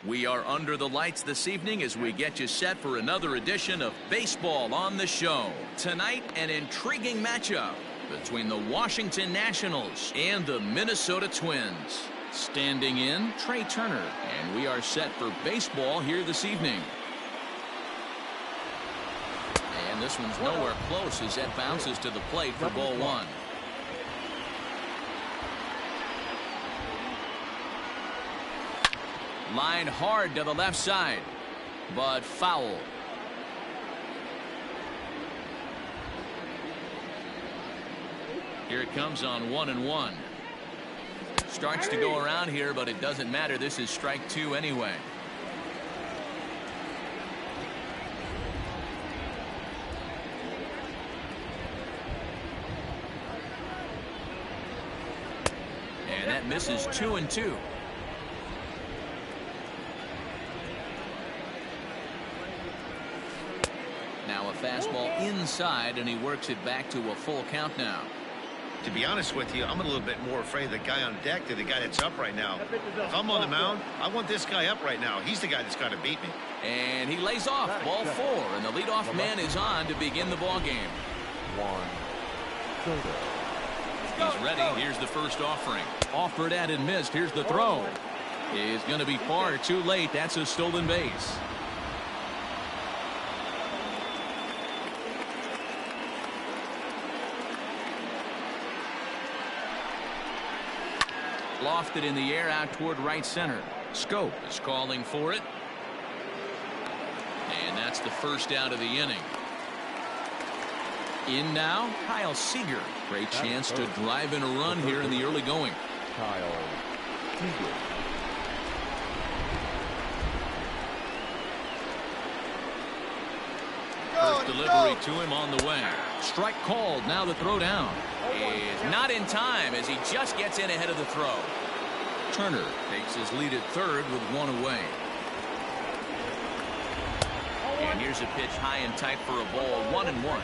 We are under the lights this evening as we get you set for another edition of Baseball on the Show. Tonight, an intriguing matchup between the Washington Nationals and the Minnesota Twins. Standing in, Trey Turner, and we are set for baseball here this evening. And this one's nowhere close as that bounces to the plate for ball one. Line hard to the left side, but foul. Here it comes on 1-1. Starts to go around here, but it doesn't matter. This is strike two anyway. And that misses 2-2. Now a fastball inside, and he works it back to a full count now. To be honest with you, I'm a little bit more afraid of the guy on deck than the guy that's up right now. If I'm on the mound, I want this guy up right now. He's the guy that's got to beat me. And he lays off ball four, and the leadoff man is on to begin the ball game. He's ready. Here's the first offering. Offered at and missed. Here's the throw. Is going to be far too late. That's a stolen base. Lofted in the air out toward right center. Scope is calling for it. And that's the first out of the inning. In now, Kyle Seager. Great chance to drive in a run here in the early going. Kyle Seager. First delivery to him on the way. Strike called. Now the throw down is not in time as he just gets in ahead of the throw. Turner takes his lead at third with one away. And here's a pitch high and tight for a ball. 1-1.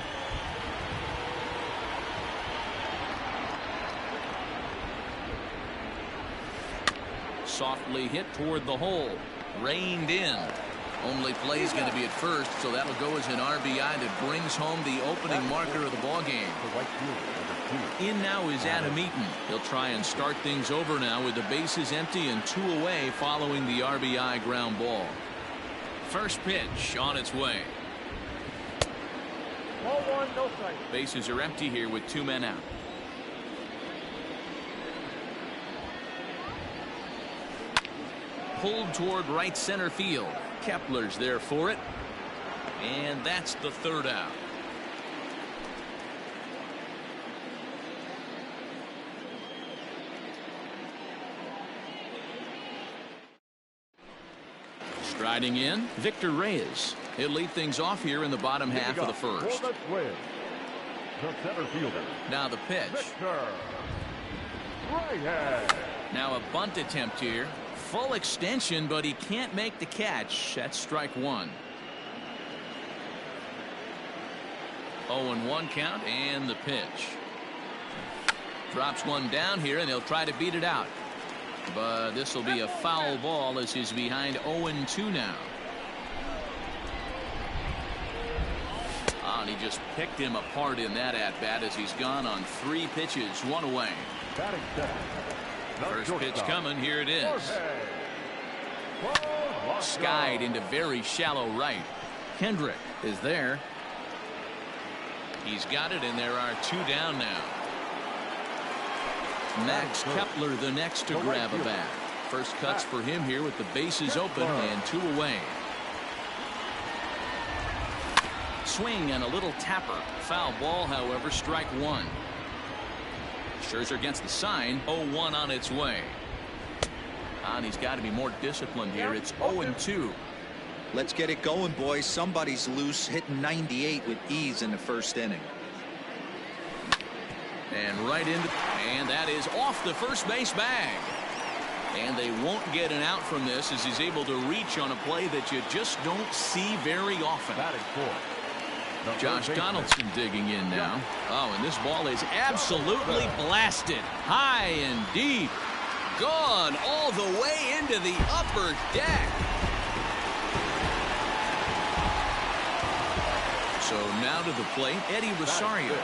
Softly hit toward the hole. Reined in. Only play is going to be at first, so that'll go as an RBI that brings home the opening marker of the ball game. In now is Adam Eaton. He'll try and start things over now with the bases empty and two away following the RBI ground ball. First pitch on its way. Ball one, no strike. Bases are empty here with two men out. Pulled toward right center field. Kepler's there for it. And that's the third out. Striding in, Victor Reyes. He'll lead things off here in the bottom half of the first. The center fielder. Now the pitch. Victor Reyes. Now a bunt attempt here. Full extension, but he can't make the catch. That's strike one. 0-1 count, and the pitch. Drops one down here, and he'll try to beat it out. But this will be a foul ball as he's behind 0-2 now. And he just picked him apart in that at-bat as he's gone on 3 pitches, 1 away. First pitch coming. Here it is. Skied into very shallow right. Kendrick is there. He's got it, and there are 2 down now. Max Kepler the next to grab a bat. First cuts for him here with the bases open and 2 away. Swing and a little tapper. Foul ball, however, strike one. Scherzer gets the sign. 0-1 on its way. And he's got to be more disciplined here. It's 0-2. Let's get it going, boys. Somebody's loose, hitting 98 with ease in the first inning. And right into, and that is off the first base bag. And they won't get an out from this as he's able to reach on a play that you just don't see very often. Josh Donaldson digging in now. Oh, and this ball is absolutely blasted high and deep. Gone all the way into the upper deck. So now to the plate, Eddie Rosario.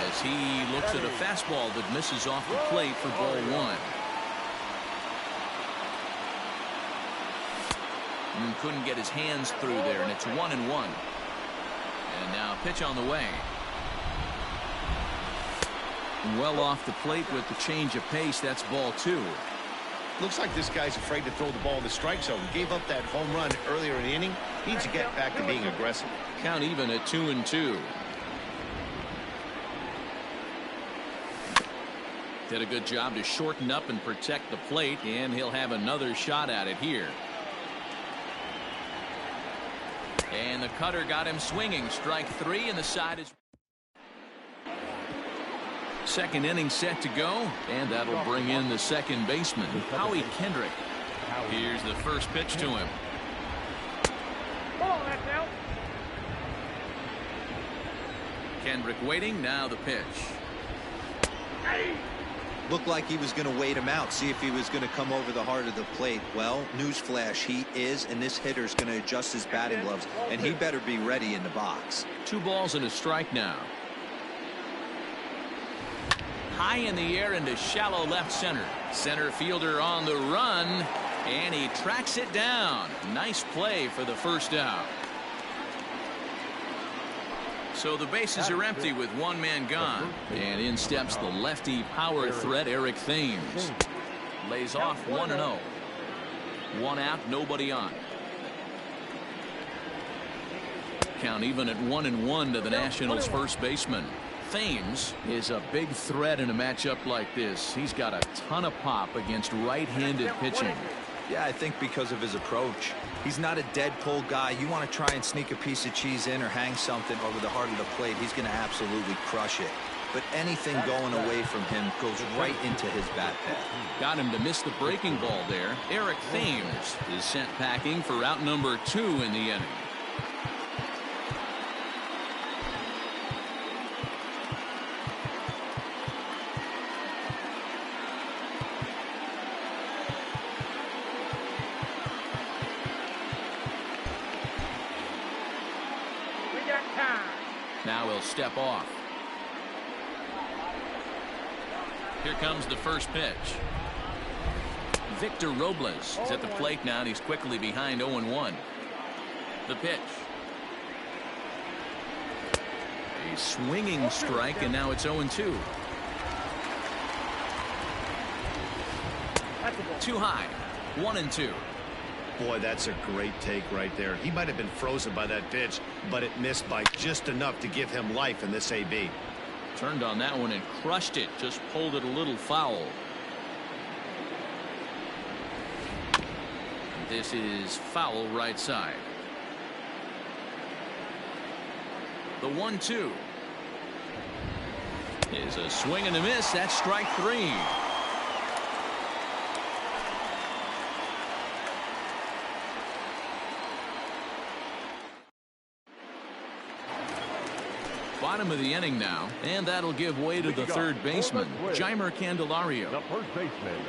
As he looks at a fastball that misses off the plate for ball one. And couldn't get his hands through there, and it's 1-1. And now pitch on the way. Well off the plate with the change of pace. That's ball two. Looks like this guy's afraid to throw the ball in the strike zone. Gave up that home run earlier in the inning. Needs to get back to being aggressive. Count even at 2-2. Did a good job to shorten up and protect the plate, and he'll have another shot at it here. And the cutter got him swinging. Strike three, and the side is. Second inning set to go, and that'll bring in the second baseman, Howie Kendrick. Here's the first pitch to him. Kendrick waiting. Now the pitch. Looked like he was going to wait him out, see if he was going to come over the heart of the plate. Well, newsflash, he is, and this hitter's going to adjust his batting gloves, and he better be ready in the box. 2 balls and a strike now. High in the air into shallow left center. Center fielder on the run, and he tracks it down. Nice play for the first out. So the bases are empty with 1 man gone. And in steps the lefty power threat, Eric Thames. Lays off 1-0. 1 out, nobody on. Count even at 1-1 to the Nationals' first baseman. Thames is a big threat in a matchup like this. He's got a ton of pop against right-handed pitching. Yeah, I think because of his approach. He's not a dead pull guy. You want to try and sneak a piece of cheese in or hang something over the heart of the plate, he's going to absolutely crush it. But anything going away from him goes right into his bat pad. Got him to miss the breaking ball there. Eric Thames is sent packing for out number 2 in the inning. Now he'll step off. Here comes the first pitch. Victor Robles is at the plate now, and he's quickly behind 0-1. The pitch. A swinging strike, and now it's 0-2. Too high. 1-2. Boy, that's a great take right there. He might have been frozen by that pitch, but it missed by just enough to give him life in this AB. Turned on that one and crushed it. Just pulled it a little foul. This is foul right side. The 1-2 is a swing and a miss. That's strike 3. Bottom of the inning now, and that'll give way to the third baseman, Jeimer Candelario. The first baseman,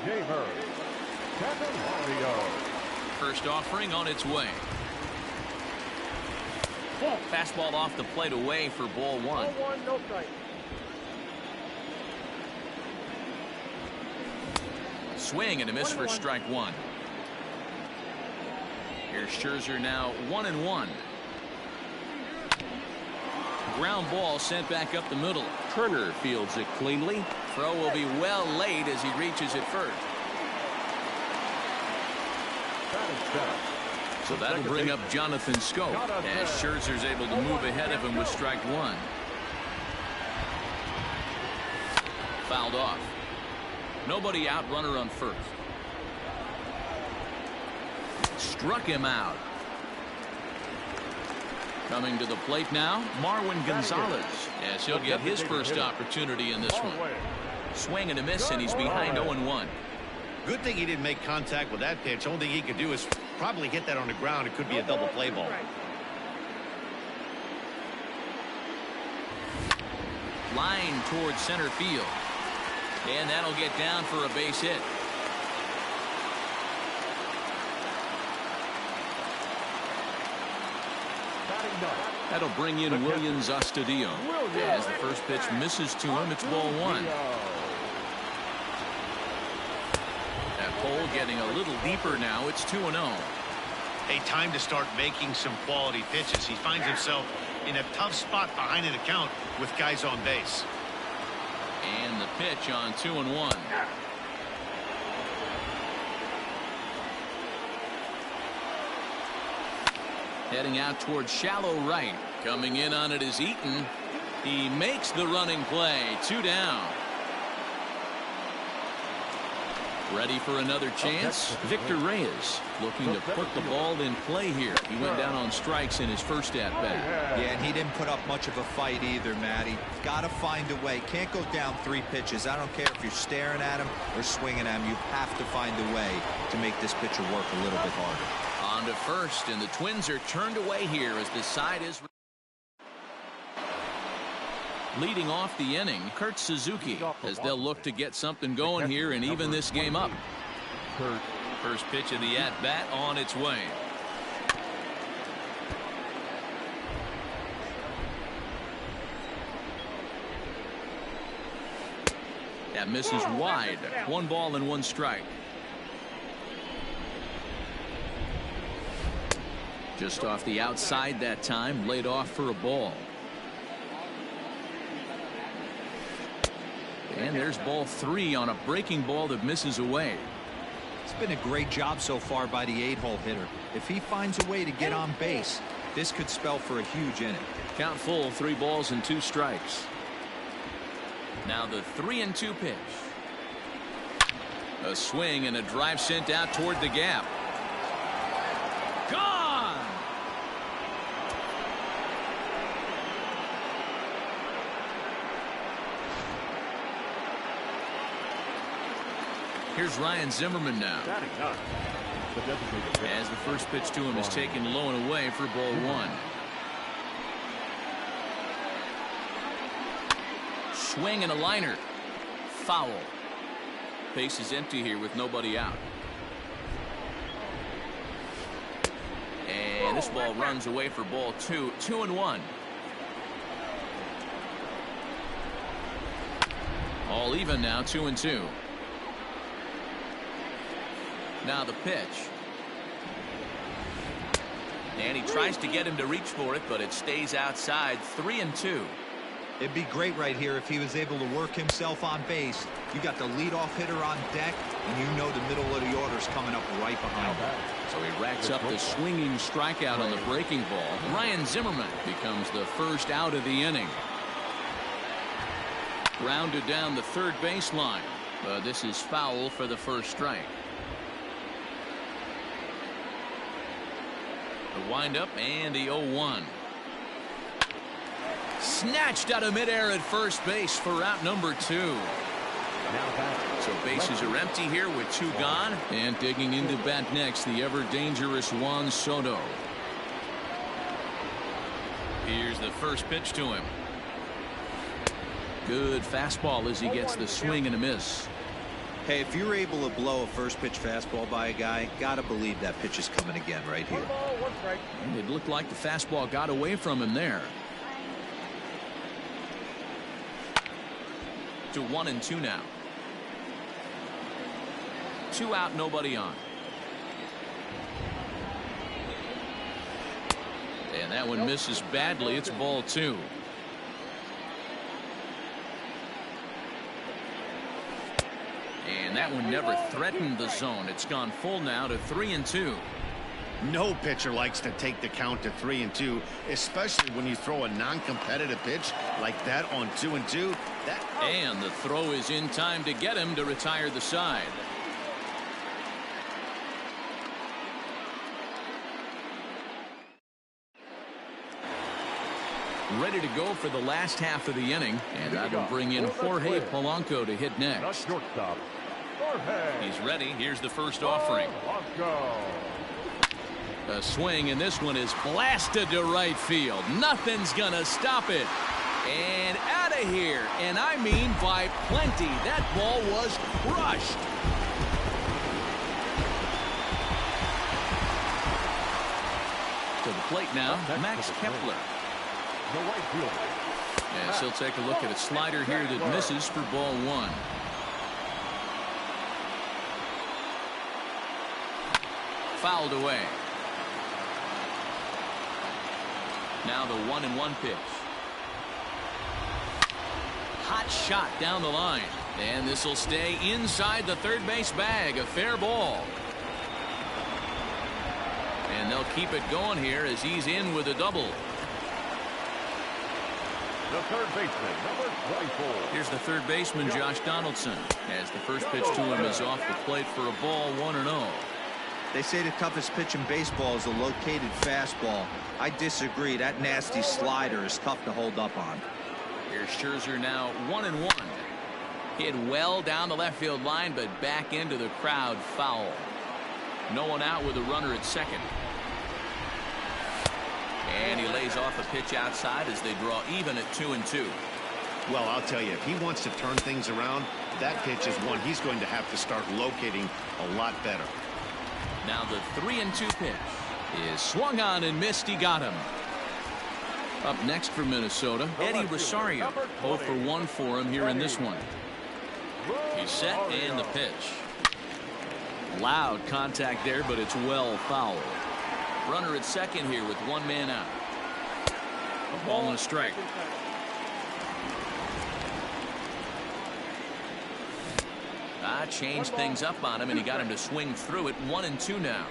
Jeimer Candelario. First offering on its way. Fastball off the plate away for ball 1. No strike. Swing and a miss for strike 1. Here's Scherzer now 1-1. Ground ball sent back up the middle. Turner fields it cleanly. Throw will be well late as he reaches it first. So that'll bring up Jonathan Scope as Scherzer's able to move ahead of him with strike 1. Fouled off. Nobody out, runner on first. Struck him out. Coming to the plate now, Marwin Gonzalez, as he'll get his first opportunity in this one. Swing and a miss, and he's behind 0-1. Good thing he didn't make contact with that pitch. Only thing he could do is probably hit that on the ground. It could be a double play ball. Line towards center field. And that'll get down for a base hit. That'll bring in Williams Astudillo. As the first pitch misses to him, it's ball one. That pole getting a little deeper now. It's 2-0. Hey, time to start making some quality pitches. He finds himself in a tough spot behind an account with guys on base. And the pitch on 2-1. Heading out towards shallow right. Coming in on it is Eaton. He makes the running play. 2 down. Ready for another chance. Victor Reyes looking to put the ball in play here. He went down on strikes in his first at bat. Yeah, and he didn't put up much of a fight either, Matty. Got to find a way. Can't go down 3 pitches. I don't care if you're staring at him or swinging at him. You have to find a way to make this pitcher work a little bit harder. On to first, and the Twins are turned away here as the side is leading off the inning. Kurt Suzuki, as they'll look to get something going here and even this game up. First pitch of the at-bat on its way. That misses wide. 1 ball and 1 strike. Just off the outside that time, laid off for a ball. And there's ball 3 on a breaking ball that misses away. It's been a great job so far by the 8-hole hitter. If he finds a way to get on base, this could spell for a huge inning. Count full, 3 balls and 2 strikes. Now the 3-2 pitch. A swing and a drive sent out toward the gap. Gone! Here's Ryan Zimmerman now. As the first pitch to him is taken low and away for ball 1. Swing and a liner. Foul. Base is empty here with nobody out. And this ball runs away for ball 2. 2-1. All even now. 2-2. Now the pitch. And he tries to get him to reach for it, but it stays outside. 3-2. It'd be great right here if he was able to work himself on base. You got the leadoff hitter on deck, and you know the middle of the order's coming up right behind him. So he racks up the swinging strikeout on the breaking ball. Ryan Zimmerman becomes the first out of the inning. Grounded down the third baseline. But this is foul for the first strike. The windup and the 0-1. Snatched out of midair at first base for out number 2. So bases are empty here with 2 gone. And digging into bat next, the ever dangerous Juan Soto. Here's the first pitch to him. Good fastball as he gets the swing and a miss. Hey, if you're able to blow a first pitch fastball by a guy, gotta believe that pitch is coming again right here. And it looked like the fastball got away from him there. To 1-2 now. 2 out, nobody on. And that one misses badly. It's ball 2. And that one never threatened the zone. It's gone full now to 3-2. No pitcher likes to take the count to 3-2, especially when you throw a non-competitive pitch like that on 2-2. And the throw is in time to get him to retire the side. Ready to go for the last half of the inning, and that'll bring in Jorge Polanco to hit next. He's ready. Here's the first offering. A swing, and this one is blasted to right field. Nothing's gonna stop it. And out of here. And I mean by plenty. That ball was crushed. To the plate now, Max Kepler. The right fielder. As he'll take a look at a slider here that misses for ball one. Fouled away. Now the 1-1 pitch. Hot shot down the line. And this will stay inside the third base bag. A fair ball. And they'll keep it going here as he's in with a double. The third baseman, number 24. Here's the third baseman, Josh Donaldson, as the first pitch to him is off the plate for a ball, 1-0. They say the toughest pitch in baseball is a located fastball. I disagree. That nasty slider is tough to hold up on. Here's Scherzer now 1-1. Hit well down the left field line, but back into the crowd, foul. No one out with a runner at second. And he lays off a pitch outside as they draw even at 2-2. Well, I'll tell you, if he wants to turn things around, that pitch is one he's going to have to start locating a lot better. Now the 3-2 pitch is swung on and missed. He got him. Up next for Minnesota, Eddie Rosario. 0 for 1 for him here in this one. He's set and the pitch. Loud contact there, but it's well fouled. Runner at second here with one man out. A ball and a strike. Changed things up on him, and he got him to swing through it. 1-2 now.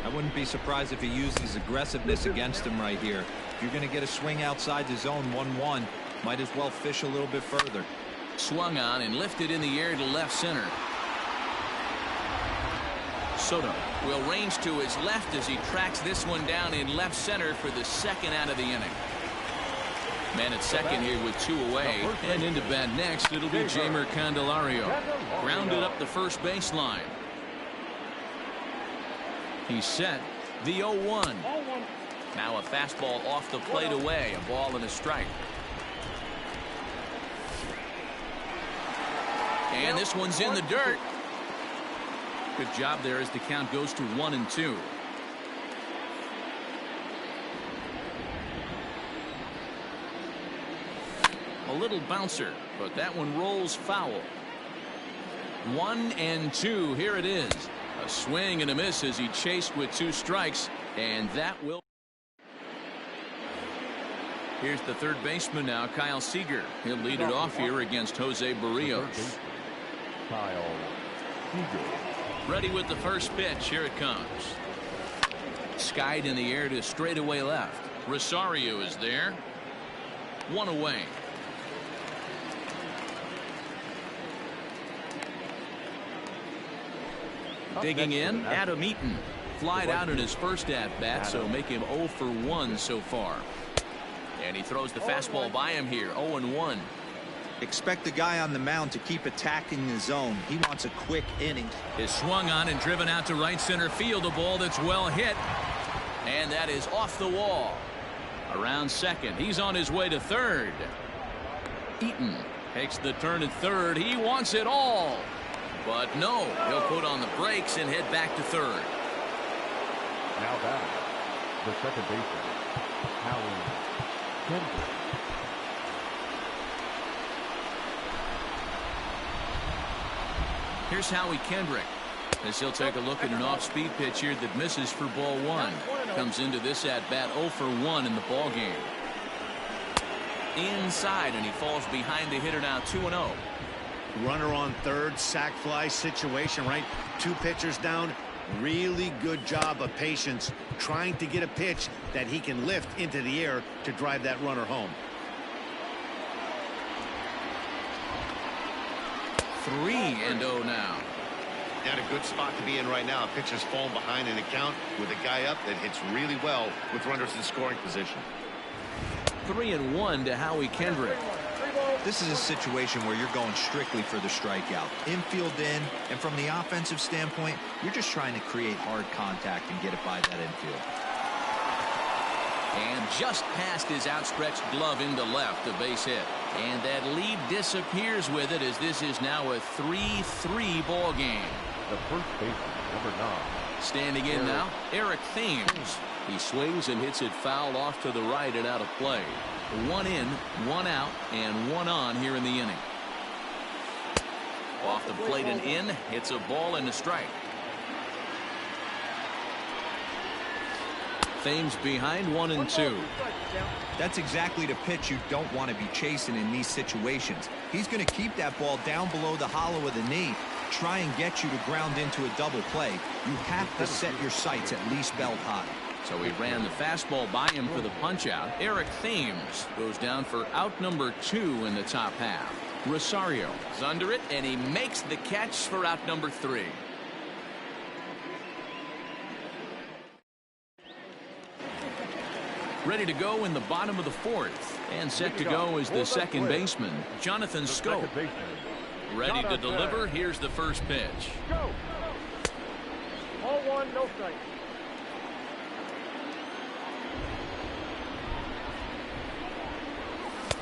I wouldn't be surprised if he used his aggressiveness against him right here. If you're going to get a swing outside the zone 1-1, might as well fish a little bit further. Swung on and lifted in the air to left center. Soto will range to his left as he tracks this one down in left center for the second out of the inning. Man at second here with 2 away, and into bat next it'll be Jeimer Candelario. Grounded up the first baseline. He's set. The 0-1. Now a fastball off the plate away. A ball and a strike. And this one's in the dirt. Good job there as the count goes to 1-2. A little bouncer, but that one rolls foul. 1-2. Here it is. A swing and a miss as he chased with 2 strikes, and that will. Here's the third baseman now, Kyle Seager. He'll lead it off here against Jose Barrios. Kyle Seager. Ready with the first pitch. Here it comes. Skied in the air to straightaway left. Rosario is there. 1 away. Digging in, Adam Eaton. Flied out in his first at-bat, so make him 0 for 1 so far. And he throws the fastball by him here, 0-1. Expect the guy on the mound to keep attacking the zone. He wants a quick inning. Is swung on and driven out to right center field. A ball that's well hit. And that is off the wall. Around second. He's on his way to third. Eaton takes the turn at third. He wants it all. But no, he'll put on the brakes and head back to third. Now back, the second baseman, Howie Kendrick. Here's Howie Kendrick as he'll take a look at an off-speed pitch here that misses for ball 1. Comes into this at-bat 0 for 1 in the ball game. Inside, and he falls behind the hitter now 2-0. Runner on third, sac fly situation, right? 2 pitchers down. Really good job of patience, trying to get a pitch that he can lift into the air to drive that runner home. 3-0 now. Not a good spot to be in right now. Pitcher's falling behind in the count with a guy up that hits really well with runners in scoring position. 3-1 to Howie Kendrick. This is a situation where you're going strictly for the strikeout. Infield in, and from the offensive standpoint, you're just trying to create hard contact and get it by that infield. And just past his outstretched glove into left, the base hit. And that lead disappears with it as this is now a 3-3 ball game. The first baseman, number 9. Standing in now, Eric Thames. He swings and hits it foul off to the right and out of play. 1 in, 1 out, and 1 on here in the inning. Off the plate and in, it's a ball and a strike. Thames behind 1-2. That's exactly the pitch you don't want to be chasing in these situations. He's going to keep that ball down below the hollow of the knee, try and get you to ground into a double play. You have to set your sights at least belt high. So he ran the fastball by him for the punch out. Eric Thames goes down for out number 2 in the top half. Rosario is under it, and he makes the catch for out number 3. Ready to go in the bottom of the 4th. And set to go is the second baseman, Jonathan Scope. Ready to deliver. Here's the first pitch. Go. All 1, no strike.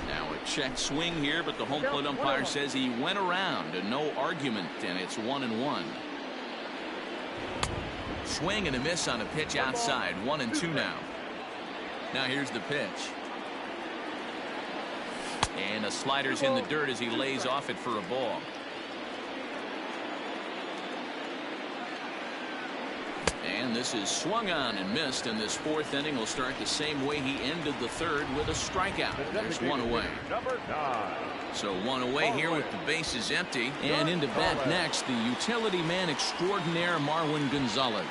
Now a check swing here, but the home plate umpire says he went around and no argument, and it's 1-1. Swing and a miss on a pitch outside. 1-2 now. Now here's the pitch. And the slider's in the dirt as he lays off it for a ball. And this is swung on and missed, and this 4th inning will start the same way he ended the 3rd with a strikeout. There's 1 away. Number 9. So 1 away here with the bases empty. And into bat next, the utility man extraordinaire Marwin Gonzalez.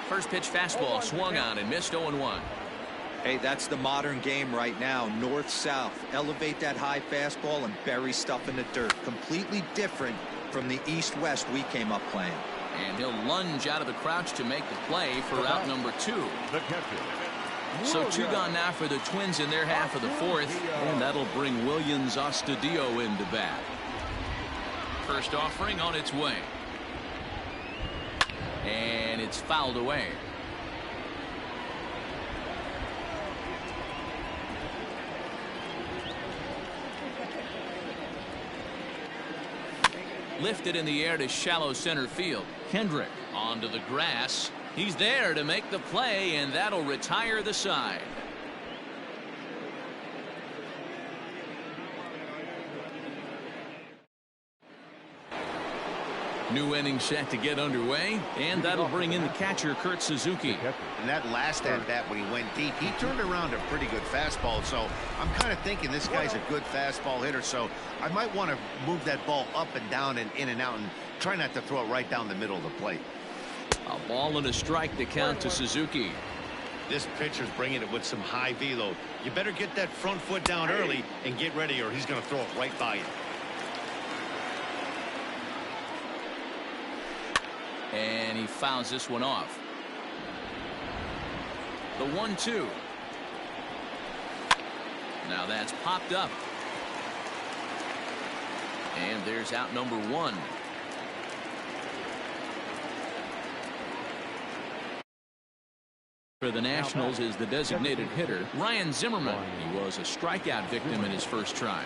First pitch fastball swung on and missed. 0-1. Hey, that's the modern game right now. North-south. Elevate that high fastball and bury stuff in the dirt. Completely different from the east-west we came up playing. And he'll lunge out of the crouch to make the play for out number 2. The catcher. So 2 gone now for the Twins in their half of the 4th. And that'll bring Williams Astudillo into bat. First offering on its way. And it's fouled away. Lifted in the air to shallow center field. Kendrick onto the grass. He's there to make the play, and that'll retire the side. New inning set to get underway, and that'll bring in the catcher, Kurt Suzuki. And that last at-bat when he went deep, he turned around a pretty good fastball. So I'm kind of thinking this guy's a good fastball hitter. So I might want to move that ball up and down and in and out and try not to throw it right down the middle of the plate. A ball and a strike to count to Suzuki. This pitcher's bringing it with some high velo. You better get that front foot down early and get ready, or he's going to throw it right by you. And he fouls this one off. The 1-2. Now that's popped up. And there's out number 1. For the Nationals is the designated hitter, Ryan Zimmerman. He was a strikeout victim in his first try.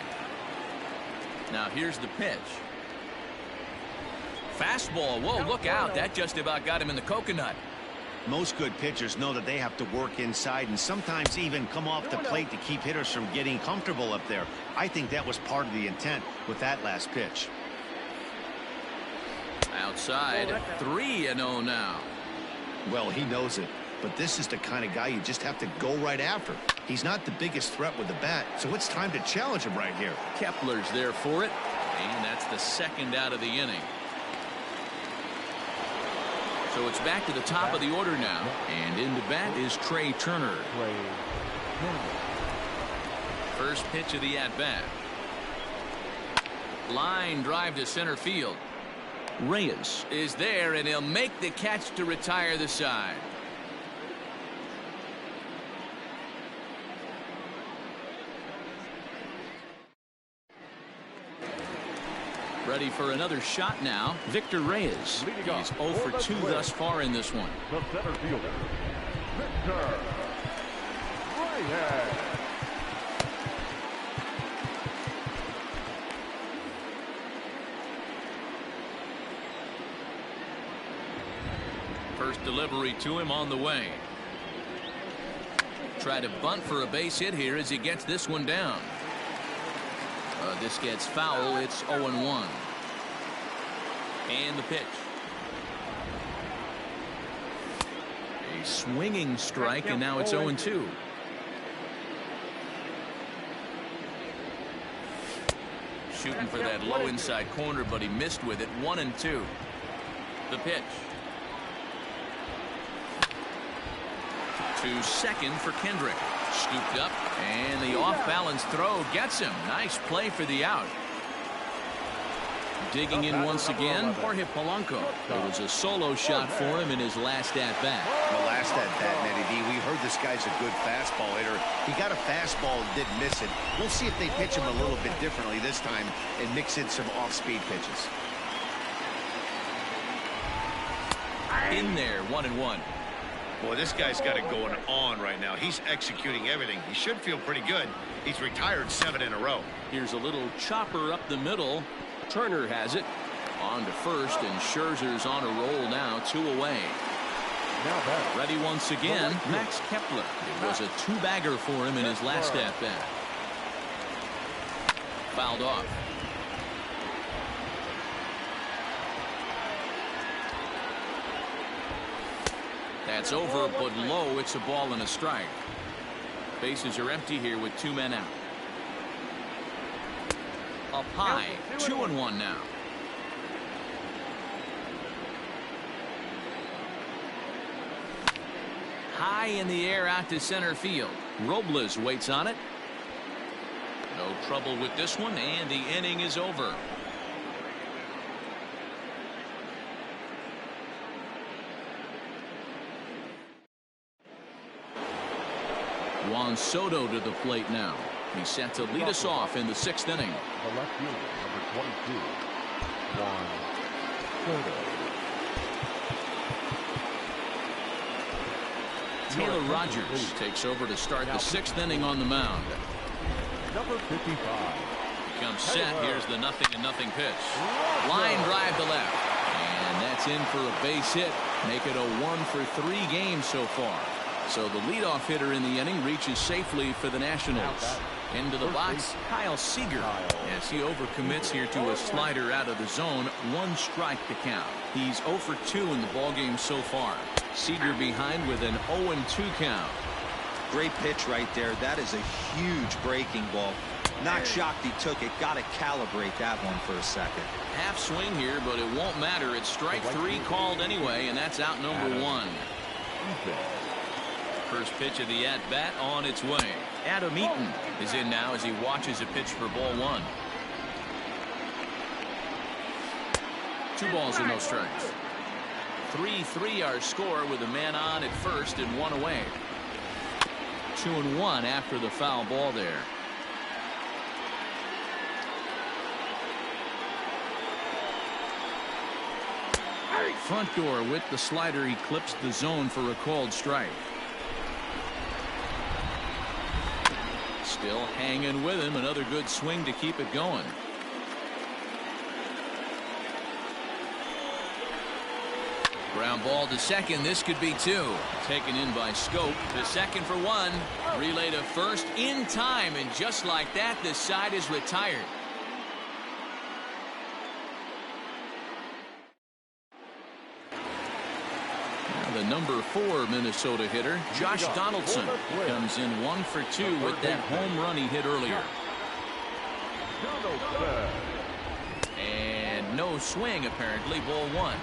Now here's the pitch. Fastball. Whoa, look out. That just about got him in the coconut. Most good pitchers know that they have to work inside and sometimes even come off the plate to keep hitters from getting comfortable up there. I think that was part of the intent with that last pitch. Outside, 3-0 now. Well, he knows it, but this is the kind of guy you just have to go right after. He's not the biggest threat with the bat, so it's time to challenge him right here. Kepler's there for it, and that's the second out of the inning. So it's back to the top of the order now, and into bat is Trey Turner. First pitch of the at-bat. Line drive to center field. Reyes is there, and he'll make the catch to retire the side. Ready for another shot now. Victor Reyes. He's 0 for 2 thus far in this one. The center fielder, Center. Right hand. First delivery to him on the way. Try to bunt for a base hit here as he gets this one down. This gets foul. It's 0-1. And the pitch. A swinging strike, and now it's 0-2. Shooting for that low inside corner, but he missed with it. 1-2. The pitch. To second for Kendrick. Scooped up, and the off-balance throw gets him. Nice play for the out. Digging in once again, Jorge Polanco. It was a solo shot for him in his last at-bat. The last at-bat, Nettie D, we heard this guy's a good fastball hitter. He got a fastball and didn't miss it. We'll see if they pitch him a little bit differently this time and mix in some off-speed pitches. In there, 1-1. Boy, this guy's got it going on right now. He's executing everything. He should feel pretty good. He's retired 7 in a row. Here's a little chopper up the middle. Turner has it. On to first, and Scherzer's on a roll now. 2 away. Ready once again, Max Kepler. It was a 2-bagger for him in his last at-bat. Fouled off. That's over, but low. It's a ball and a strike. Bases are empty here with 2 men out. Up high, 2-1 now. High in the air out to center field. Robles waits on it. No trouble with this one, and the inning is over. Juan Soto to the plate now. He's set to lead us off in the 6th inning. The left fielder, number 22, Juan Soto. Taylor Rogers takes over to start the 6th inning on the mound. Number 55. Comes set. Here's the 0-0 pitch. Line drive to left. And that's in for a base hit. Make it a 1-for-3 game so far. So the leadoff hitter in the inning reaches safely for the Nationals. Into the box, Kyle Seager. As he overcommits here to a slider out of the zone. 1 strike to count. He's 0 for 2 in the ballgame so far. Seager behind with an 0-2 count. Great pitch right there. That is a huge breaking ball. Not shocked he took it. Got to calibrate that one for a second. Half swing here, but it won't matter. It's strike 3 called anyway, and that's out number 1. First pitch of the at-bat on its way. Adam Eaton is in now as he watches a pitch for ball 1. 2 balls and no strikes. 3-3 our score with a man on at first and 1 away. 2-1 after the foul ball there. Front door with the slider. He clips the zone for a called strike. Still hanging with him. Another good swing to keep it going. Ground ball to second. This could be 2. Taken in by Scope. To second for 1. Relay to first in time. And just like that, this side is retired. The number 4 Minnesota hitter, Josh Donaldson, comes in 1 for 2 with that home run he hit earlier. And no swing, apparently. Ball 1.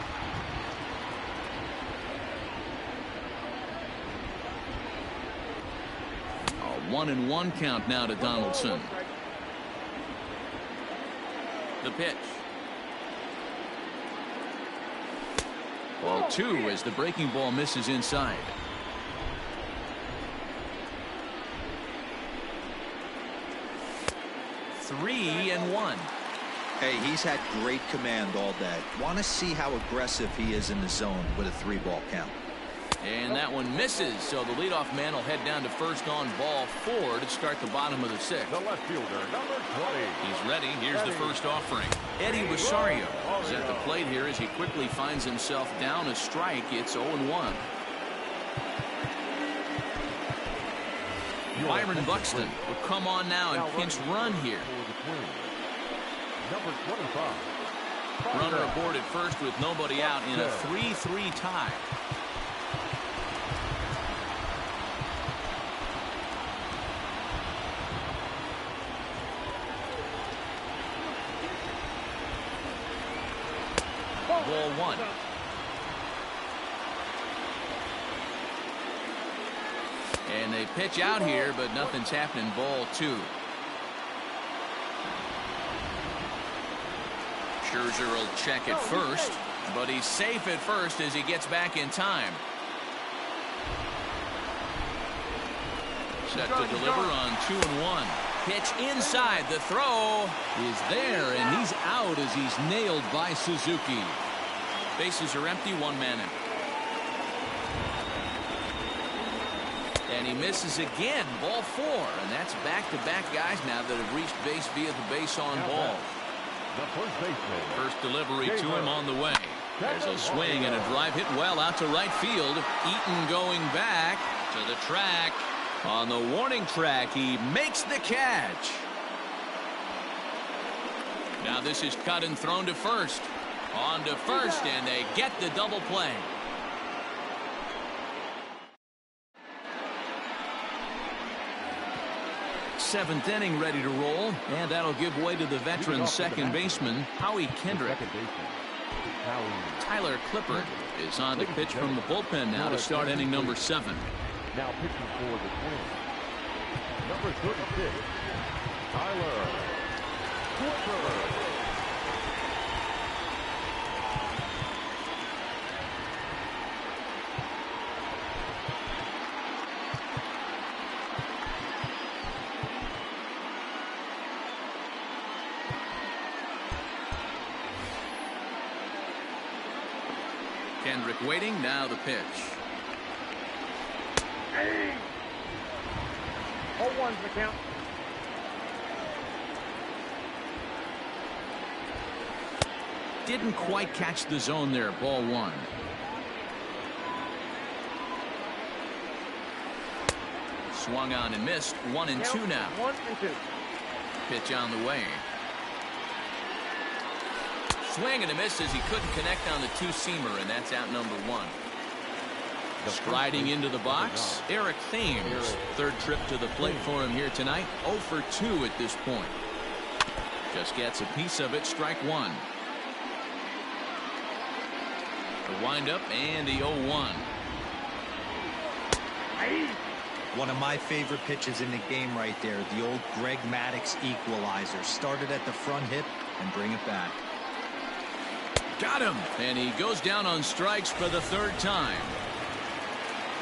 A 1-1 count now to Donaldson. The pitch. Ball 2 as the breaking ball misses inside. Three and 1. Hey, he's had great command all day. Want to see how aggressive he is in the zone with a 3-ball count. And that one misses, so the leadoff man will head down to first on ball 4 to start the bottom of the 6th. The left fielder, number 20. He's ready. Here's the first offering. Eddie Rosario is at the plate here as he quickly finds himself down a strike. It's 0-1. Byron Buxton will come on now and pinch run here. Number 25. Runner aboard at first with nobody out in a 3-3 tie. Ball 1. And they pitch out here, but nothing's happening. Ball 2. Scherzer will check at first, but he's safe at first as he gets back in time. Set to deliver on 2-1. Pitch inside. The throw is there, and he's out as he's nailed by Suzuki. Bases are empty, 1 man in. And he misses again. Ball 4, and that's back-to-back guys now that have reached base via the base on ball. First delivery to him on the way. There's a swing and a drive hit well out to right field. Eaton going back to the track. On the warning track, he makes the catch. Now this is cut and thrown to first. On to first, and they get the double play. Seventh inning ready to roll, and that'll give way to the veteran second baseman, Howie Kendrick. Tyler Clippard is on to pitch from the bullpen now to start inning number 7. Now pitching for the Twins, number 36, Tyler Clippard. Kendrick waiting, now the pitch. 0-1's the count. Didn't quite catch the zone there. Ball 1. Swung on and missed. 1-2 now. 1-2. Pitch on the way. Swing and a miss as he couldn't connect on the two-seamer, and that's out number 1. Striding into the box, Eric Thames. Third trip to the plate for him here tonight. 0 for 2 at this point. Just gets a piece of it. Strike 1. The windup and the 0-1. One of my favorite pitches in the game right there. The old Greg Maddux equalizer. Started at the front hip and bring it back. Got him. And he goes down on strikes for the 3rd time.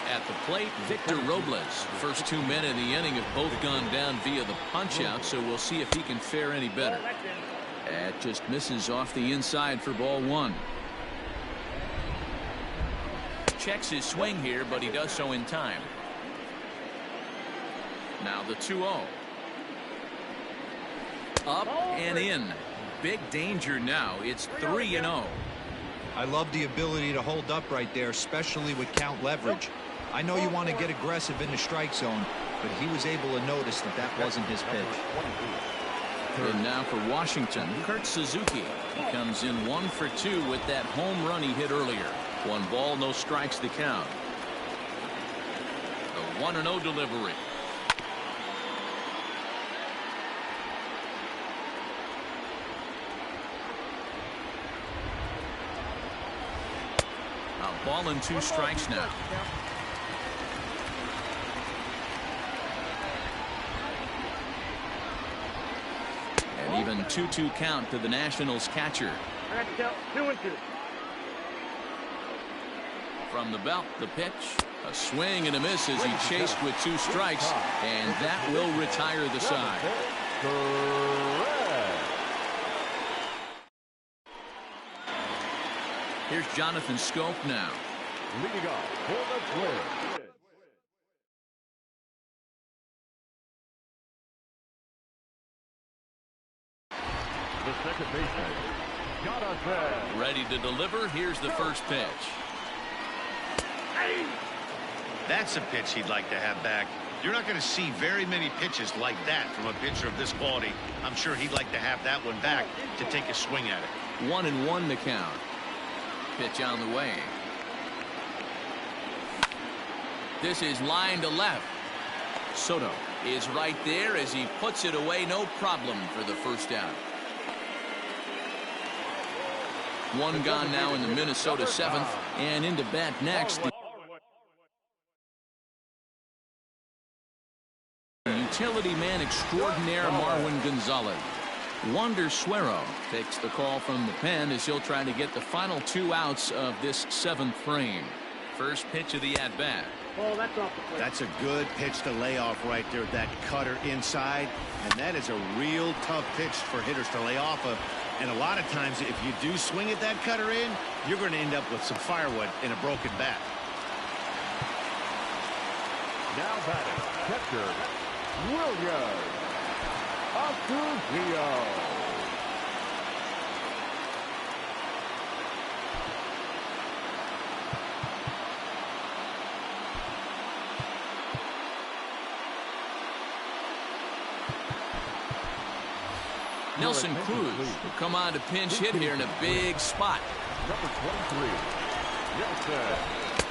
At the plate, Victor Robles. First 2 men in the inning have both gone down via the punch-out, so we'll see if he can fare any better. That just misses off the inside for ball 1. Checks his swing here, but he does so in time. Now the 2-0. Up and in. Big danger now. It's 3-0. I love the ability to hold up right there, especially with count leverage. I know you want to get aggressive in the strike zone, but he was able to notice that that wasn't his pitch. And now for Washington, Kurt Suzuki. He comes in 1 for 2 with that home run he hit earlier. 1 ball, no strikes to count. The 1-0 delivery. A ball and 2 strikes now. And even 2-2 count to the Nationals catcher. 2-2. From the belt, the pitch. A swing and a miss as he chased with 2 strikes, and that will retire the side. Here's Jonathan Scope now. Leading off for the Twins, the second baseman, Jonathan. Ready to deliver. Here's the first pitch. That's a pitch he'd like to have back. You're not going to see very many pitches like that from a pitcher of this quality. I'm sure he'd like to have that one back to take a swing at it. 1-1 the count. Pitch on the way. This is line to left. Soto is right there as he puts it away. No problem for the first out. One gone now in the Minnesota seventh, and into bat next. Utility man extraordinaire Marwin Gonzalez. Wander Suero takes the call from the pen as he'll try to get the final 2 outs of this 7th frame. First pitch of the at-bat. That's a good pitch to lay off right there, that cutter inside, and that is a real tough pitch for hitters to lay off of. And a lot of times if you do swing at that cutter in, you're going to end up with some firewood in a broken bat. Now batting, catcher, Williams Acuncio. Nelson Cruz will come on to pinch hit here in a big spot. Number 23, Nelson.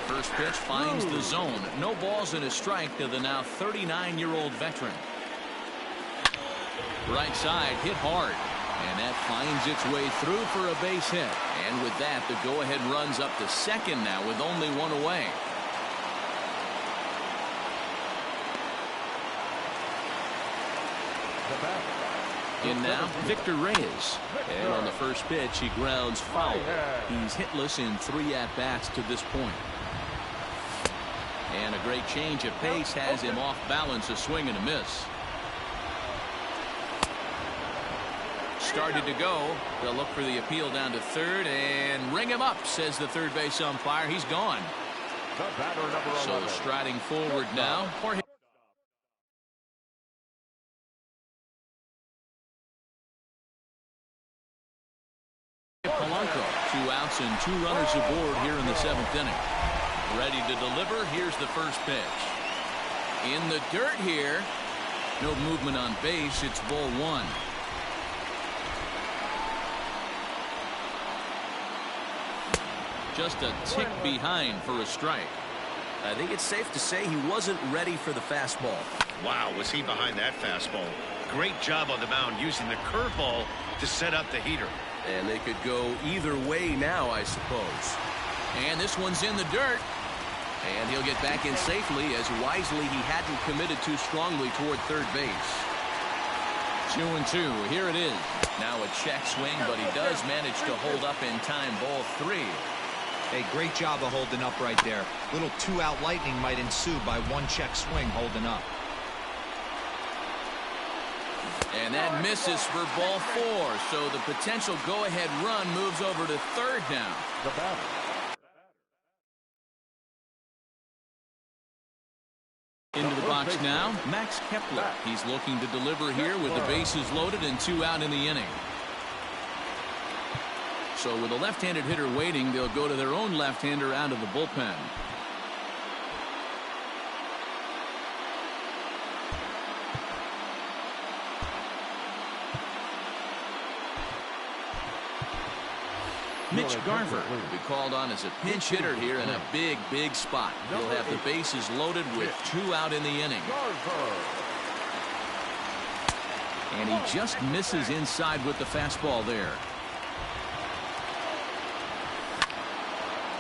First pitch finds the zone. No balls and a strike to the now 39-year-old veteran. Right side hit hard, and that finds its way through for a base hit. And with that, the go-ahead runs up to second now with only 1 away. The batter. In now, Victor Reyes. And on the first pitch, he grounds foul. He's hitless in 3 at-bats to this point. And a great change of pace has him off balance, a swing and a miss. Started to go. They'll look for the appeal down to third and ring him up, says the third base umpire. He's gone. The batter, number 11. So striding forward now. Polanco. 2 outs and 2 runners aboard here in the 7th inning. Ready to deliver. Here's the first pitch. In the dirt here. No movement on base. It's ball 1. Just a tick behind for a strike. I think it's safe to say he wasn't ready for the fastball. Wow, was he behind that fastball. Great job on the mound using the curveball to set up the heater. And they could go either way now, I suppose. And this one's in the dirt. And he'll get back in safely as wisely he hadn't committed too strongly toward third base. 2-2. Here it is. Now a check swing, but he does manage to hold up in time. Ball 3. Hey, great job of holding up right there. Little 2-out lightning might ensue by 1 check swing holding up. And that misses for ball 4. So the potential go-ahead run moves over to third now. The batter. Into the box now, Max Kepler. He's looking to deliver here with the bases loaded and 2 out in the inning. So with a left-handed hitter waiting, they'll go to their own left-hander out of the bullpen. Mitch Garver will be called on as a pinch hitter here in a big, big spot. He'll have the bases loaded with 2 out in the inning. And he just misses inside with the fastball there.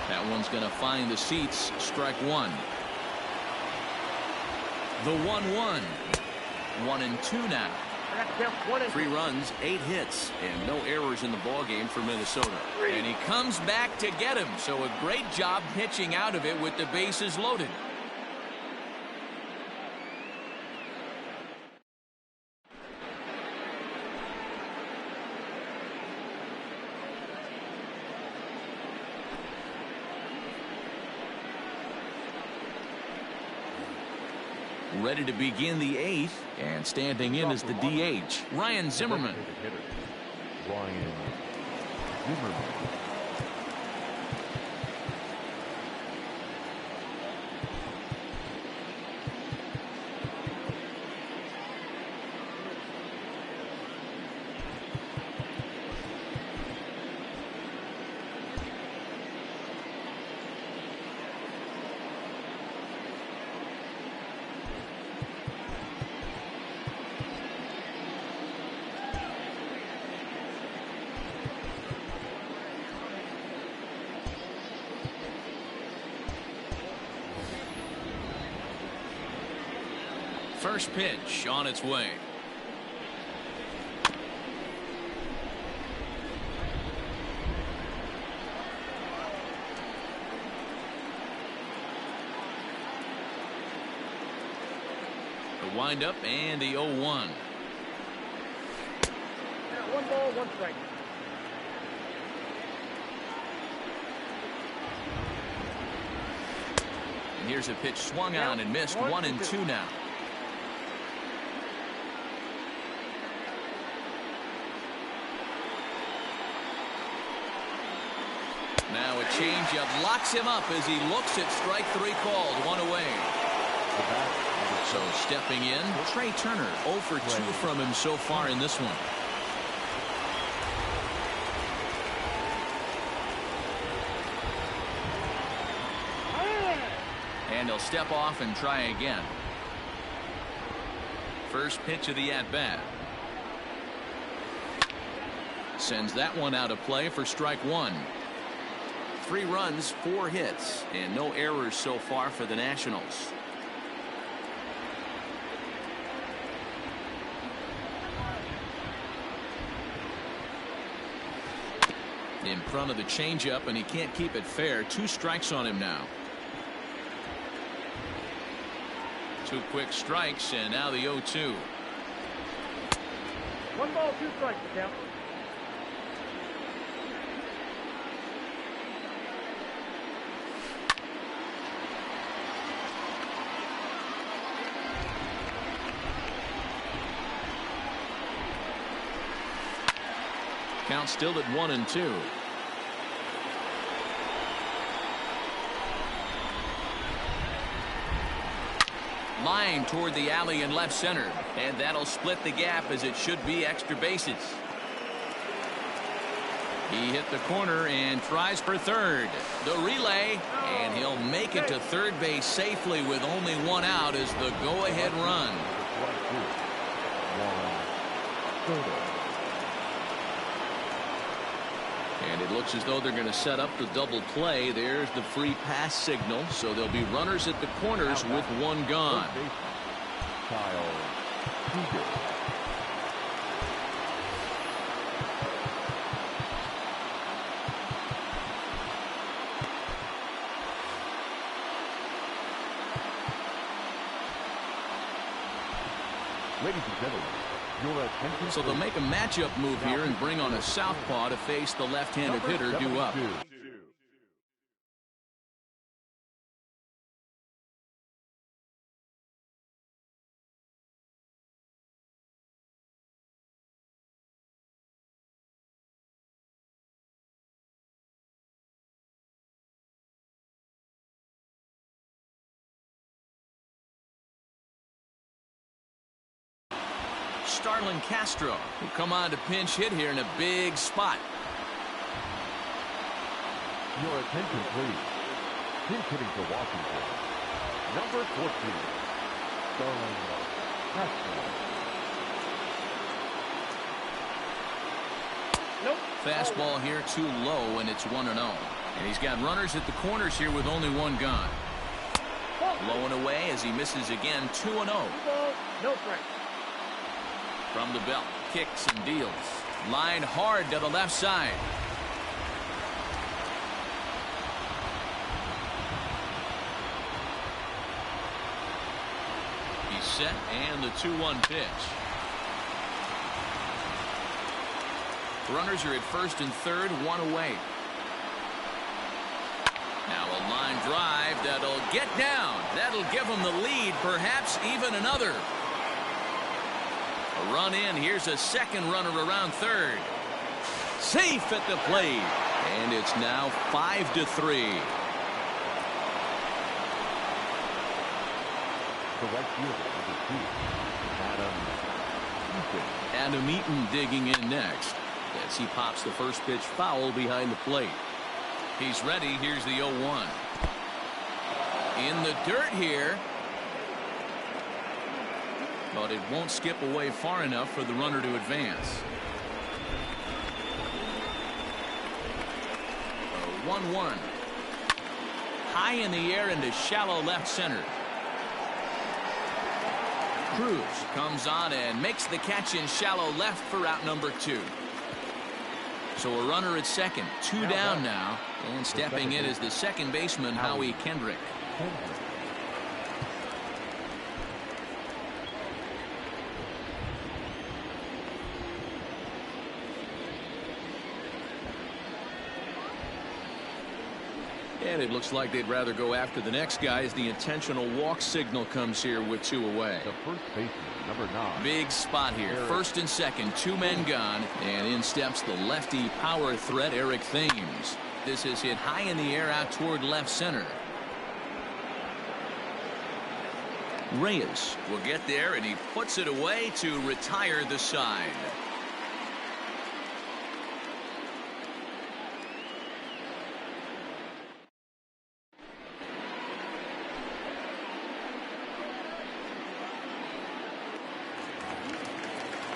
That one's going to find the seats. Strike 1. The 1-1. 1-2 now. 3 runs, 8 hits, and no errors in the ballgame for Minnesota. And he comes back to get him. So a great job pitching out of it with the bases loaded. ready to begin the 8th, and standing in is the DH, Ryan Zimmerman. Ryan Zimmerman. First pitch on its way. The windup and the 0-1. 1 ball, 1 strike. And here's a pitch swung on and missed. 1-2 now. Now a changeup locks him up as he looks at strike 3 called. 1 away. So stepping in, Trey Turner. 0 for 2 from him so far in this one. And he'll step off and try again. First pitch of the at-bat. Sends that one out of play for strike 1. 3 runs, 4 hits, and no errors so far for the Nationals. In front of the changeup, and he can't keep it fair. 2 strikes on him now. 2 quick strikes, and now the 0-2. 1 ball, 2 strikes, the count. Count still at 1-2. Line toward the alley in left center, and that'll split the gap as it should be extra bases. He hit the corner and tries for third. The relay, and he'll make it to third base safely with only 1 out as the go-ahead run. And it looks as though they're going to set up the double play. There's the free pass signal, so there'll be runners at the corners with 1 gone. Ladies and gentlemen, your attention. So they'll make a matchup move here and bring on a southpaw to face the left-handed hitter due up. Starlin Castro, who come on to pinch hit here in a big spot. Your attention, please. Pinch hitting for Washington. Number 14, Starlin Castro. Nope. Fastball here too low, and it's 1-0. And he's got runners at the corners here with only 1 gone. Low and away as he misses again. 2-0. No strike. From the belt, kicks and deals. Line hard to the left side. He's set, and the 2-1 pitch. Runners are at first and third, 1 away. Now a Line drive that'll get down. That'll give them the lead, perhaps even another. A run in. Here's a second runner around third. Safe at the plate. And it's now 5-3. The right fielder, number 2, Adam Eaton digging in next as he pops the first pitch foul behind the plate. He's ready. Here's the 0-1. In the dirt here. But it won't skip away far enough for the runner to advance. 1-1. High in the air into shallow left center. Cruz comes on and makes the catch in shallow left for out number 2. So a runner at second, 2 down now, and stepping in is the second baseman, Howie Kendrick. And it looks like they'd rather go after the next guy as the intentional walk signal comes here with 2 away. The first baseman, number 9. Big spot here. First and second, 2 men gone, and in steps the lefty power threat, Eric Thames. This is hit high in the air out toward left center. Reyes will get there, and he puts it away to retire the side.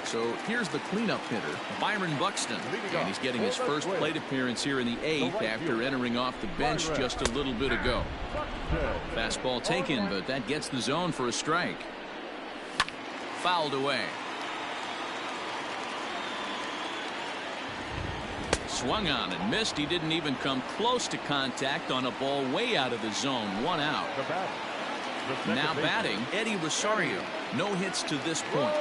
So here's the cleanup hitter, Byron Buxton, and he's getting his first plate appearance here in the 8th after entering off the bench just a little bit ago. Fastball taken, but that gets the zone for a strike. Fouled away. Swung on and missed. He didn't even come close to contact on a ball way out of the zone. 1 out. Now batting, Eddie Rosario. No hits to this point.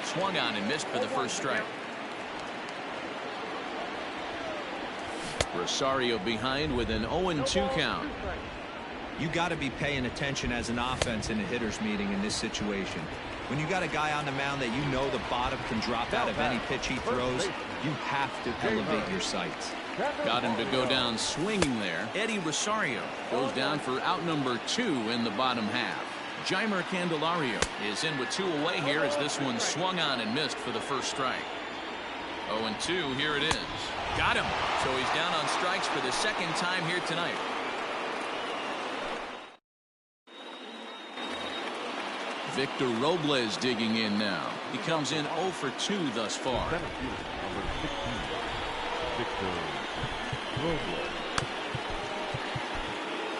Swung on and missed for the first strike. Rosario behind with an 0-2 count. You got to be paying attention as an offense in a hitter's meeting in this situation. When you got a guy on the mound that you know the bottom can drop out of any pitch he throws, you have to elevate your sights. Got him to go down swinging there. Eddie Rosario goes down for out number 2 in the bottom half. Jeimer Candelario is in with 2 away here as this one swung on and missed for the first strike. 0-2, here it is. Got him. So he's down on strikes for the second time here tonight. Victor Robles digging in now. He comes in 0 for 2 thus far. Number 16, Victor Robles.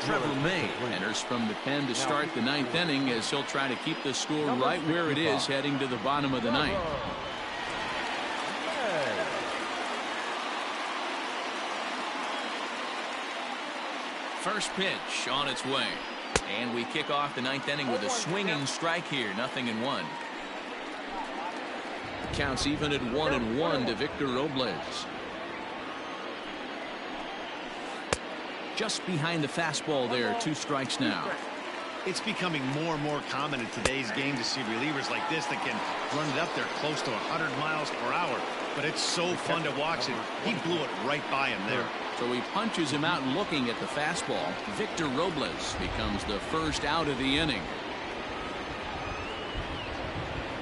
Trevor May enters from the pen to start the 9th inning as he'll try to keep the score right where it is heading to the bottom of the 9th. First pitch on its way. And we kick off the 9th inning with a swinging strike here. 0-1. Counts even at 1-1 to Victor Robles. Just behind the fastball there. 2 strikes now. It's becoming more and more common in today's game to see relievers like this that can run it up there close to 100 miles per hour. But it's so fun to watch it. He blew it right by him there. So he punches him out looking at the fastball. Victor Robles becomes the first out of the inning.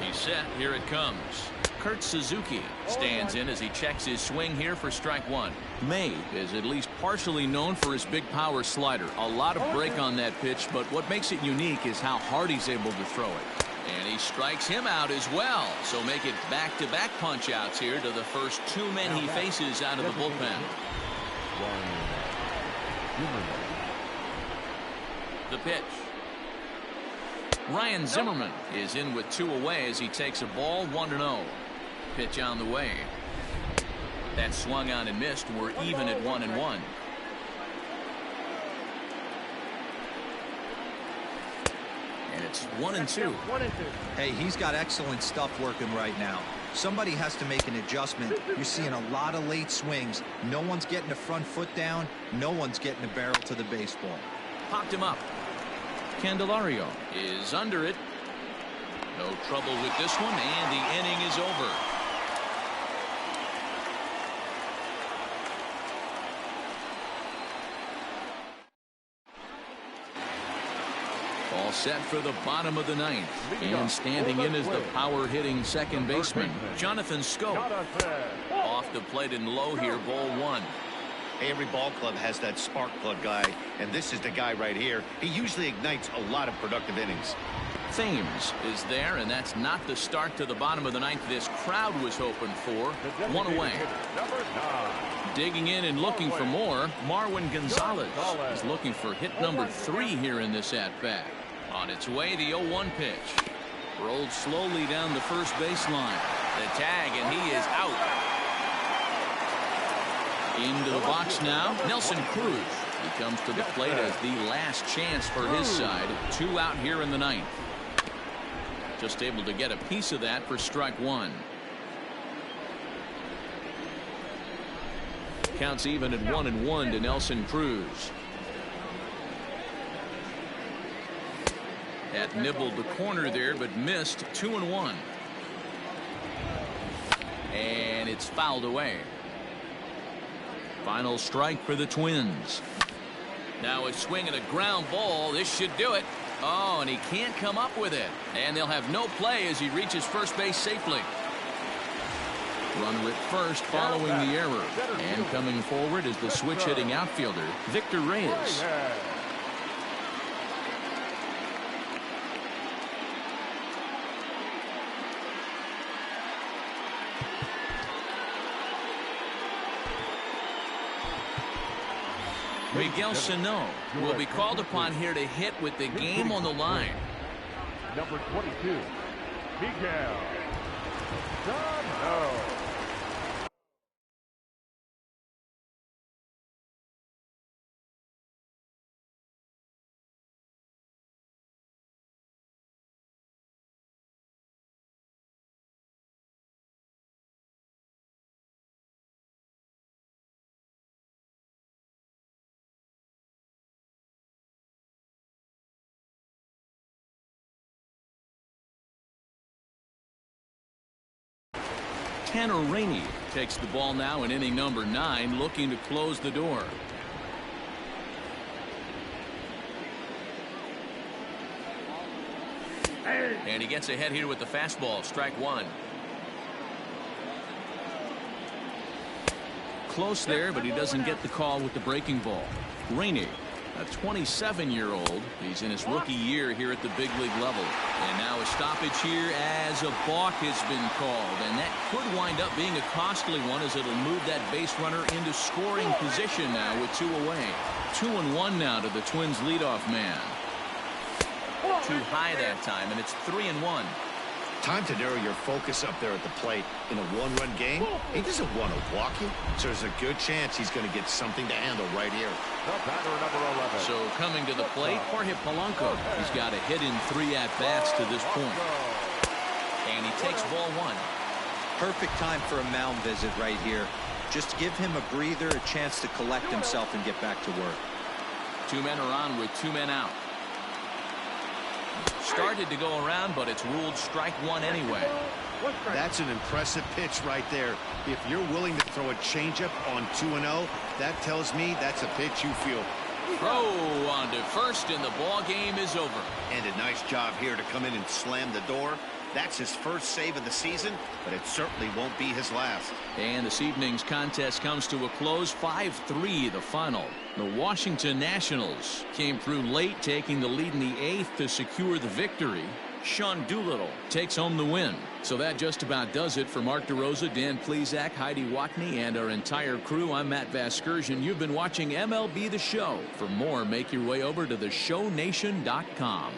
He's set. Here it comes. Kurt Suzuki stands in as he checks his swing here for strike 1. May is at least partially known for his big power slider. A lot of break on that pitch, but what makes it unique is how hard he's able to throw it. And he strikes him out as well. So make it back-to-back punch-outs here to the first 2 men he faces out of the bullpen. The pitch. Ryan Zimmerman is in with 2 away as he takes a ball. 1-0. Pitch on the way. That swung on and missed. We're even at 1-1. And it's 1-2. Hey, he's got excellent stuff working right now. Somebody has to make an adjustment. You're seeing a lot of late swings. No one's getting the front foot down. No one's getting the barrel to the baseball. Popped him up. Candelario is under it. No trouble with this one, and the inning is over. All set for the bottom of the ninth. And standing in is the power-hitting second baseman, Jonathan Scope. Off the plate and low here, ball one. Every ball club has that spark plug guy, and this is the guy right here. He usually ignites a lot of productive innings. Thames is there, and that's not the start to the bottom of the ninth this crowd was hoping for. One away. Digging in and looking for more, Marwin Gonzalez is looking for hit number 3 here in this at-bat. On its way, the 0-1 pitch. Rolled slowly down the first baseline. The tag, and he is out. Into the box now, Nelson Cruz. He comes to the plate as the last chance for his side. 2 out here in the ninth. Just able to get a piece of that for strike 1. Counts even at 1-1 to Nelson Cruz. Had nibbled the corner there, but missed. 2-1. And it's fouled away. Final strike for the Twins. Now a swing and a ground ball. This should do it. Oh, and he can't come up with it. And they'll have no play as he reaches first base safely. Runner at first following the error. And coming forward is the switch-hitting outfielder, Victor Reyes. Miguel Sano will be called upon here to hit with the game on the line. Number 22, Miguel Sano. Tanner Rainey takes the ball now in inning number 9, looking to close the door. And he gets ahead here with the fastball. Strike 1. Close there, but he doesn't get the call with the breaking ball. Rainey, a 27-year-old. He's in his rookie year here at the big league level. And now a stoppage here as a balk has been called. And that could wind up being a costly one as it'll move that base runner into scoring position now with 2 away. 2-1 now to the Twins leadoff man. Too high that time, and it's 3-1. Time to narrow your focus up there at the plate. In a one-run game, he doesn't want to walk you, so there's a good chance he's going to get something to handle right here. The batter, number 11. So coming to the plate, Jorge Polanco. He's got a hit in 3 at-bats to this point. And he takes ball 1. Perfect time for a mound visit right here. Just give him a breather, a chance to collect himself and get back to work. 2 men are on with 2 men out. Started to go around, but it's ruled strike 1 anyway. That's an impressive pitch right there. If you're willing to throw a changeup on 2-0, that tells me that's a pitch you feel. Throw on to first, and the ball game is over. And a nice job here to come in and slam the door. That's his first save of the season, but it certainly won't be his last. And this evening's contest comes to a close. 5-3 the final. The Washington Nationals came through late, taking the lead in the 8th to secure the victory. Sean Doolittle takes home the win. So that just about does it for Mark DeRosa, Dan Plesac, Heidi Watney, and our entire crew. I'm Matt Vasgersian. You've been watching MLB The Show. For more, make your way over to theshownation.com.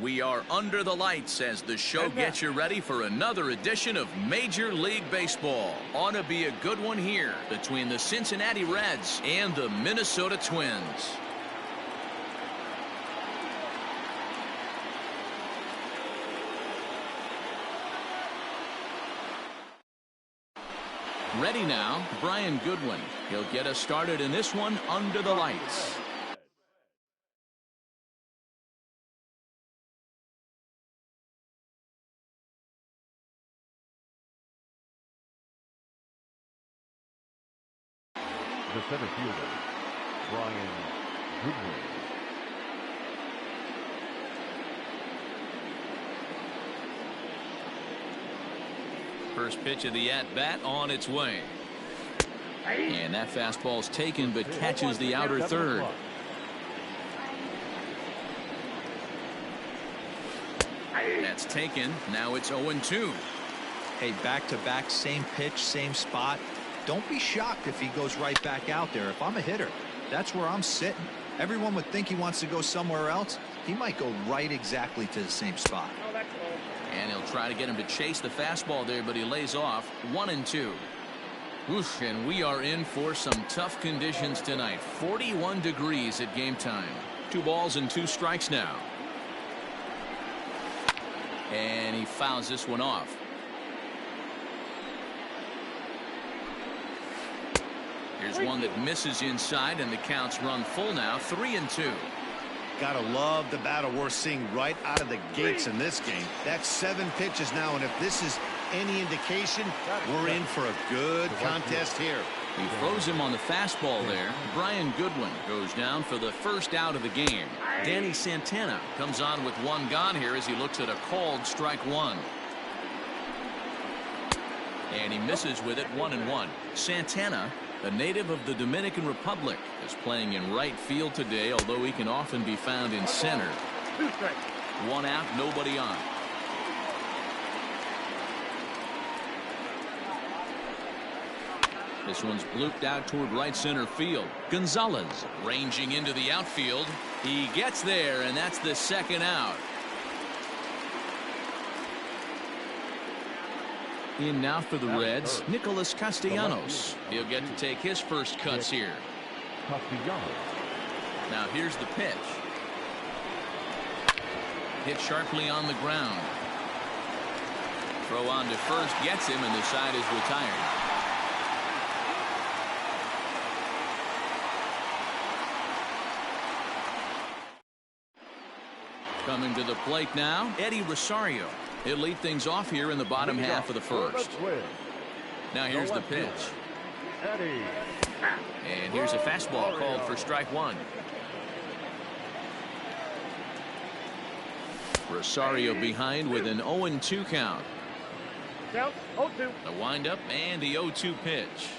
We are under the lights as the show gets you ready for another edition of Major League Baseball. Ought to be a good one here between the Cincinnati Reds and the Minnesota Twins. Ready now, Brian Goodwin. He'll get us started in this one under the lights. The center fielder, Brian Goodwin. First pitch of the at-bat on its way. And that fastball's taken but catches the outer third. That's taken. Now it's 0-2. Hey, back-to-back, same pitch, same spot. Don't be shocked if he goes right back out there. If I'm a hitter, that's where I'm sitting. Everyone would think he wants to go somewhere else. He might go right exactly to the same spot. And he'll try to get him to chase the fastball there, but he lays off. 1-2. Oof, and we are in for some tough conditions tonight. 41 degrees at game time. 2 balls and 2 strikes now. And he fouls this one off. Here's one that misses inside, and the count's run full now. 3-2. Gotta love the battle we're seeing right out of the gates in this game. That's 7 pitches now, and if this is any indication, we're in for a good contest here. He throws him on the fastball there. Brian Goodwin goes down for the first out of the game. Danny Santana comes on with 1 gone here as he looks at a called strike 1. And he misses with it. 1-1. Santana, a native of the Dominican Republic, is playing in right field today, although he can often be found in center. 1 out, nobody on. This one's blooped out toward right center field. Gonzalez ranging into the outfield. He gets there, and that's the 2nd out. In now for the Reds, Nicholas Castellanos. He'll get to take his first cuts here. Now here's the pitch. Hit sharply on the ground. Throw on to first, gets him, and the side is retired. Coming to the plate now, Eddie Rosario. He'll lead things off here in the bottom half of the first. Now here's the pitch. And here's a fastball called for strike 1. Rosario behind with an 0-2 count. Count 0-2. The windup and the 0-2 pitch.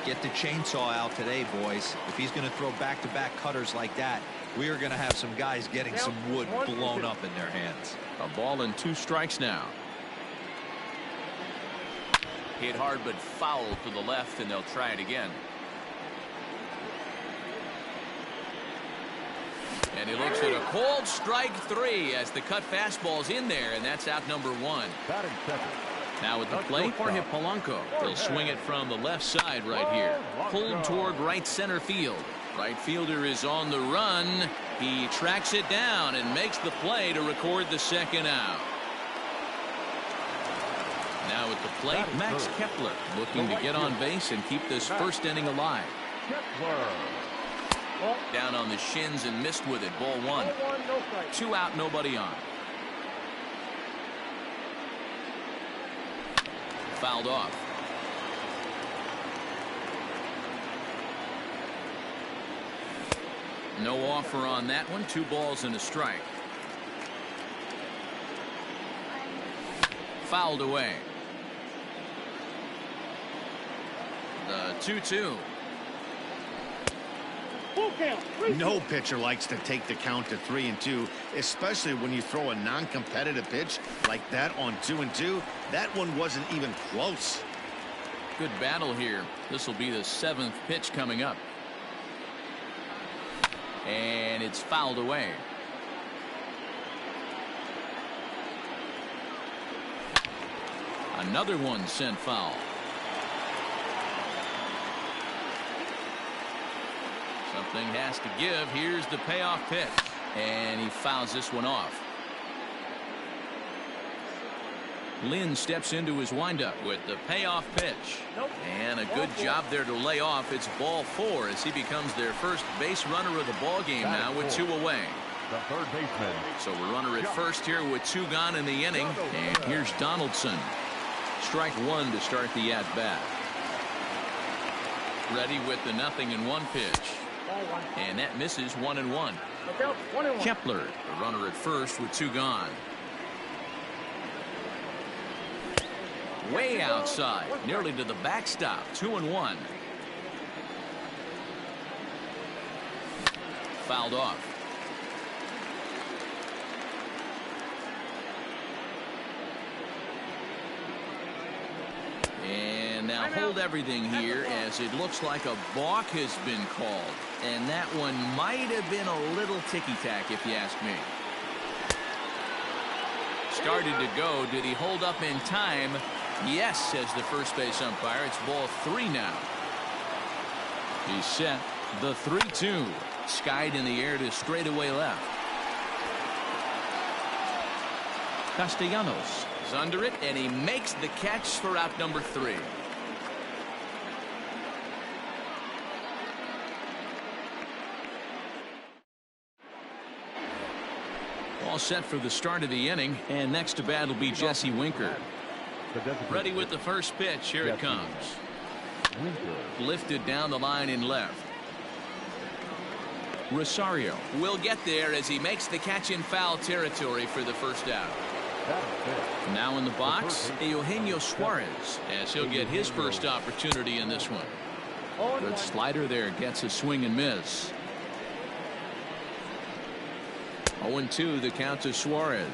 Get the chainsaw out today, boys. If he's going to throw back-to-back cutters like that, we are going to have some guys getting some wood blown up in their hands. A ball and 2 strikes now. Hit hard but foul to the left, and they'll try it again. And he looks at a cold strike 3 as the cut fastball's in there, and that's out number 1. Now at the plate, Jorge Polanco. He'll swing it from the left side right here. Pulled toward right center field. Right fielder is on the run. He tracks it down and makes the play to record the 2nd out. Now at the plate, Max Kepler looking to get on base and keep this first inning alive. Down on the shins and missed with it. Ball 1. 2 out, nobody on. Fouled off. No offer on that one. 2 balls and a strike. Fouled away. The 2-2. No pitcher likes to take the count to 3-2, especially when you throw a non-competitive pitch like that on 2-2. That one wasn't even close. Good battle here. This will be the 7th pitch coming up. And it's fouled away. Another one sent foul. Something has to give. Here's the payoff pitch. And he fouls this one off. Lynn steps into his windup with the payoff pitch. And a good job there to lay off. It's ball 4 as he becomes their first base runner of the ball game now with 2 away. The third baseman. So a runner at first here with 2 gone in the inning. And here's Donaldson. Strike 1 to start the at bat. Ready with the 0-1 pitch. And that misses 1-1. Kepler, the runner at first with 2 gone. Way outside, nearly to the backstop. 2-1. Fouled off. And now hold everything here as it looks like a balk has been called. And that one might have been a little ticky-tack if you ask me. Started to go. Did he hold up in time? Yes, says the first base umpire. It's ball 3 now. He's set. The 3-2. Skied in the air to straightaway left. Castellanos is under it, and he makes the catch for out number 3. All set for the start of the inning, and next to bat will be Jesse Winker. Ready with the first pitch. Here it comes. Lifted down the line in left. Rosario will get there as he makes the catch in foul territory for the first out. Now in the box, Eugenio Suarez, as he'll get his first opportunity in this one. Good slider there, gets a swing and miss. 0-2 the count to Suarez.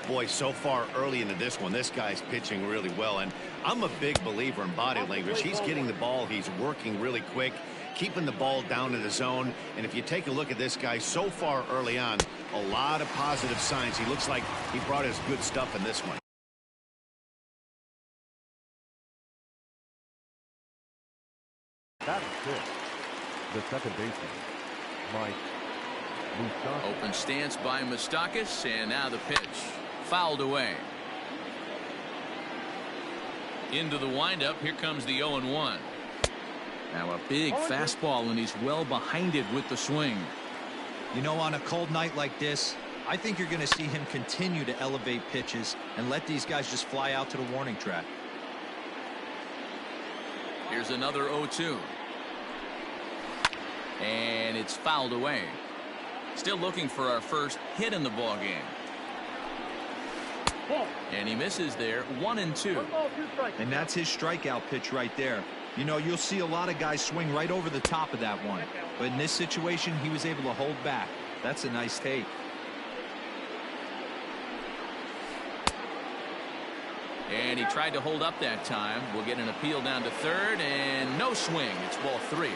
Boy, so far early into this one, this guy's pitching really well, and I'm a big believer in body language. He's getting the ball, he's working really quick, keeping the ball down in the zone. And if you take a look at this guy so far early on, a lot of positive signs. He looks like he brought his good stuff in this one. That is it. The second baseman, Mike. Open stance by Moustakas, and now the pitch. Fouled away. Into the windup. Here comes the 0-1. Now a big fastball, and he's well behind it with the swing. You know, on a cold night like this, I think you're going to see him continue to elevate pitches and let these guys just fly out to the warning track. Here's another 0-2. And it's fouled away. Still looking for our first hit in the ball game. And he misses there. 1-2. And that's his strikeout pitch right there. You know, you'll see a lot of guys swing right over the top of that one. But in this situation, he was able to hold back. That's a nice take. And he tried to hold up that time. We'll get an appeal down to third, and no swing. It's ball 3.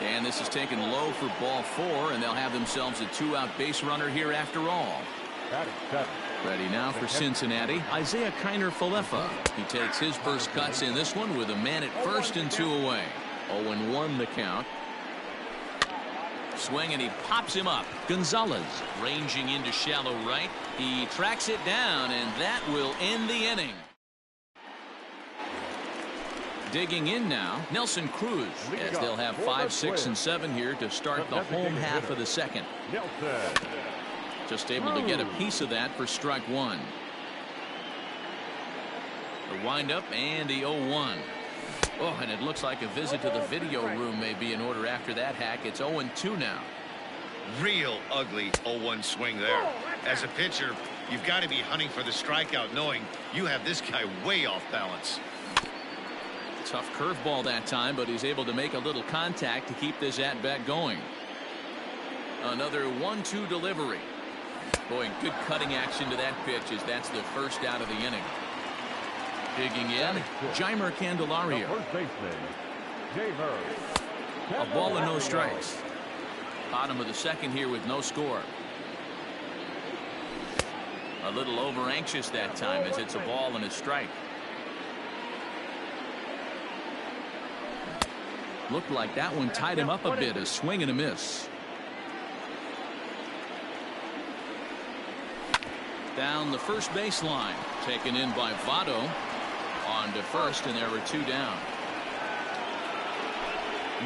And this is taken low for ball 4, and they'll have themselves a 2-out base runner here after all. Ready now for Cincinnati, Isaiah Kiner-Falefa. He takes his first cuts in this one with a man at first and 2 away. 0-1 the count. Swing, and he pops him up. Gonzalez ranging into shallow right. He tracks it down, and that will end the inning. Digging in now, Nelson Cruz, as they'll have 5, 6, and 7 here to start the home half of the second. Just able to get a piece of that for strike 1. The windup and the 0-1. Oh, and it looks like a visit to the video room may be in order after that hack. It's 0-2 now. Real ugly 0-1 swing there. As a pitcher, you've got to be hunting for the strikeout, knowing you have this guy way off balance. Tough curveball that time, but he's able to make a little contact to keep this at-bat going. Another 1-2 delivery. Boy, good cutting action to that pitch as that's the first out of the inning. Digging in, Jeimer Candelario. A ball and no strikes. Bottom of the second here with no score. A little over anxious that time as it's a ball and a strike. Looked like that one tied him up a bit. A swing and a miss. Down the first baseline. Taken in by Votto. On to first, and there were two down.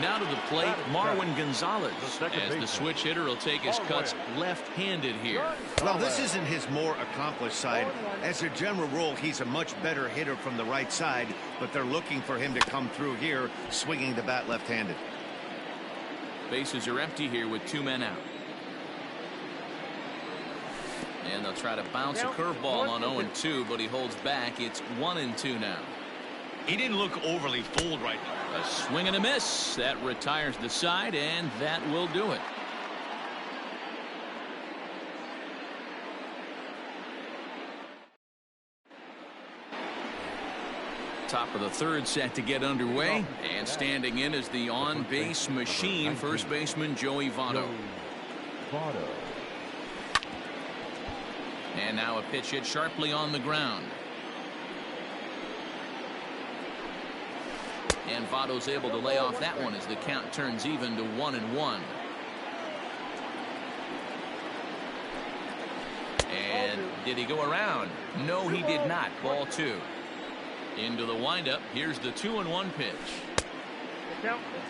Now to the plate, Marwin Gonzalez, as the switch hitter will take his cuts left-handed here. Well, this isn't his more accomplished side. As a general rule, he's a much better hitter from the right side, but they're looking for him to come through here, swinging the bat left-handed. Bases are empty here with two men out. And they'll try to bounce a curveball on 0-2, but he holds back. It's 1-2 now. He didn't look overly fooled right now. A swing and a miss. That retires the side, and that will do it. Top of the third set to get underway. And standing in is the on-base machine, first baseman Joey Votto. And now a pitch hit sharply on the ground. And Votto's able to lay off that one as the count turns even to 1-1. And did he go around? No, he did not. Ball two. Into the windup. Here's the 2-1 pitch.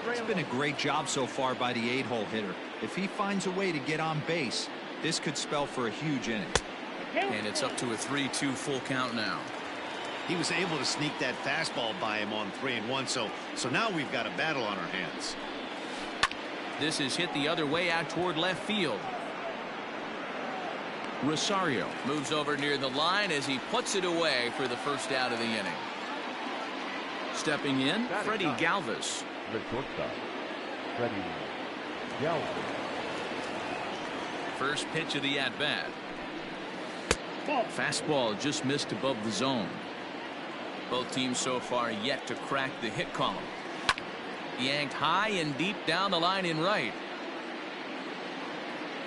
It's been a great job so far by the 8-hole hitter. If he finds a way to get on base, this could spell for a huge inning. And it's up to a 3-2 full count now. He was able to sneak that fastball by him on 3-1, so now we've got a battle on our hands. This is hit the other way out toward left field. Rosario moves over near the line as he puts it away for the first out of the inning. Stepping in, Freddie Galvis. First pitch of the at-bat. Fastball just missed above the zone. Both teams so far yet to crack the hit column. Yanked high and deep down the line in right.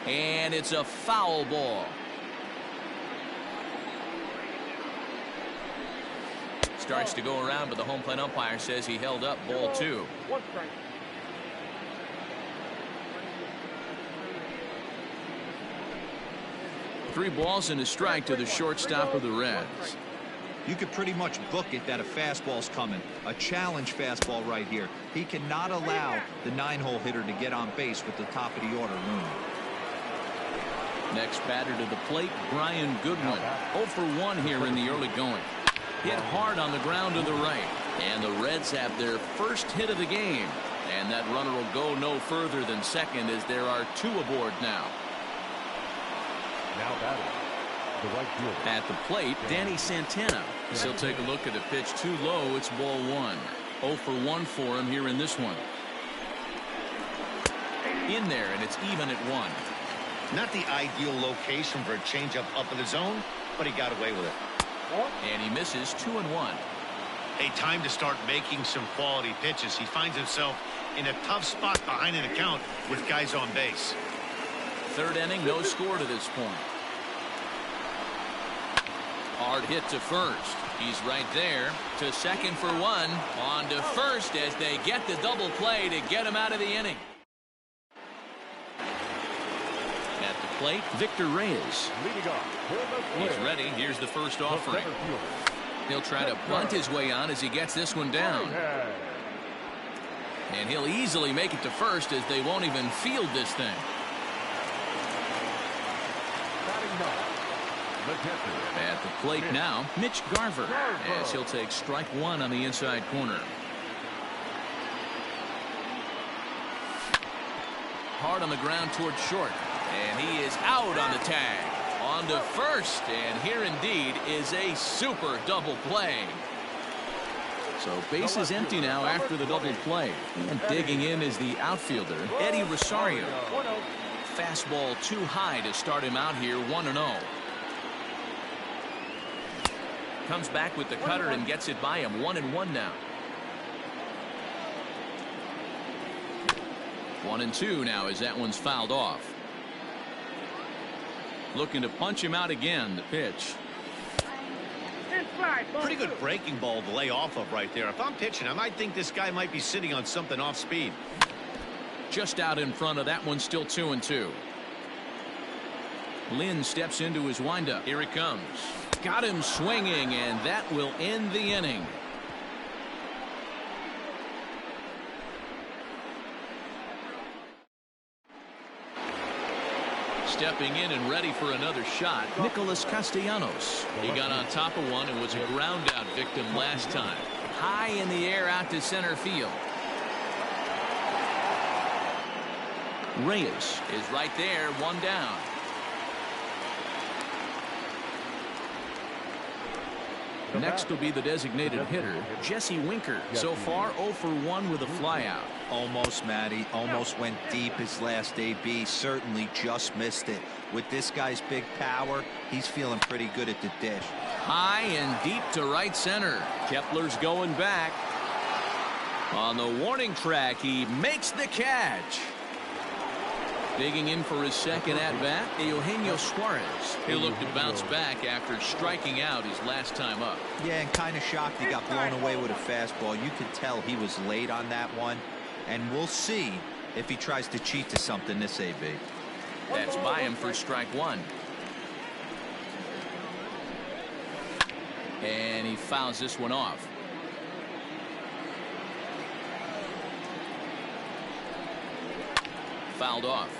And it's a foul ball. Starts to go around, but the home plate umpire says he held up ball two. Three balls and a strike to the shortstop of the Reds. You could pretty much book it that a fastball's coming. A challenge fastball right here. He cannot allow the 9-hole hitter to get on base with the top of the order looming. Next batter to the plate, Brian Goodwin. 0 for 1 here in the early going. Hit hard on the ground to the right. And the Reds have their first hit of the game. And that runner will go no further than second as there are two aboard now. Now batting. At the plate, Danny Santana. He'll take a look at the pitch too low. It's ball one. 0 for 1 for him here in this one. In there, and it's even at 1. Not the ideal location for a changeup up in the zone, but he got away with it. And he misses 2-1. Hey, time to start making some quality pitches. He finds himself in a tough spot behind an account with guys on base. Third inning, no score to this point. Hard hit to first. He's right there. To second for 1. On to first as they get the double play to get him out of the inning. At the plate, Victor Reyes. He's ready. Here's the first offering. He'll try to bunt his way on as he gets this one down. And he'll easily make it to first as they won't even field this thing. At the plate now, Mitch Garver, as he'll take strike 1 on the inside corner. Hard on the ground toward short, and he is out on the tag. On to first, and here indeed is a super double play. So base is empty now after the double play. And digging in is the outfielder, Eddie Rosario. Fastball too high to start him out here, 1-0. Comes back with the cutter and gets it by him, 1-1 now. 1-2 now as that one's fouled off. Looking to punch him out again. The pitch. Pretty good breaking ball to lay off of right there. If I'm pitching, I might think this guy might be sitting on something off speed. Just out in front of that one, still 2-2. Lynn steps into his windup. Here he comes. Got him swinging, and that will end the inning. Stepping in and ready for another shot, Nicholas Castellanos. He got on top of one and was a ground out victim last time. High in the air out to center field. Reyes is right there, one down. Next will be the designated hitter, Jesse Winker. So far, 0 for 1 with a flyout. Almost, Matty. Almost went deep his last AB. Certainly just missed it. With this guy's big power, he's feeling pretty good at the dish. High and deep to right center. Kepler's going back. On the warning track, he makes the catch. Digging in for his second at-bat, Eugenio Suarez. He'll look to bounce back after striking out his last time up. Yeah, and kind of shocked he got blown away with a fastball. You could tell he was late on that one. And we'll see if he tries to cheat to something this AB. That's by him for strike one. And he fouls this one off. Fouled off.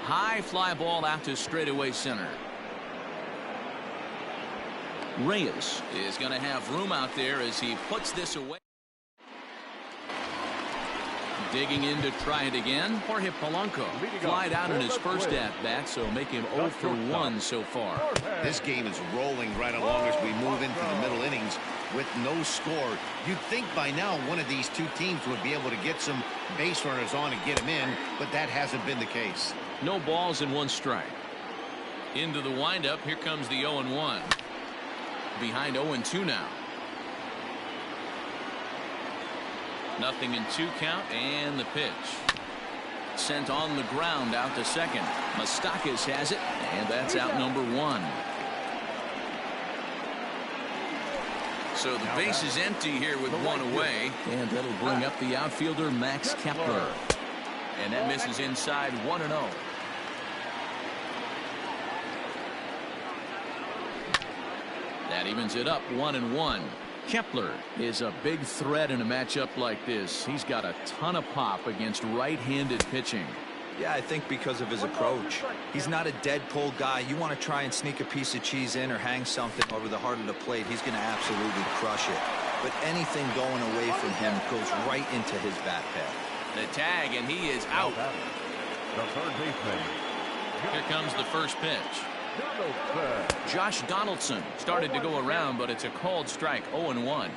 High fly ball out to straightaway center. Reyes is going to have room out there as he puts this away. Digging in to try it again. Jorge Polanco flied out in his first at-bat, so make him 0 for 1 so far. This game is rolling right along as we move into the middle innings with no score. You'd think by now one of these two teams would be able to get some base runners on and get them in, but that hasn't been the case. No balls and 1 strike. Into the windup. Here comes the 0-1. Behind 0-2 now. Nothing in 2 count, and the pitch. Sent on the ground out to second. Moustakas has it, and that's out number 1. So the base is empty here with 1 away, and that'll bring up the outfielder Max Kepler. And that misses inside 1-0. That evens it up 1-1. Kepler is a big threat in a matchup like this. He's got a ton of pop against right-handed pitching. Yeah, I think because of his approach. He's not a dead pull guy. You want to try and sneak a piece of cheese in or hang something over the heart of the plate, he's going to absolutely crush it. But anything going away from him goes right into his bat path. The tag, and he is out. The third baseman. Here comes the first pitch. Josh Donaldson started to go around, but it's a called strike. 0-1.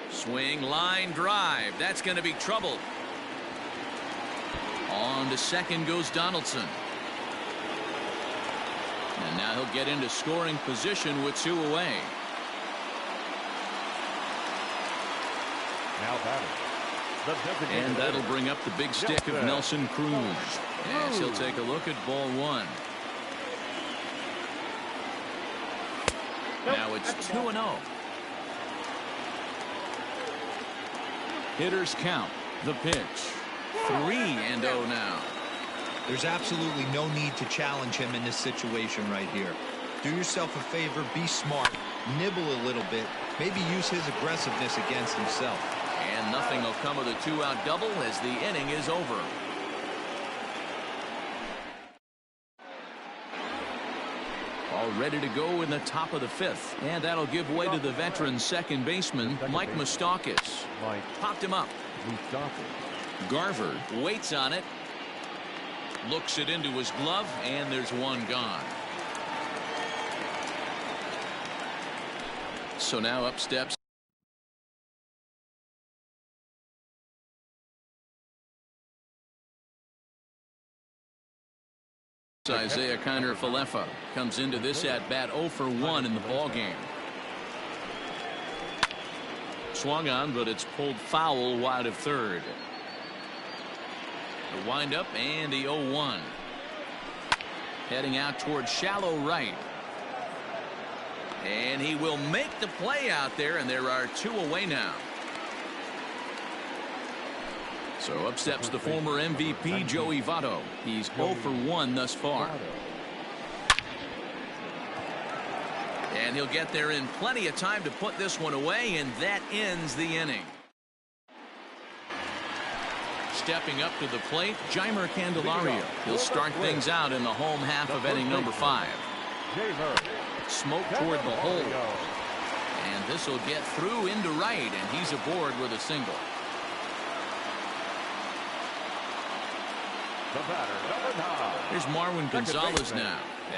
Swing, line drive. That's going to be trouble. On to second goes Donaldson. And now he'll get into scoring position with 2 away. Now batting. And that'll bring up the big stick of Nelson Cruz. Yes, he'll take a look at ball 1. Now it's 2-0. Hitters count. The pitch. 3-0 now. There's absolutely no need to challenge him in this situation right here. Do yourself a favor, be smart, nibble a little bit, maybe use his aggressiveness against himself. And nothing will come of the 2-out double as the inning is over. All ready to go in the top of the 5th. And that'll give way to the veteran second baseman, Mike Moustakas. Popped him up. Garver waits on it. Looks it into his glove, and there's 1 gone. So now up steps Isaiah Kiner-Falefa. Comes into this at bat 0 for 1 in the ball game. Swung on, but it's pulled foul wide of third. The windup and the 0-1. Heading out towards shallow right. And he will make the play out there, and there are 2 away now. So up steps the former MVP, Joey Votto. He's 0 for 1 thus far. And he'll get there in plenty of time to put this one away, and that ends the inning. Stepping up to the plate, Jeimer Candelario. He'll start things out in the home half of inning number 5. Smoke toward the hole. And this will get through into right, and he's aboard with a single. Here's Marwin Gonzalez now,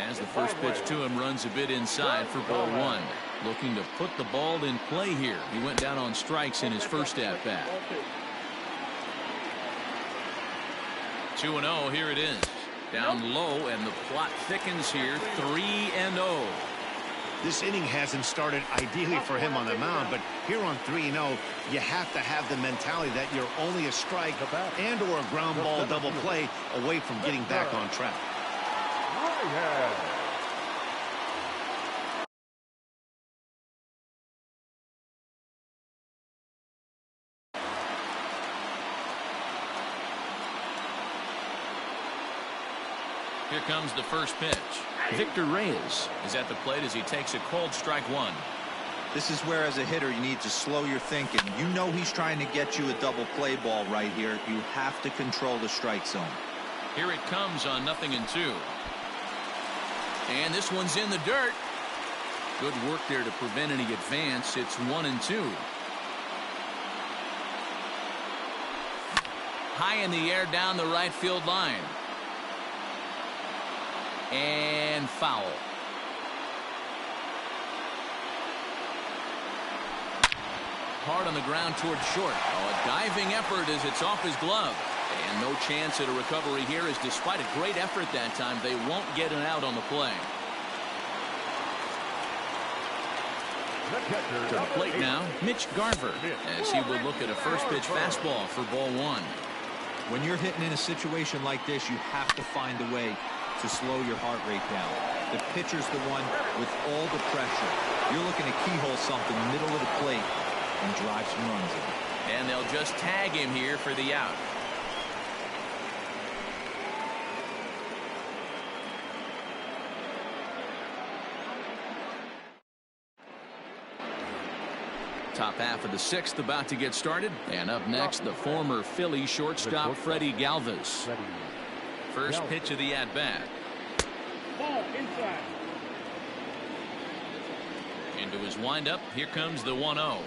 as the first pitch to him runs a bit inside for ball 1. Looking to put the ball in play here. He went down on strikes in his first at-bat. 2-0, here it is. Down low, and the plot thickens here, 3-0. This inning hasn't started ideally for him on the mound, but here on 3-0, you have to have the mentality that you're only a strike and or a ground ball double play away from getting back on track. Here comes the first pitch. Victor Reyes is at the plate as he takes a cold strike 1. This is where, as a hitter, you need to slow your thinking. You know he's trying to get you a double play ball right here. You have to control the strike zone. Here it comes on 0-2. And this one's in the dirt. Good work there to prevent any advance. It's 1-2. High in the air down the right field line. And foul. Hard on the ground towards short. Oh, a diving effort as it's off his glove. And no chance at a recovery here, as despite a great effort that time, they won't get an out on the play. To the plate now, Mitch Garver, as he will look at a first pitch fastball for ball 1. When you're hitting in a situation like this, you have to find a way to slow your heart rate down. The pitcher's the one with all the pressure. You're looking to keyhole something middle of the plate and drive some runs in. And they'll just tag him here for the out. Top half of the 6th about to get started. And up next, the former Philly shortstop Freddie Galvis. First pitch of the at-bat. Ball inside. Into his windup. Here comes the 1-0.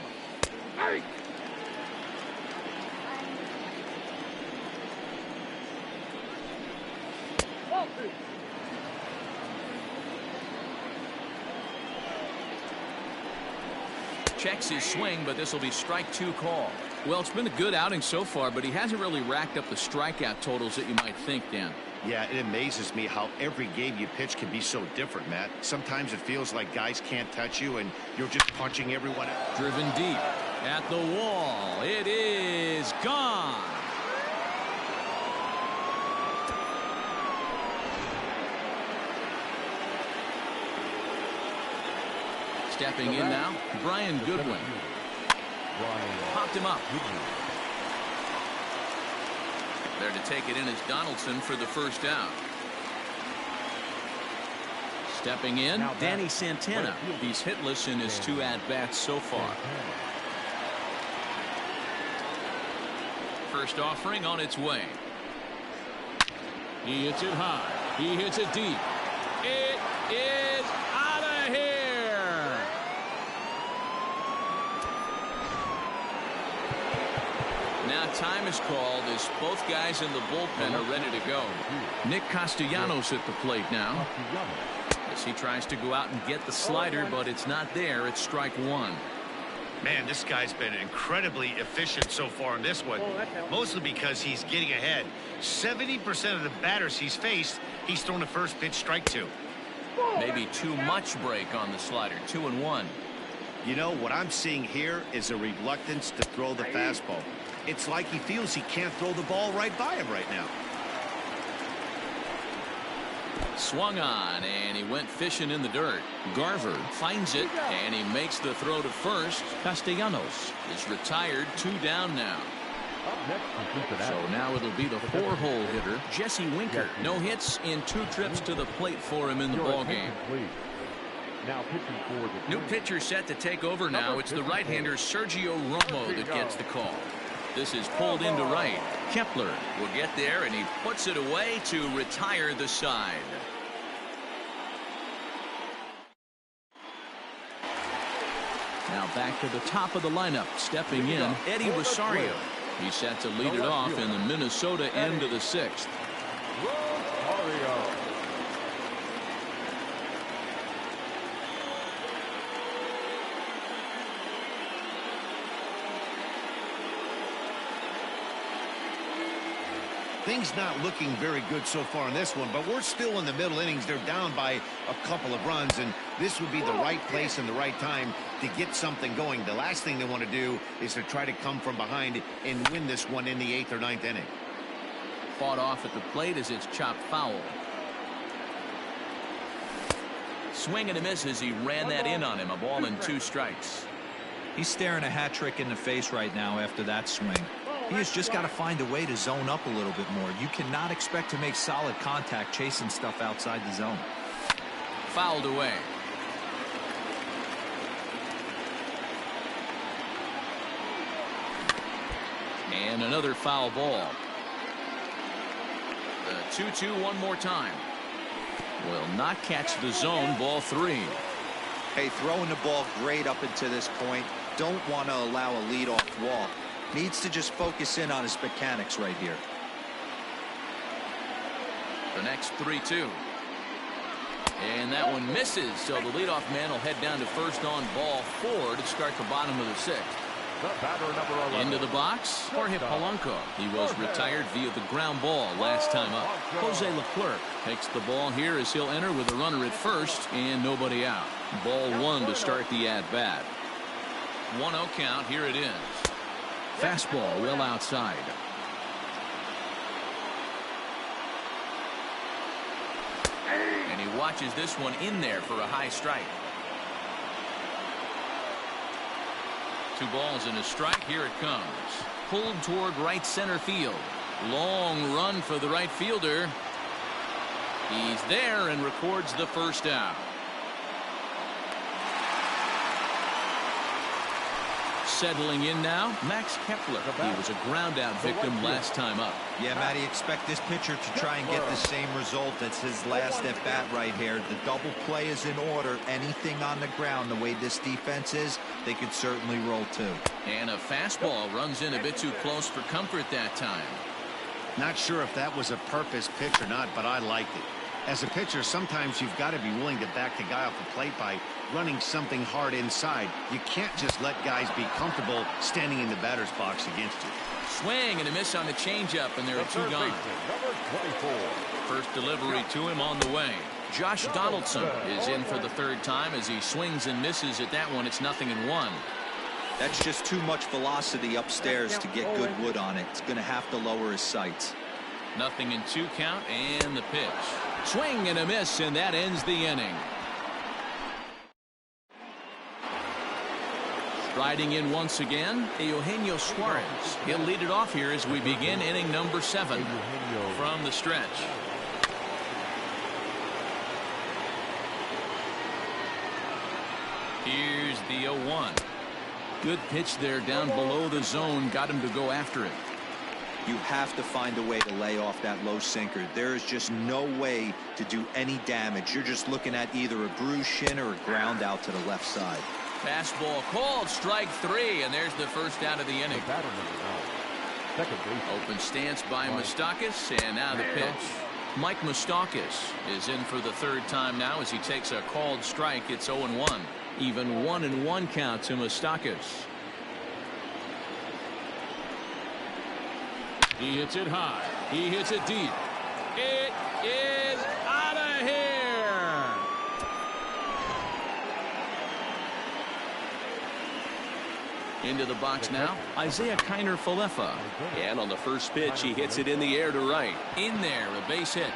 Checks his swing, but this will be strike 2 call. Well, it's been a good outing so far, but he hasn't really racked up the strikeout totals that you might think, Dan. Yeah, it amazes me how every game you pitch can be so different, Matt. Sometimes it feels like guys can't touch you and you're just punching everyone out. Driven deep at the wall. It is gone. Stepping in now, Brian Goodwin. Popped him up. There to take it in is Donaldson for the first out. Stepping in, Danny Santana. He's hitless in his 2 at-bats so far. First offering on its way. He hits it high. He hits it deep. It is out of here. Now time is called as both guys in the bullpen are ready to go. Nick Castellanos at the plate now, as he tries to go out and get the slider, but it's not there. It's strike 1. Man, this guy's been incredibly efficient so far in this one, mostly because he's getting ahead. 70% of the batters he's faced, he's thrown the first pitch strike 2. Maybe too much break on the slider. 2-1. You know, what I'm seeing here is a reluctance to throw the fastball. It's like he feels he can't throw the ball right by him right now. Swung on, and he went fishing in the dirt. Garver finds it, and he makes the throw to first. Castellanos is retired, 2 down now. So now it'll be the 4-hole hitter, Jesse Winker. No hits in 2 trips to the plate for him in the ballgame. Now pitching for the New pitcher set to take over now. It's the right-hander Sergio Romo that gets the call. This is pulled into right. Kepler will get there, and he puts it away to retire the side. Now back to the top of the lineup. Stepping in, Eddie Rosario. He's set to lead it off in the Minnesota end of the 6th. Things not looking very good so far in this one, but we're still in the middle innings. They're down by a couple of runs, and this would be the right place and the right time to get something going. The last thing they want to do is to try to come from behind and win this one in the 8th or 9th inning. Fought off at the plate as it's chopped foul. Swing and a miss as he ran that in on him. A ball and 2 strikes. He's staring a hat trick in the face right now after that swing. He has just got to find a way to zone up a little bit more. You cannot expect to make solid contact chasing stuff outside the zone. Fouled away. And another foul ball. The 2-2 one more time. Will not catch the zone. Ball 3. Hey, throwing the ball great up until this point. Don't want to allow a leadoff walk. Needs to just focus in on his mechanics right here. The next 3-2. And that one misses, so the leadoff man will head down to first on ball 4 to start the bottom of the 6th. Into the box, Jorge Polanco. He was retired via the ground ball last time up. Jose Leclerc takes the ball here as he'll enter with a runner at first and nobody out. Ball 1 to start the at-bat. 1-0 count. Here it is. Fastball well outside. And he watches this one in there for a high strike. 2 balls and a strike. Here it comes. Pulled toward right center field. Long run for the right fielder. He's there and records the first out. Settling in now, Max Kepler. He was a ground out victim last time up. Yeah, Matty, expect this pitcher to try and get the same result as his last at bat right here. The double play is in order. Anything on the ground, the way this defense is, they could certainly roll too. And a fastball runs in a bit too close for comfort that time. Not sure if that was a purpose pitch or not, but I liked it. As a pitcher, sometimes you've got to be willing to back the guy off the plate by running something hard inside. You can't just let guys be comfortable standing in the batter's box against you. Swing and a miss on the changeup, and there are 2 gone. First delivery to him on the way. Josh Donaldson is in for the 3rd time as he swings and misses at that one. It's 0-1. That's just too much velocity upstairs to get good wood on it. It's going to have to lower his sights. 0-2 count, and the pitch. Swing and a miss, and that ends the inning. Riding in once again, Eugenio Suarez. He'll lead it off here as we begin inning number 7 from the stretch. Here's the 0-1. Good pitch there down below the zone. Got him to go after it. You have to find a way to lay off that low sinker. There is just no way to do any damage. You're just looking at either a bruised shin or a ground out to the left side. Fastball called, strike 3, and there's the first out of the inning. Open stance by Moustakas, and now the pitch. Mike Moustakas is in for the 3rd time now as he takes a called strike. It's 0-1. Even 1-1 count to Moustakas. He hits it high. He hits it deep. It is out of here. Into the box now, Isaiah Kiner-Falefa. And on the first pitch, he hits it in the air to right. In there, a base hit.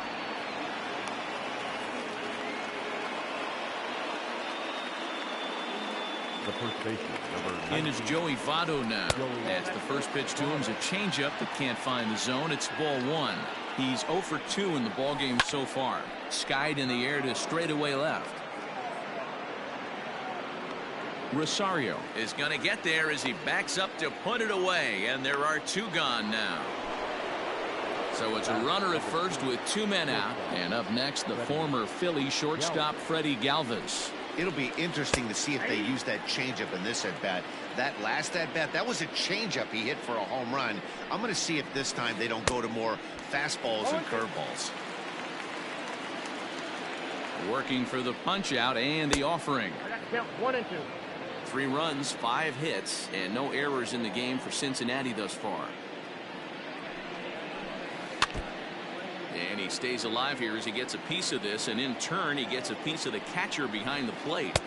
The first baseman, number In is 19. Joey Votto now. As the first pitch to him is a changeup that can't find the zone. It's ball one. He's 0 for 2 in the ballgame so far. Skied in the air to straightaway left. Rosario is going to get there as he backs up to put it away, and there are 2 gone now. So it's a runner at first with 2 men out, and up next the former Philly shortstop Freddie Galvis. It'll be interesting to see if they use that changeup in this at-bat. That last at-bat, that was a changeup he hit for a home run. I'm going to see if this time they don't go to more fastballs and curveballs. Working for the punch-out and the offering. Count 1 and 2. 3 runs, 5 hits, and no errors in the game for Cincinnati thus far. And he stays alive here as he gets a piece of this, and in turn he gets a piece of the catcher behind the plate.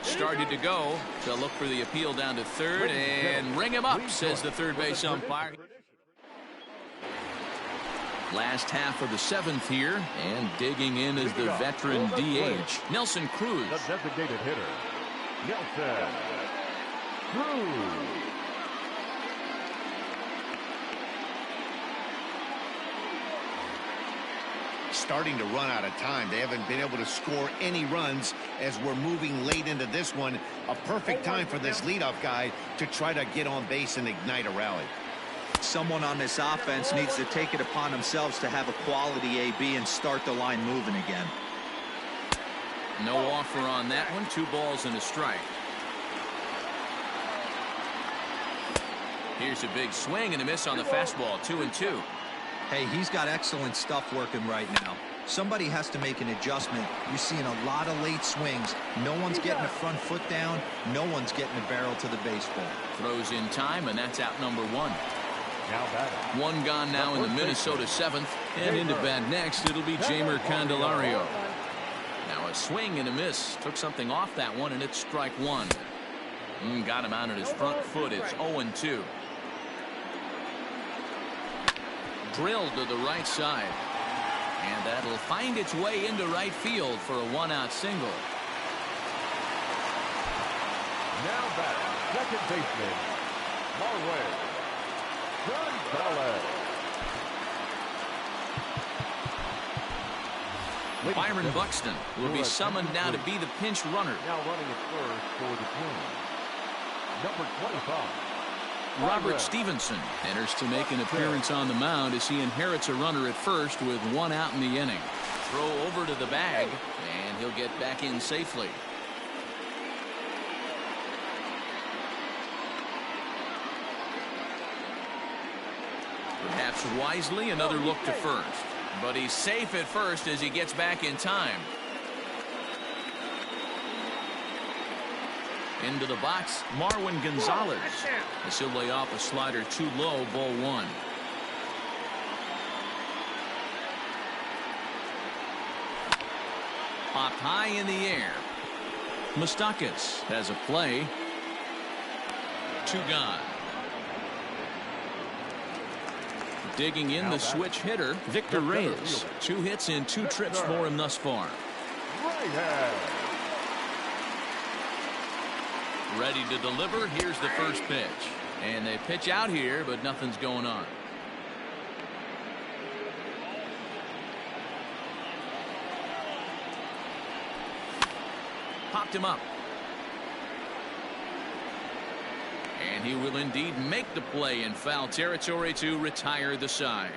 Started to go. They'll look for the appeal down to third and ring him up, says the third base umpire. Last half of the 7th here, and digging in is the veteran DH, Nelson Cruz. The designated hitter, Nelson Cruz. Starting to run out of time. They haven't been able to score any runs as we're moving late into this one. A perfect time for this leadoff guy to try to get on base and ignite a rally. Someone on this offense needs to take it upon themselves to have a quality AB and start the line moving again. No offer on that one. 2 balls and a strike. Here's a big swing and a miss on the fastball. 2-2. Hey, he's got excellent stuff working right now. Somebody has to make an adjustment. You're seeing a lot of late swings. No one's getting the front foot down. No one's getting the barrel to the baseball. Throws in time, and that's out number 1. Now batting. 1 gone now in the Minnesota 7th. And into bat next, it'll be Jeimer Candelario. Now a swing and a miss. Took something off that one, and it's strike 1. Got him out at his front foot. It's 0-2. Drilled to the right side. And that'll find its way into right field for a 1-out single. Now batting, second baseman, Marwin Gonzalez. Byron Buxton will be summoned now to be the pinch runner. Now running at first for the team, number 25. Robert Stevenson enters to make an appearance on the mound as he inherits a runner at first with 1 out in the inning. Throw over to the bag, and he'll get back in safely. Perhaps wisely, another look to first. But he's safe at first as he gets back in time. Into the box, Marwin Gonzalez. As he'll lay off a slider too low, ball 1. Popped high in the air. Moustakas has a play. 2 gone. Digging in the switch hitter, Victor Reyes. 2 hits and 2 trips for him thus far. Right hand. Ready to deliver. Here's the first pitch. And they pitch out here, but nothing's going on. Popped him up. And he will indeed make the play in foul territory to retire the side.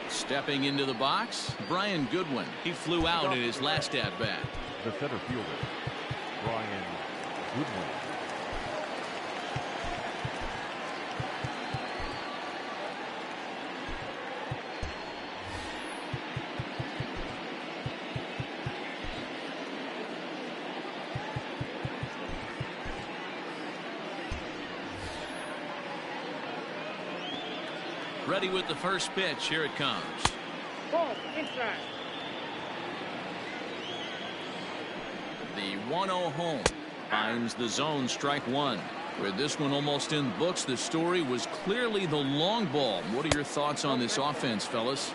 Stepping into the box, Brian Goodwin. He flew out in his last at-bat. The center fielder, Brian Goodwin. Ready with the first pitch. Here it comes. Ball inside. The 1-0 home finds the zone, strike one. With this one almost in the books, the story was clearly the long ball. What are your thoughts on this offense, fellas?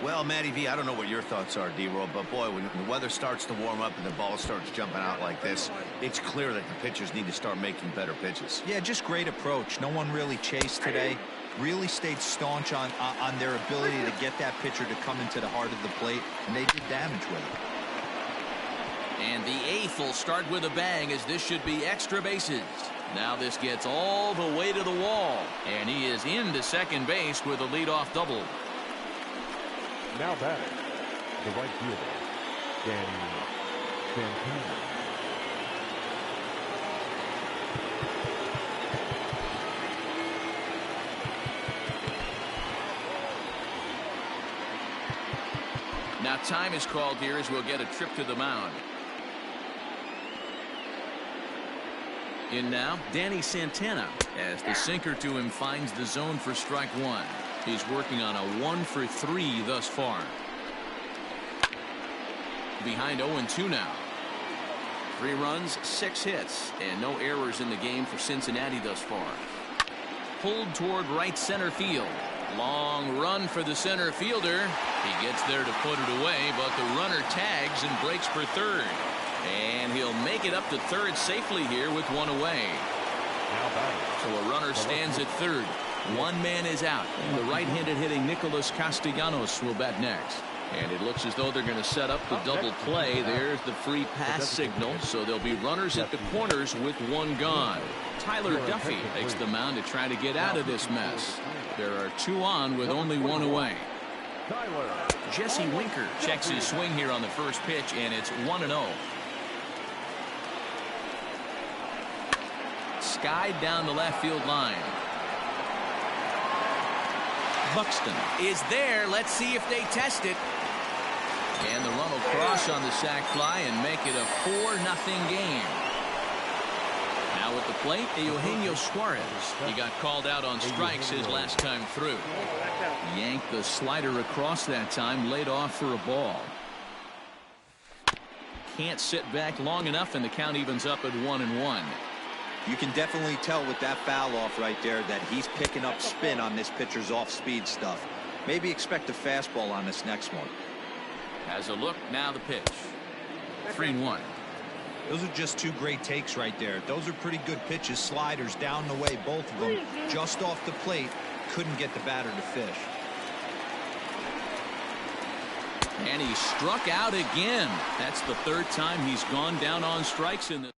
Well, Matty V, I don't know what your thoughts are, D-Roll, but boy, when the weather starts to warm up and the ball starts jumping out like this, it's clear that the pitchers need to start making better pitches. Yeah, just great approach. No one really chased today. Really stayed staunch on their ability to get that pitcher to come into the heart of the plate, and they did damage with it. And the eighth will start with a bang, as this should be extra bases. Now this gets all the way to the wall, and he is into second base with a leadoff double. Now batting, the right fielder, Danny Santana. Now time is called here as we'll get a trip to the mound. In now, Danny Santana, as the sinker to him finds the zone for strike one. He's working on a 1-for-3 thus far. Behind 0-2 now. 3 runs, 6 hits, and no errors in the game for Cincinnati thus far. Pulled toward right center field. Long run for the center fielder. He gets there to put it away, but the runner tags and breaks for third. And he'll make it up to third safely here with one away. So a runner stands at third. One man is out. And the right-handed hitting Nicholas Castellanos will bat next. And it looks as though they're going to set up the double play. There's the free pass signal. So there'll be runners at the corners with one gone. Tyler Duffy takes the mound to try to get out of this mess. There are 2 on with only 1 away. Jesse Winker checks his swing here on the first pitch, and it's 1-0. Skied down the left field line. Buxton is there. Let's see if they test it. And the run will cross on the sac fly and make it a 4-0 game. Now at the plate, Eugenio Suarez. He got called out on strikes his last time through. Yanked the slider across that time, laid off for a ball. Can't sit back long enough, and the count evens up at 1-1. You can definitely tell with that foul off right there that he's picking up spin on this pitcher's off-speed stuff. Maybe expect a fastball on this next one. Has a look, now the pitch. 3-1. Those are just 2 great takes right there. Those are pretty good pitches. Sliders down the way, both of them. Just off the plate, couldn't get the batter to fish. And he struck out again. That's the 3rd time he's gone down on strikes in this.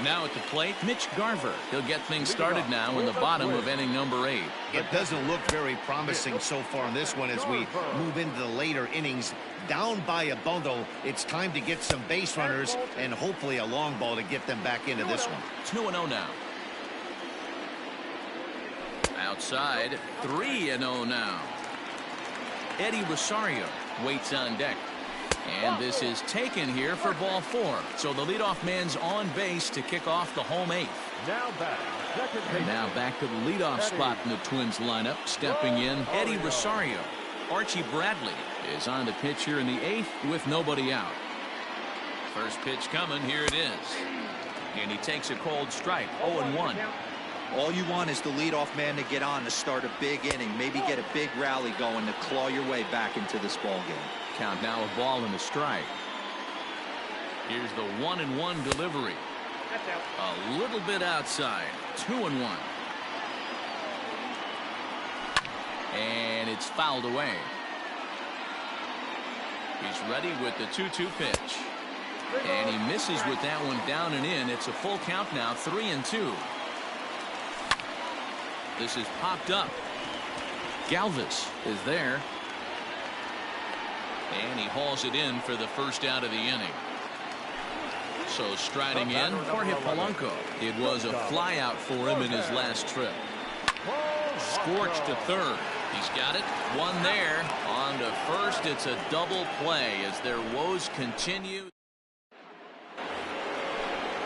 Now at the plate, Mitch Garver. He'll get things started now in the bottom of inning number 8. It doesn't look very promising so far in this one as we move into the later innings. Down by a bundle, it's time to get some base runners and hopefully a long ball to get them back into this one. 2-0 now. Outside, 3-0 now. Eddie Rosario waits on deck. And this is taken here for ball 4. So the leadoff man's on base to kick off the home 8th. And now back to the leadoff spot in the Twins lineup. Stepping in, Eddie Rosario. Archie Bradley is on the pitch here in the 8th with nobody out. First pitch coming, here it is. And he takes a cold strike, 0-1. All you want is the leadoff man to get on to start a big inning, maybe get a big rally going to claw your way back into this ball game. Count now a ball and a strike. Here's the 1-1 delivery. A little bit outside. 2-1. And it's fouled away. He's ready with the 2-2 pitch. And he misses with that one down and in. It's a full count now, 3-2. This is popped up. Galvis is there. And he hauls it in for the first out of the inning. So striding in, Jorge Polanco. It was a fly out for him in his last trip. Scorched to third. He's got it. One there. On to first. It's a double play as their woes continue.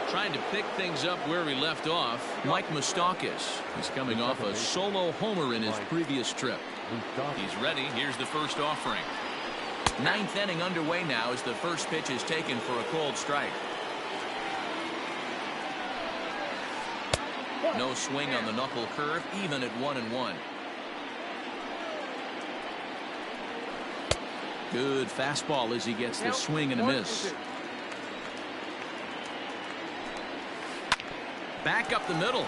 Trying to pick things up where we left off, Mike Moustakas. He's coming off a solo homer in his previous trip. He's ready. Here's the first offering. Ninth inning underway now as the first pitch is taken for a cold strike. No swing on the knuckle curve, even at 1-1. Good fastball as he gets the swing and a miss. Back up the middle.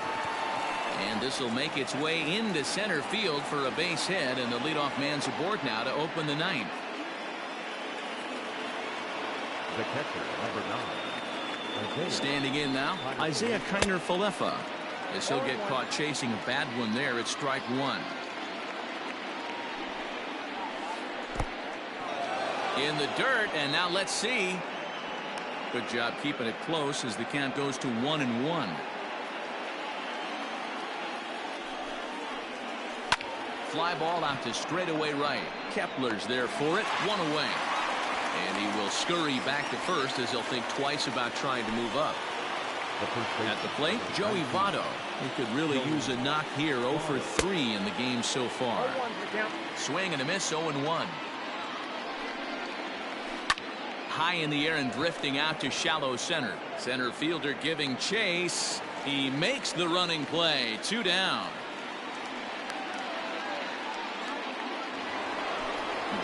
And this will make its way into center field for a base hit, and the leadoff man's aboard now to open the ninth. The catcher, number 9. Standing in now, Isaiah Kiner-Falefa. As he'll get caught chasing a bad one there at strike one. In the dirt, and now let's see. Good job keeping it close as the count goes to 1-1. Fly ball out to straightaway right. Kepler's there for it. One away. And he will scurry back to first as he'll think twice about trying to move up. At the plate, Joey Votto. He could really use a knock here. 0 for 3 in the game so far. Swing and a miss. 0-1. High in the air and drifting out to shallow center. Center fielder giving chase. He makes the running play. 2 down.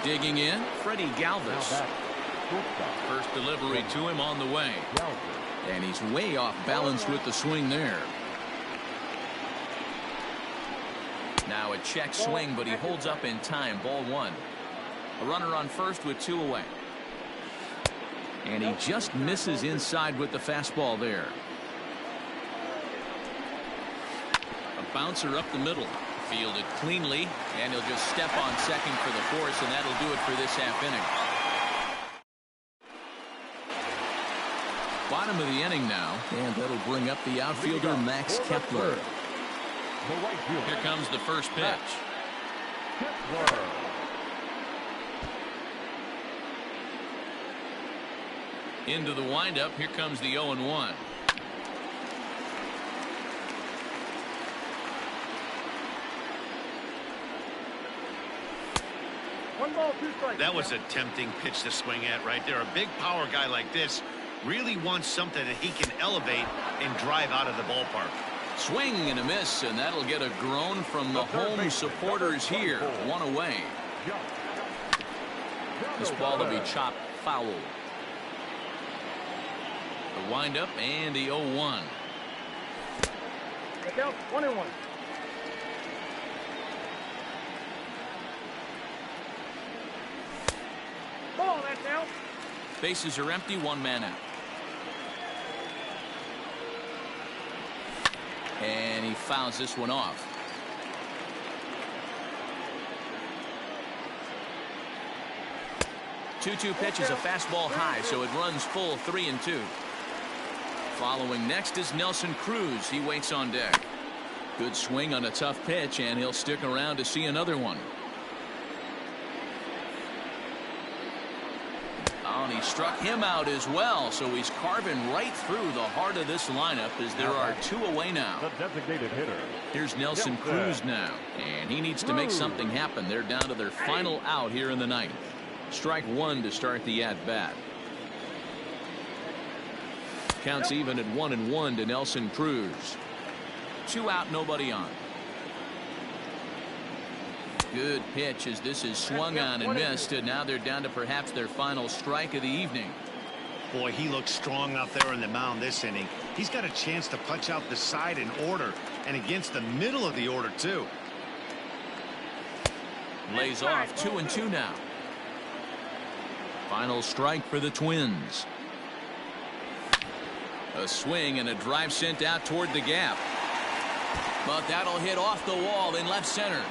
Digging in, Freddie Galvis. First delivery to him on the way. And he's way off balance with the swing there. Now a check swing, but he holds up in time. Ball 1. A runner on first with 2 away. And he just misses inside with the fastball there. A bouncer up the middle. Fielded cleanly, and he'll just step on second for the force, and that'll do it for this half inning. Bottom of the inning now, and that'll bring up the outfielder Max Kepler. Here comes the first pitch. Into the windup. Here comes the 0-1. That was a tempting pitch to swing at right there. A big power guy like this really wants something that he can elevate and drive out of the ballpark. Swing and a miss, and that'll get a groan from the home supporters here. 1 away. This ball to be chopped foul. The windup and the 0-1. 1-1. Ball, that's out. Bases are empty. 1 man out. And he fouls this one off. Two-two pitch is a fastball high, so it runs full 3-2. Following next is Nelson Cruz. He waits on deck. Good swing on a tough pitch, and he'll stick around to see another one. Oh, and he struck him out as well, so he's carving right through the heart of this lineup as there are 2 away now. The designated hitter. Here's Nelson Cruz now, and he needs to make something happen. They're down to their final out here in the ninth. Strike 1 to start the at-bat. Counts even at 1-1 to Nelson Cruz. 2 out, nobody on. Good pitch as this is swung on and missed, and now they're down to perhaps their final strike of the evening. Boy, he looks strong out there on the mound this inning. He's got a chance to punch out the side in order, and against the middle of the order too. Lays off. 2-2 now. Final strike for the Twins. A swing and a drive sent out toward the gap. But that'll hit off the wall in left center.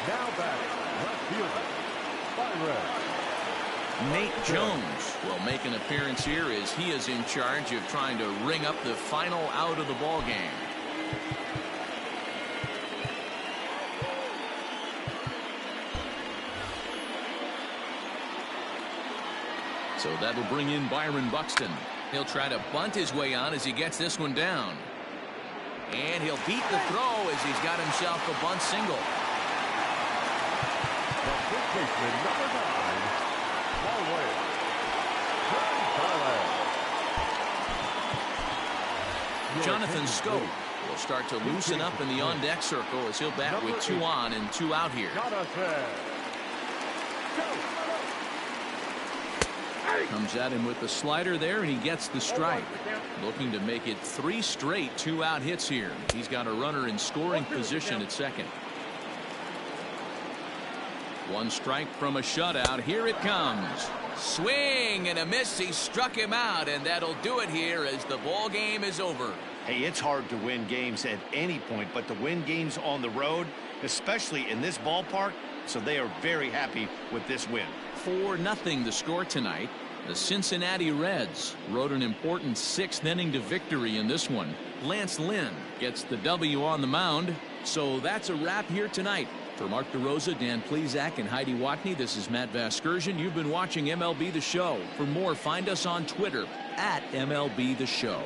Now batting, left fielder, Byron. Nate Jones will make an appearance here as he is in charge of trying to ring up the final out of the ball game. So that'll bring in Byron Buxton. He'll try to bunt his way on as he gets this one down. And he'll beat the throw as he's got himself a bunt single. The first baseman, number 9, Jonathan Scope will start to loosen up in the on-deck circle as he'll bat with 2 on and 2 out here. Comes at him with the slider there, and he gets the strike. Looking to make it 3 straight 2-out hits here. He's got a runner in scoring position at second. 1 strike from a shutout. Here it comes. Swing and a miss. He struck him out, and that'll do it here as the ball game is over. Hey, it's hard to win games at any point, but to win games on the road, especially in this ballpark, so they are very happy with this win. 4-0 the score tonight. The Cincinnati Reds rode an important 6th inning to victory in this one. Lance Lynn gets the W on the mound. So that's a wrap here tonight. For Mark DeRosa, Dan Plesac, and Heidi Watney, this is Matt Vasgersian. You've been watching MLB The Show. For more, find us on Twitter at MLB The Show.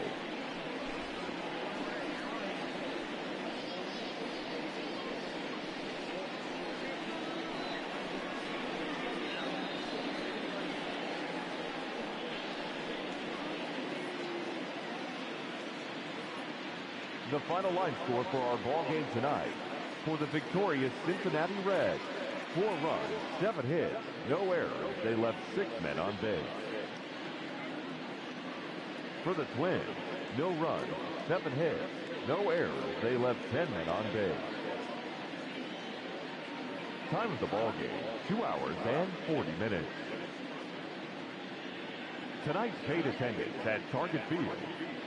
The final line score for our ball game tonight. For the victorious Cincinnati Reds, 4 runs, 7 hits, no errors. They left 6 men on base. For the Twins, no runs, 7 hits, no errors. They left 10 men on base. Time of the ball game, 2 hours and 40 minutes. Tonight's paid attendance at Target Field,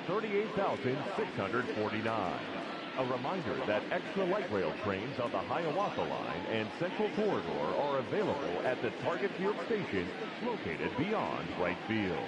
38,649. A reminder that extra light rail trains on the Hiawatha Line and Central Corridor are available at the Target Field station located beyond right field.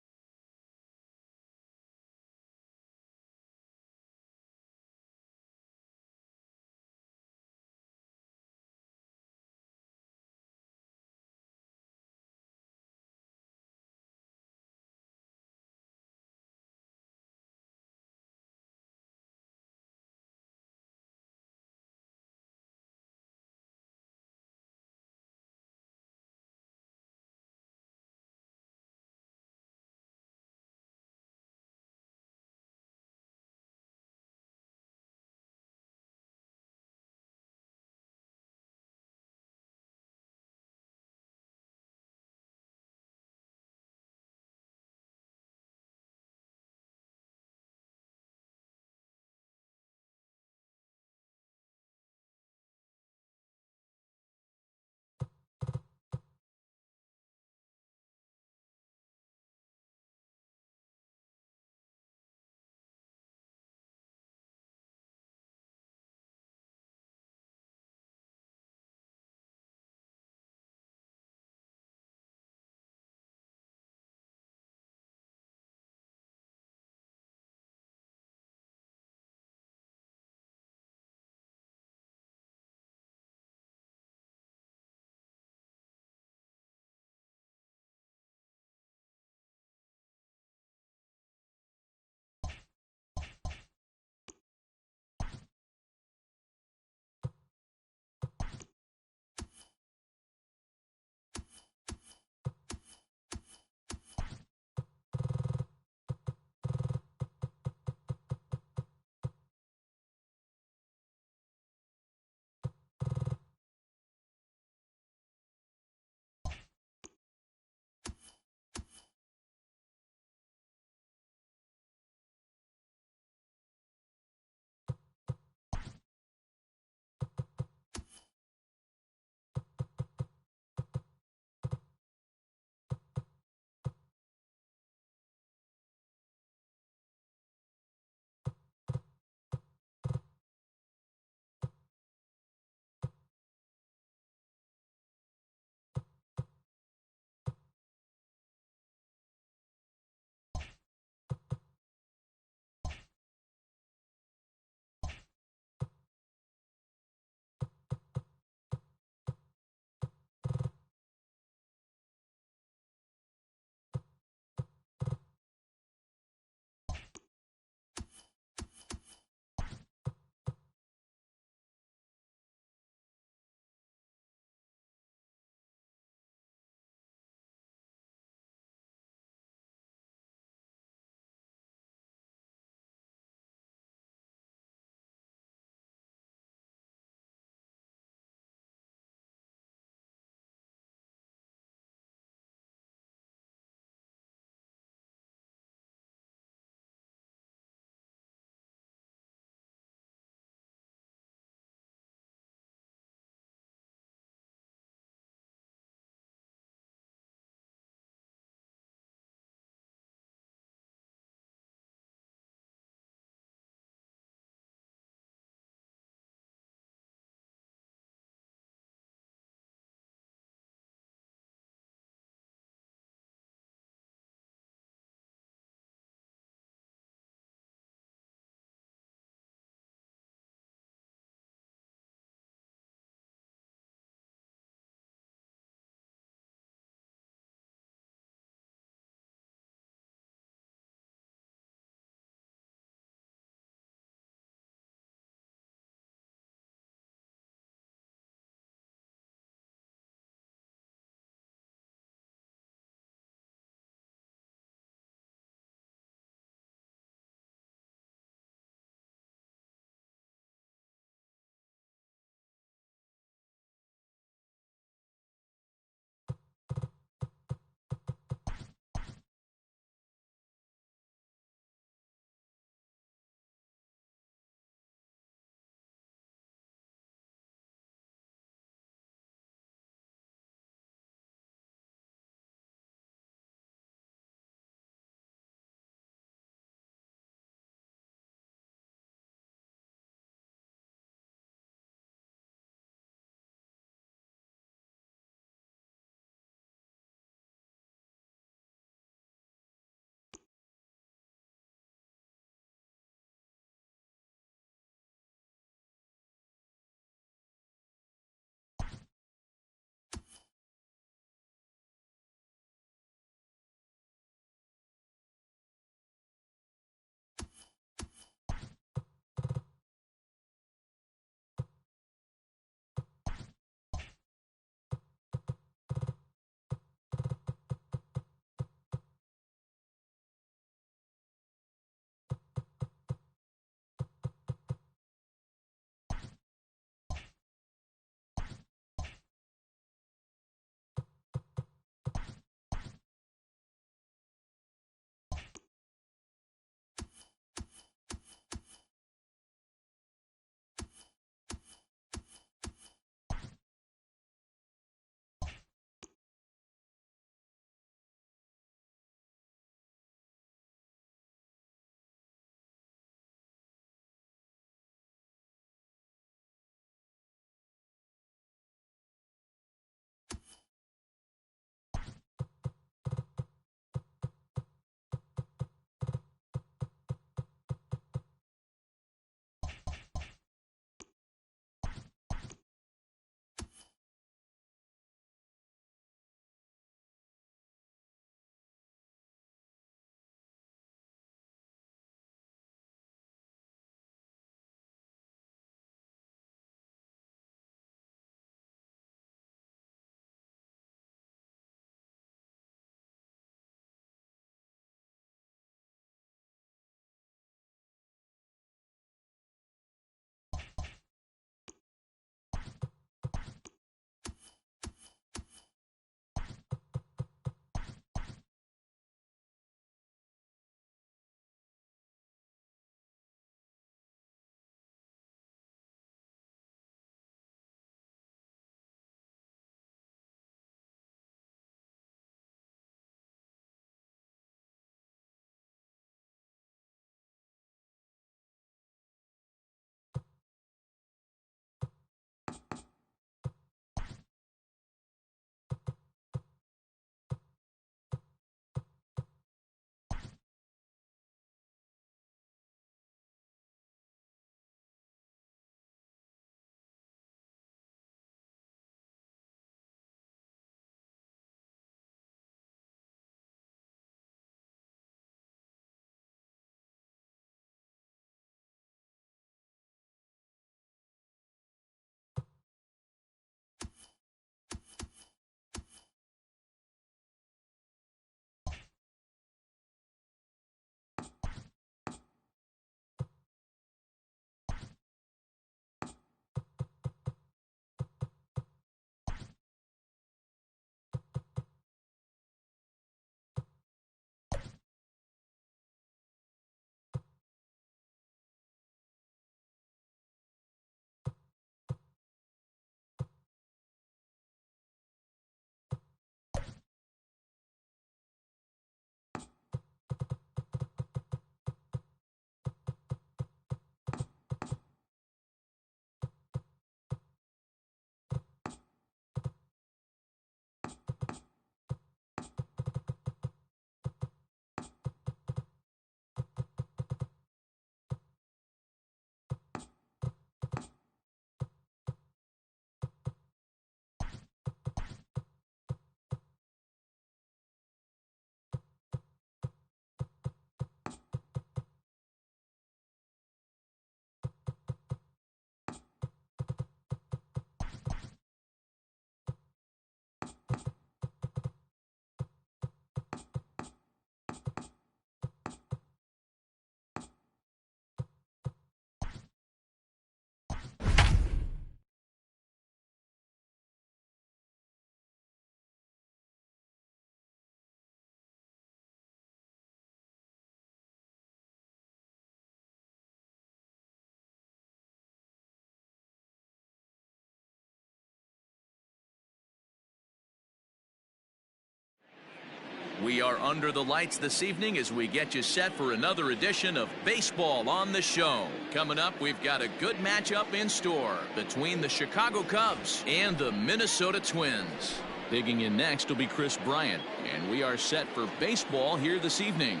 We are under the lights this evening as we get you set for another edition of Baseball on the Show. Coming up, we've got a good matchup in store between the Chicago Cubs and the Minnesota Twins. Digging in next will be Chris Bryant, and we are set for baseball here this evening.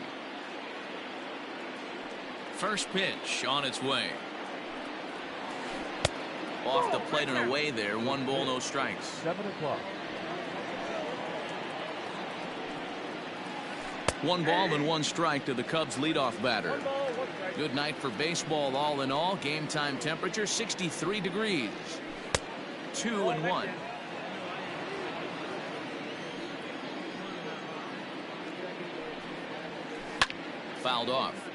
First pitch on its way. Off the plate and away there. 1 ball, no strikes. 7 o'clock. 1 ball and 1 strike to the Cubs leadoff batter. Good night for baseball all in all. Game time temperature 63 degrees. 2-1. Fouled off.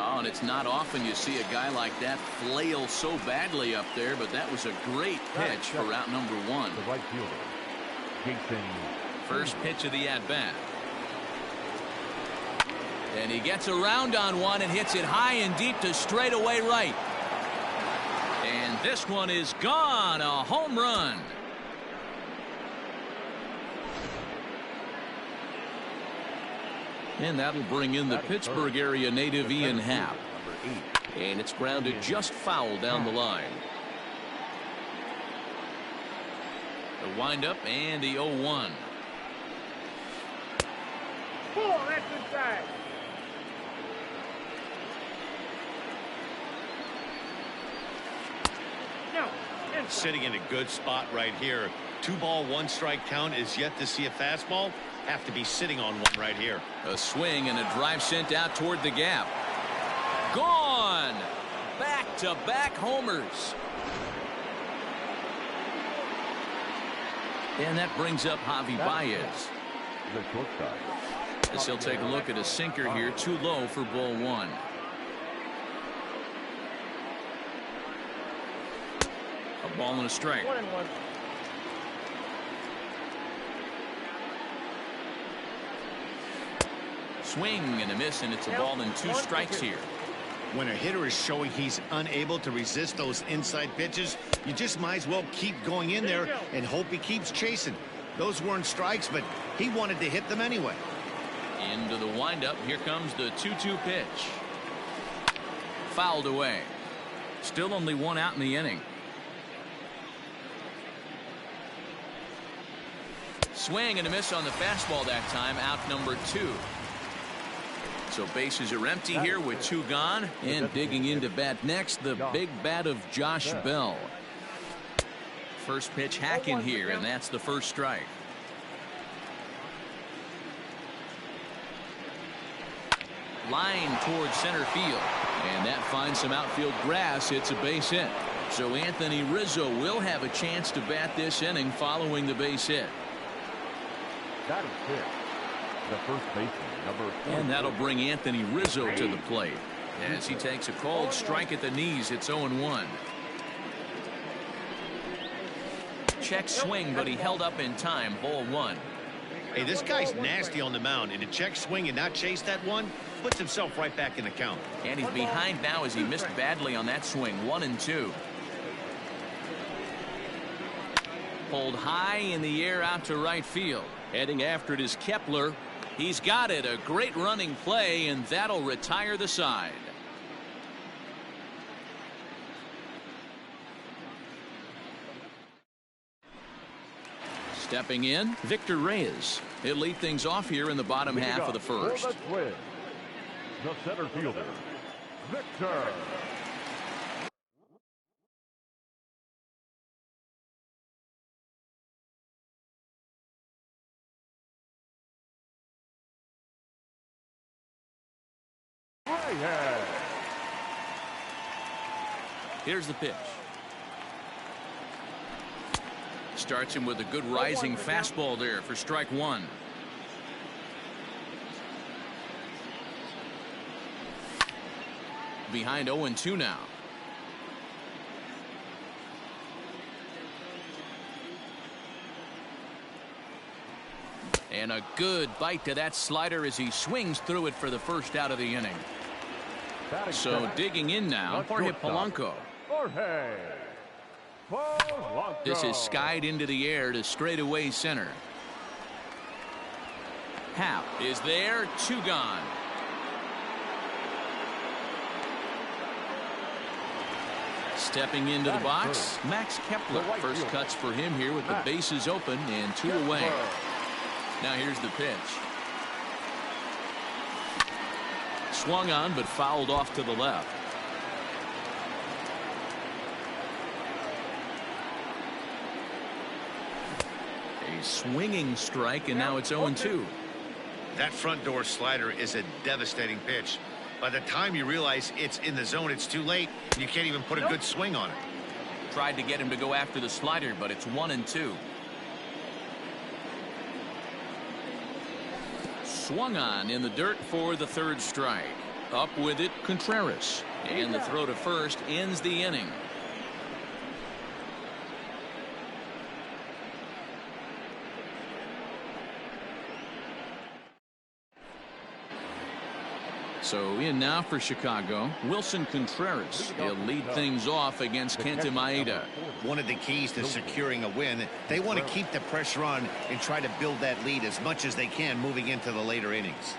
Oh, and it's not often you see a guy like that flail so badly up there, but that was a great pitch for route number 1. The right fielder, Jason. First pitch of the at-bat. And he gets around on one and hits it high and deep to straightaway right. And this one is gone. A home run. And that'll bring in the Pittsburgh area native Ian Happ. And it's grounded just foul down the line. The windup and the 0-1. Oh, that's inside. No. Sitting in a good spot right here. 2 ball, 1 strike count is yet to see a fastball. Have to be sitting on one right here. A swing and a drive sent out toward the gap. Gone. Back-to-back homers. And that brings up Javi Baez. The shortstop. As he'll take a look at a sinker here, too low for ball 1. A ball and a strike. 1-1. Swing and a miss, and it's a ball and 2 strikes here. When a hitter is showing he's unable to resist those inside pitches, you just might as well keep going in there and hope he keeps chasing. Those weren't strikes, but he wanted to hit them anyway. Into the windup. Here comes the 2-2 pitch. Fouled away. Still only 1 out in the inning. Swing and a miss on the fastball that time. Out number 2. So bases are empty here with 2 gone. And digging into bat next, the big bat of Josh Bell. First pitch hacking here, and that's the first strike. Line towards center field, and that finds some outfield grass. It's a base hit. So Anthony Rizzo will have a chance to bat this inning following the base hit. That is it. The first baseman, number 4. And that'll bring Anthony Rizzo to the plate as he takes a called strike at the knees. It's 0-1. Check swing, but he held up in time. Ball 1. Hey, this guy's nasty on the mound, and to check swing and not chase that one puts himself right back in the count. And he's behind now as he missed badly on that swing. 1-2. Pulled high in the air out to right field. Heading after it is Kepler. He's got it. A great running play, and that'll retire the side. Stepping in, Victor Reyes. He'll lead things off here in the bottom half of the first. The center fielder, Victor. Here's the pitch. Starts him with a good rising fastball there for strike 1. Behind 0-2 now. And a good bite to that slider as he swings through it for the first out of the inning. So digging in now, Jorge Polanco. Jorge. This is skied into the air to straightaway center. Happ is there, 2 gone. Stepping into the box, Max Kepler. First cuts for him here with the bases open and 2 away. Now here's the pitch. Swung on but fouled off to the left. A swinging strike, and now it's 0-2. That front door slider is a devastating pitch. By the time you realize it's in the zone, it's too late. You can't even put a good swing on it. Tried to get him to go after the slider, but it's 1-2. Swung on in the dirt for the 3rd strike. Up with it, Contreras. And the throw to first ends the inning. So in now for Chicago, Wilson Contreras. He'll lead things off against Kenta Maeda. One of the keys to securing a win, they want to keep the pressure on and try to build that lead as much as they can moving into the later innings.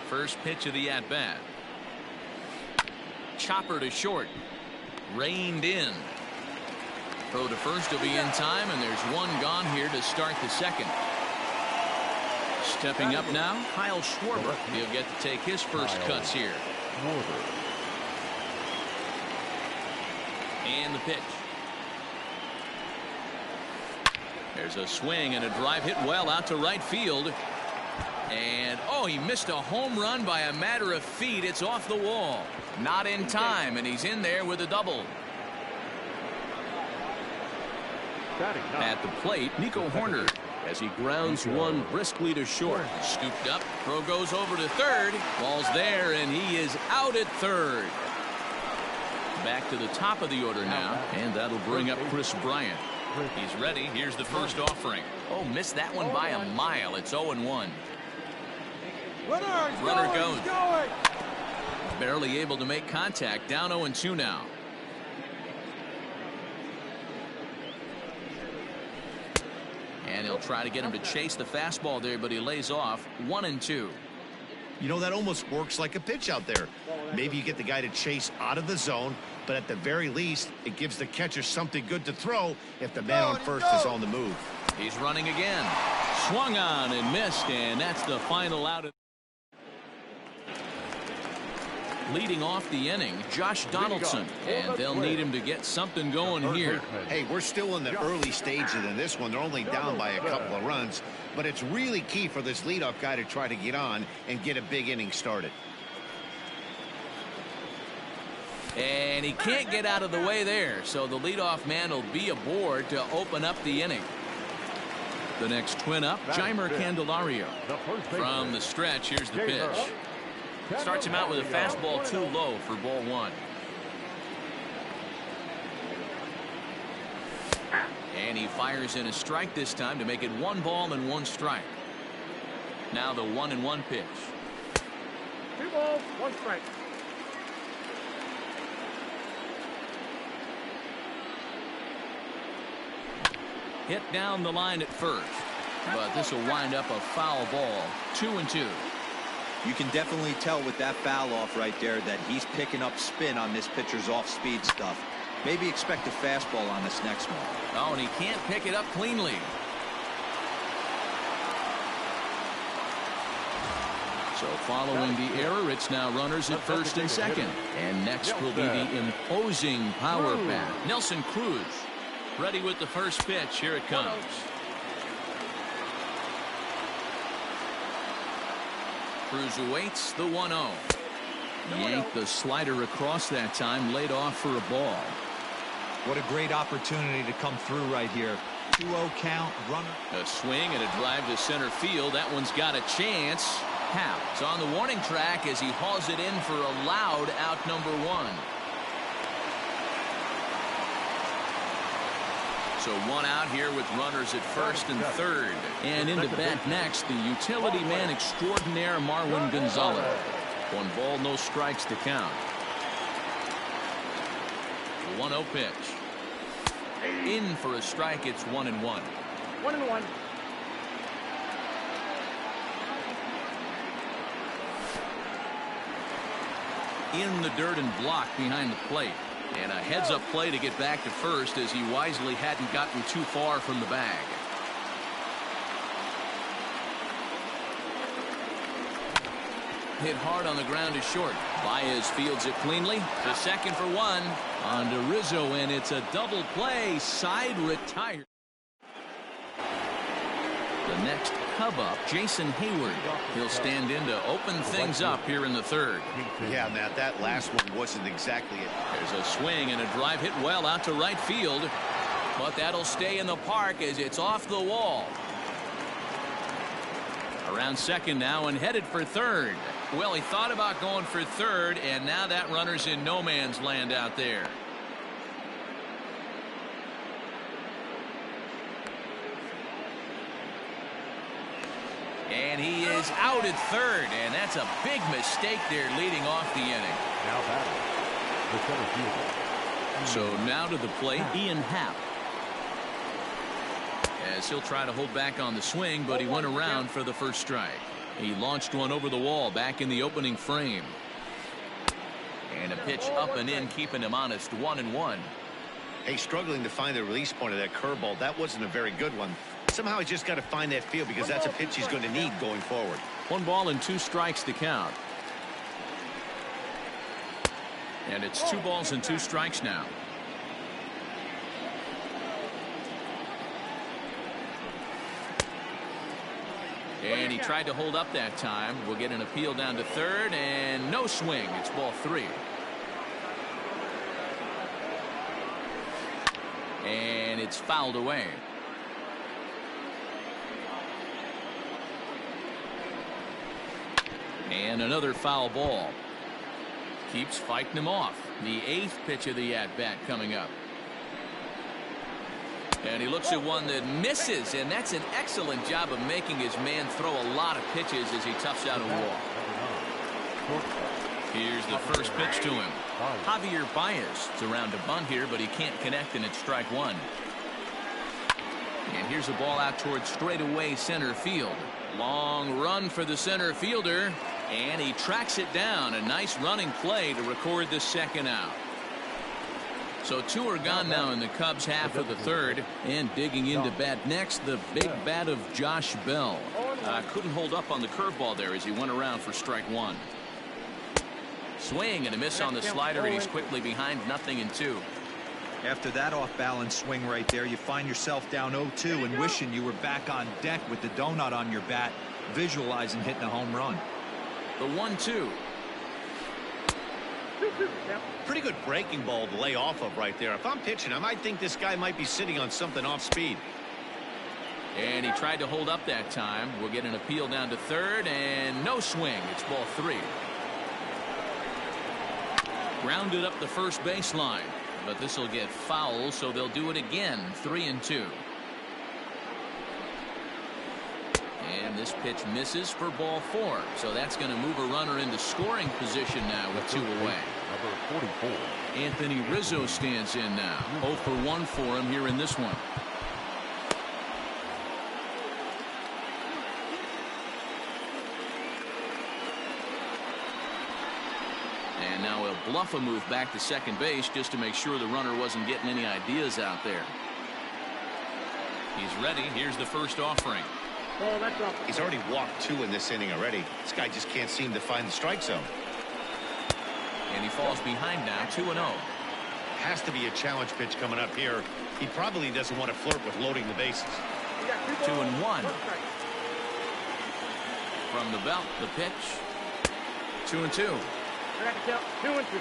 First pitch of the at-bat. Chopper to short. Reined in. Throw to first will be in time, and there's 1 gone here to start the 2nd. Stepping up now, Kyle Schwarber. He'll get to take his first cuts here. And the pitch. There's a swing and a drive hit well out to right field. And, oh, he missed a home run by a matter of feet. It's off the wall. Not in time, and he's in there with a double. At the plate, Nico Horner, as he grounds one briskly to short. Scooped up, throw goes over to third. Ball's there, and he is out at third. Back to the top of the order now, and that'll bring up Chris Bryant. He's ready. Here's the first offering. Oh, missed that one by a mile. It's 0-1. Runner goes. Barely able to make contact. Down 0-2 now. And he'll try to get him to chase the fastball there, but he lays off. 1-2. You know, that almost works like a pitch out there. Maybe you get the guy to chase out of the zone, but at the very least, it gives the catcher something good to throw if the man on first is on the move. He's running again. Swung on and missed, and that's the final out. Leading off the inning, Josh Donaldson, and they'll need him to get something going here. Hey, we're still in the early stages in this one. They're only down by a couple of runs, but it's really key for this leadoff guy to try to get on and get a big inning started. And he can't get out of the way there, so the leadoff man will be aboard to open up the inning. The next twin up, Jeimer Candelario. From the stretch, here's the pitch. Starts him out with a fastball too low for ball 1. And he fires in a strike this time to make it 1 ball and 1 strike. Now the 1-1 pitch. 2 balls, 1 strike. Hit down the line at first, but this will wind up a foul ball. 2-2. You can definitely tell with that foul off right there that he's picking up spin on this pitcher's off-speed stuff. Maybe expect a fastball on this next one. Oh, and he can't pick it up cleanly. So following the error, it's now runners at first and second. And next will be the imposing power bat, Nelson Cruz. Ready with the first pitch. Here it comes. Cruz awaits the 1-0. Yanked the slider across that time, laid off for a ball. What a great opportunity to come through right here. 2-0 count, runner. A swing and a drive to center field. That one's got a chance. Happ is on the warning track as he hauls it in for a loud out number 1. So 1 out here with runners at first and third. And into bat next, the utility man extraordinaire Marwin Gonzalez. 1 ball, no strikes to count. The 1-0 pitch. In for a strike. It's 1-1. 1-1. In the dirt and blocked behind the plate. And a heads-up play to get back to first as he wisely hadn't gotten too far from the bag. Hit hard on the ground is short. Baez fields it cleanly to second for one. On to Rizzo, and it's a double play. Side retired. The next Cub up, Jason Hayward. He'll stand in to open things up here in the third. Yeah, Matt, that last one wasn't exactly it. There's a swing and a drive hit well out to right field. But that'll stay in the park as it's off the wall. Around second now and headed for third. Well, he thought about going for third, and now that runner's in no man's land out there. And he is out at third, and that's a big mistake there leading off the inning. Now batting, the center fielder. So now to the plate, Ian Happ. As he'll try to hold back on the swing, but he went around for the first strike. He launched one over the wall back in the opening frame. And a pitch up and in, keeping him honest. 1-1. Hey, struggling to find the release point of that curveball. That wasn't a very good one. Somehow he's just got to find that feel because that's a pitch he's going to need going forward. 1 ball and 2 strikes to count. And it's 2 balls and 2 strikes now. And he tried to hold up that time. We'll get an appeal down to third, and no swing. It's ball 3. And it's fouled away. And another foul ball. Keeps fighting him off. The 8th pitch of the at-bat coming up. And he looks at one that misses, and that's an excellent job of making his man throw a lot of pitches as he toughs out a walk. Here's the first pitch to him. Javier Baez is around to bunt here, but he can't connect, and it's strike 1. And here's a ball out towards straightaway center field. Long run for the center fielder, and he tracks it down. A nice running play to record the second out. So 2 are gone now in the Cubs half of the third. And digging into bat next, the big bat of Josh Bell. Couldn't hold up on the curveball there as he went around for strike 1. Swing and a miss on the slider, and he's quickly behind 0-2. After that off-balance swing right there, you find yourself down 0-2 and wishing you were back on deck with the donut on your bat, visualizing hitting a home run. The 1-2. Pretty good breaking ball to lay off of right there. If I'm pitching, I might think this guy might be sitting on something off speed. And he tried to hold up that time. We'll get an appeal down to third, and no swing. It's ball 3. Grounded up the first baseline, but this will get foul, so they'll do it again. 3-2. And this pitch misses for ball 4. So that's going to move a runner into scoring position now with 2 away. Number 44. Anthony Rizzo stands in now. 0 for 1 for him here in this one. And now he'll bluff a move back to second base just to make sure the runner wasn't getting any ideas out there. He's ready. Here's the first offering. Oh, that's up. He's already walked 2 in this inning already. This guy just can't seem to find the strike zone. And he falls behind now, 2-0. Has to be a challenge pitch coming up here. He probably doesn't want to flirt with loading the bases. 2-1. From the belt, the pitch. 2-2. I got to count 2-2.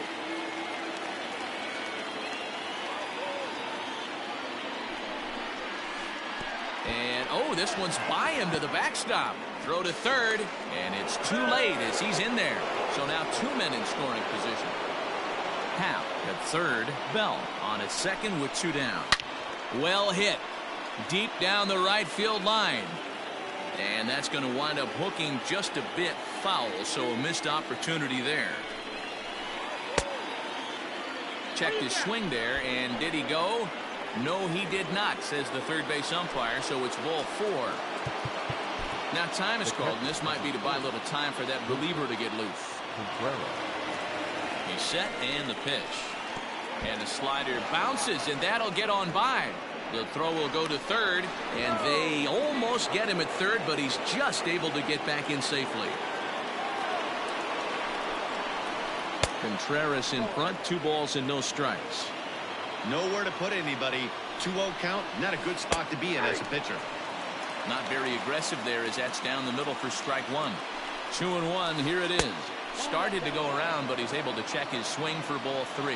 And, oh, this one's by him to the backstop. Throw to third, and it's too late as he's in there. So now 2 men in scoring position. Happ at third, Bell on at second with 2 down. Well hit. Deep down the right field line. And that's going to wind up hooking just a bit foul, so a missed opportunity there. Checked his swing there, and did he go? No, he did not, says the third base umpire, so it's ball 4. Now time is called, and this might be to buy a little time for that reliever to get loose. He's set, and the pitch. And the slider bounces, and that'll get on by. The throw will go to third, and they almost get him at third, but he's just able to get back in safely. Contreras in front, 2 balls and no strikes. Nowhere to put anybody. 2-0 count, not a good spot to be in as a pitcher. Not very aggressive there as that's down the middle for strike 1. 2-1, here it is. Started to go around, but he's able to check his swing for ball 3.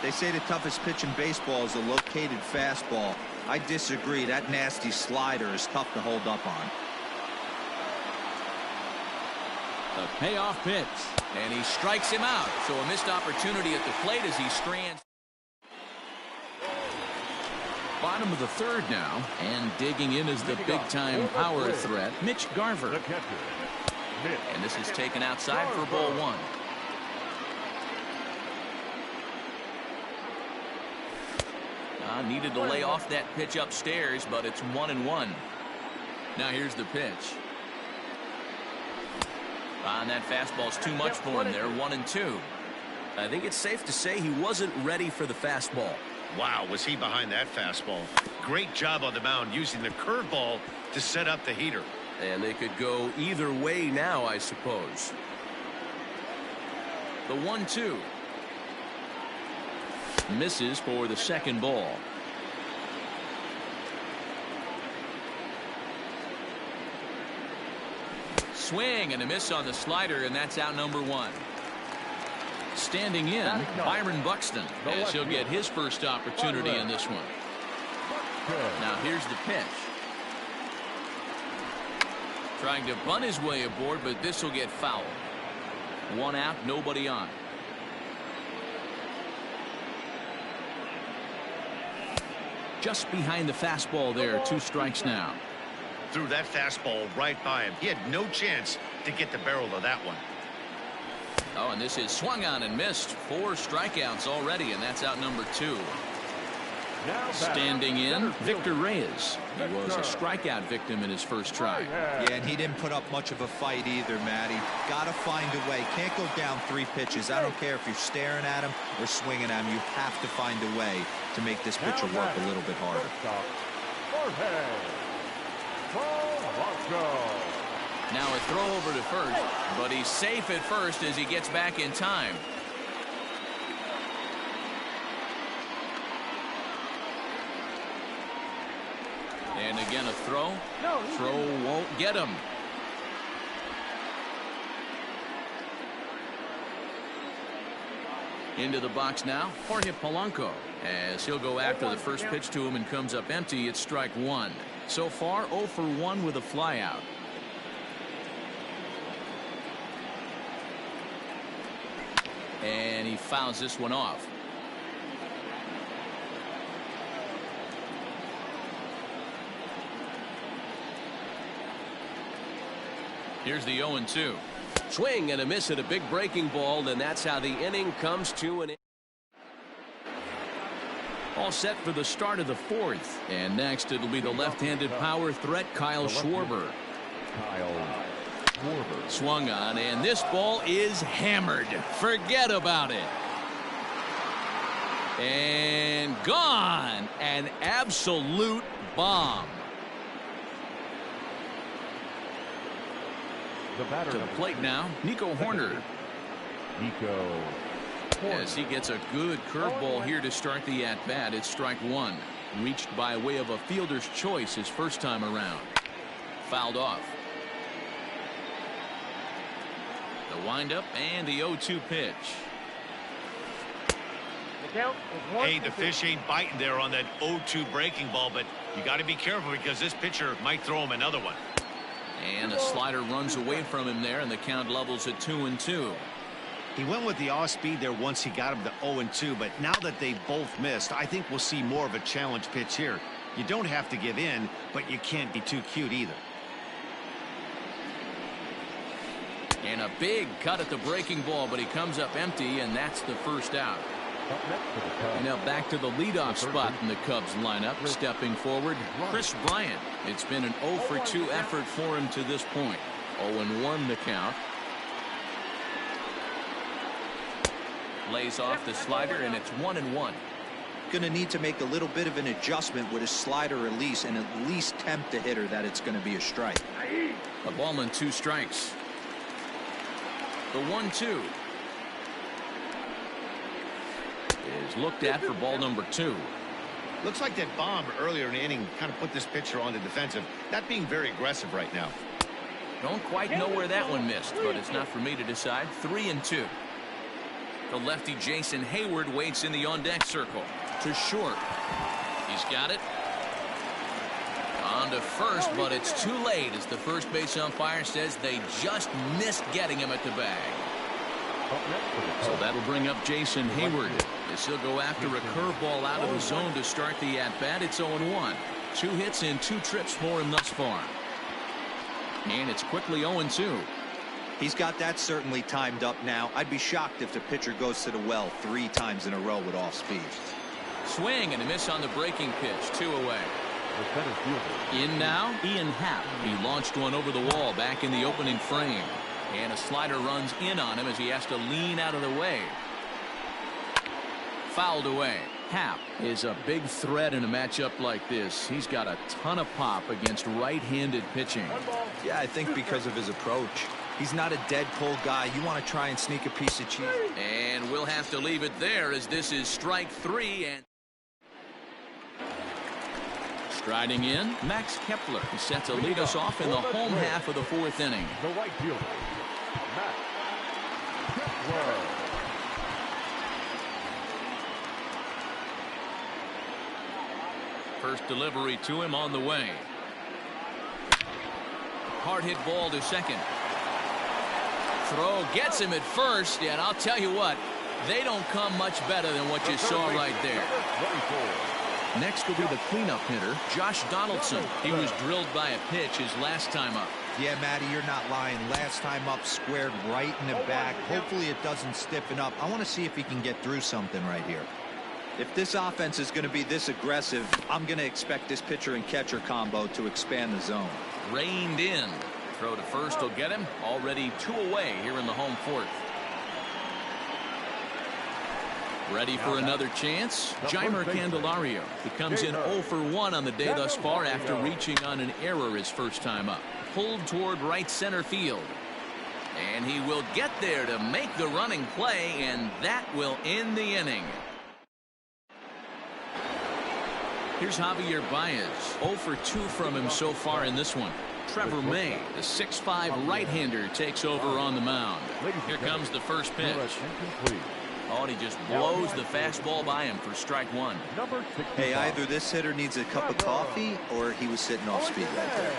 They say the toughest pitch in baseball is a located fastball. I disagree. That nasty slider is tough to hold up on. The payoff pitch, and he strikes him out. So a missed opportunity at the plate as he strands. Bottom of the third now, and digging in is the big-time power threat, Mitch Garver. And this is taken outside for ball 1. Needed to lay off that pitch upstairs, but it's 1-1. Now here's the pitch. And that fastball's too much for him there. 1-2. I think it's safe to say he wasn't ready for the fastball. Wow, was he behind that fastball. Great job on the mound using the curveball to set up the heater. And they could go either way now, I suppose. The 1-2. Misses for the second ball. Swing and a miss on the slider, and that's out number 1. Standing in, Byron Buxton, as he'll get his first opportunity in this one. Now here's the pitch. Trying to bunt his way aboard, but this will get fouled. 1 out, nobody on. Just behind the fastball there, 2 strikes now. Threw that fastball right by him. He had no chance to get the barrel of that one. Oh, and this is swung on and missed. 4 strikeouts already, and that's out number 2. Standing in, Victor Reyes. He was a strikeout victim in his first try. Yeah, and he didn't put up much of a fight either, Matty. Gotta find a way. Can't go down 3 pitches. I don't care if you're staring at him or swinging at him. You have to find a way to make this pitcher work a little bit harder. Now a throw over to first, but he's safe at first as he gets back in time. And again a throw. Throw won't get him. Into the box now, Jorge Polanco, as he'll go after the first pitch to him and comes up empty. It's strike 1. So far 0 for 1 with a flyout. And he fouls this one off. Here's the 0-2. Swing and a miss at a big breaking ball, and that's how the inning comes to an end. All set for the start of the 4th. And next it'll be the left-handed power threat, Kyle Schwarber. Swung on, and this ball is hammered. Forget about it. And gone. An absolute bomb. To the plate now, Nico Horner. As he gets a good curveball here to start the at-bat. It's strike 1. Reached by way of a fielder's choice his first time around. Fouled off. The windup and the 0-2 pitch. Hey, the fish ain't biting there on that 0-2 breaking ball, but you got to be careful because this pitcher might throw him another one. And a slider runs away from him there, and the count levels at 2-2. He went with the off speed there once he got him to 0-2, but now that they've both missed, I think we'll see more of a challenge pitch here. You don't have to give in, but you can't be too cute either. And a big cut at the breaking ball, but he comes up empty, and that's the first out. And now back to the leadoff spot in the Cubs lineup. Stepping forward, Chris Bryant. It's been an 0 for 2 effort for him to this point. 0-1 the count. Lays off the slider, and it's 1-1. Going to need to make a little bit of an adjustment with his slider release and at least tempt the hitter that it's going to be a strike. A ball and 2 strikes. The 1-2 is looked at for ball number 2. Looks like that bomb earlier in the inning kind of put this pitcher on the defensive, not being very aggressive right now. Don't quite know where that one missed, but it's not for me to decide. 3-2. The lefty Jason Hayward waits in the on-deck circle. To short. He's got it. On to first, but it's too late as the first base umpire says they just missed getting him at the bag. So that'll bring up Jason Hayward as he'll go after a curveball out of the zone to start the at-bat. It's 0-1. 2 hits in 2 trips for him thus far. And it's quickly 0-2. He's got that certainly timed up now. I'd be shocked if the pitcher goes to the well 3 times in a row with off speed. Swing and a miss on the breaking pitch. 2 away. In now, Ian Happ. He launched one over the wall back in the opening frame. And a slider runs in on him as he has to lean out of the way. Fouled away. Happ is a big threat in a matchup like this. He's got a ton of pop against right-handed pitching. Yeah, I think because of his approach. He's not a dead pull guy. You want to try and sneak a piece of cheese. And we'll have to leave it there as this is strike 3. And striding in, Max Kepler. He set to lead us off in the home half of the 4th inning. The right fielder, Max Kepler. First delivery to him on the way. Hard hit ball to second. Throw gets him at first, and I'll tell you what, they don't come much better than what you saw right there. Next will be the cleanup hitter, Josh Donaldson. He was drilled by a pitch his last time up. Yeah, Matty, you're not lying. Last time up, squared right in the back. Hopefully it doesn't stiffen up. I want to see if he can get through something right here. If this offense is going to be this aggressive, I'm going to expect this pitcher and catcher combo to expand the zone. Reined in. Throw to first will get him. Already 2 away here in the home 4th. Ready for another chance? Jeimer Candelario. He comes in 0 for 1 on the day thus far after reaching on an error his first time up. Pulled toward right center field. And he will get there to make the running play, and that will end the inning. Here's Javier Baez. 0 for 2 from him so far in this one. Trevor May, the 6'5" right-hander, takes over on the mound. Here comes the first pitch. Oh, and he just blows the fastball by him for strike 1. Hey, either this hitter needs a cup of coffee or he was sitting off speed right there.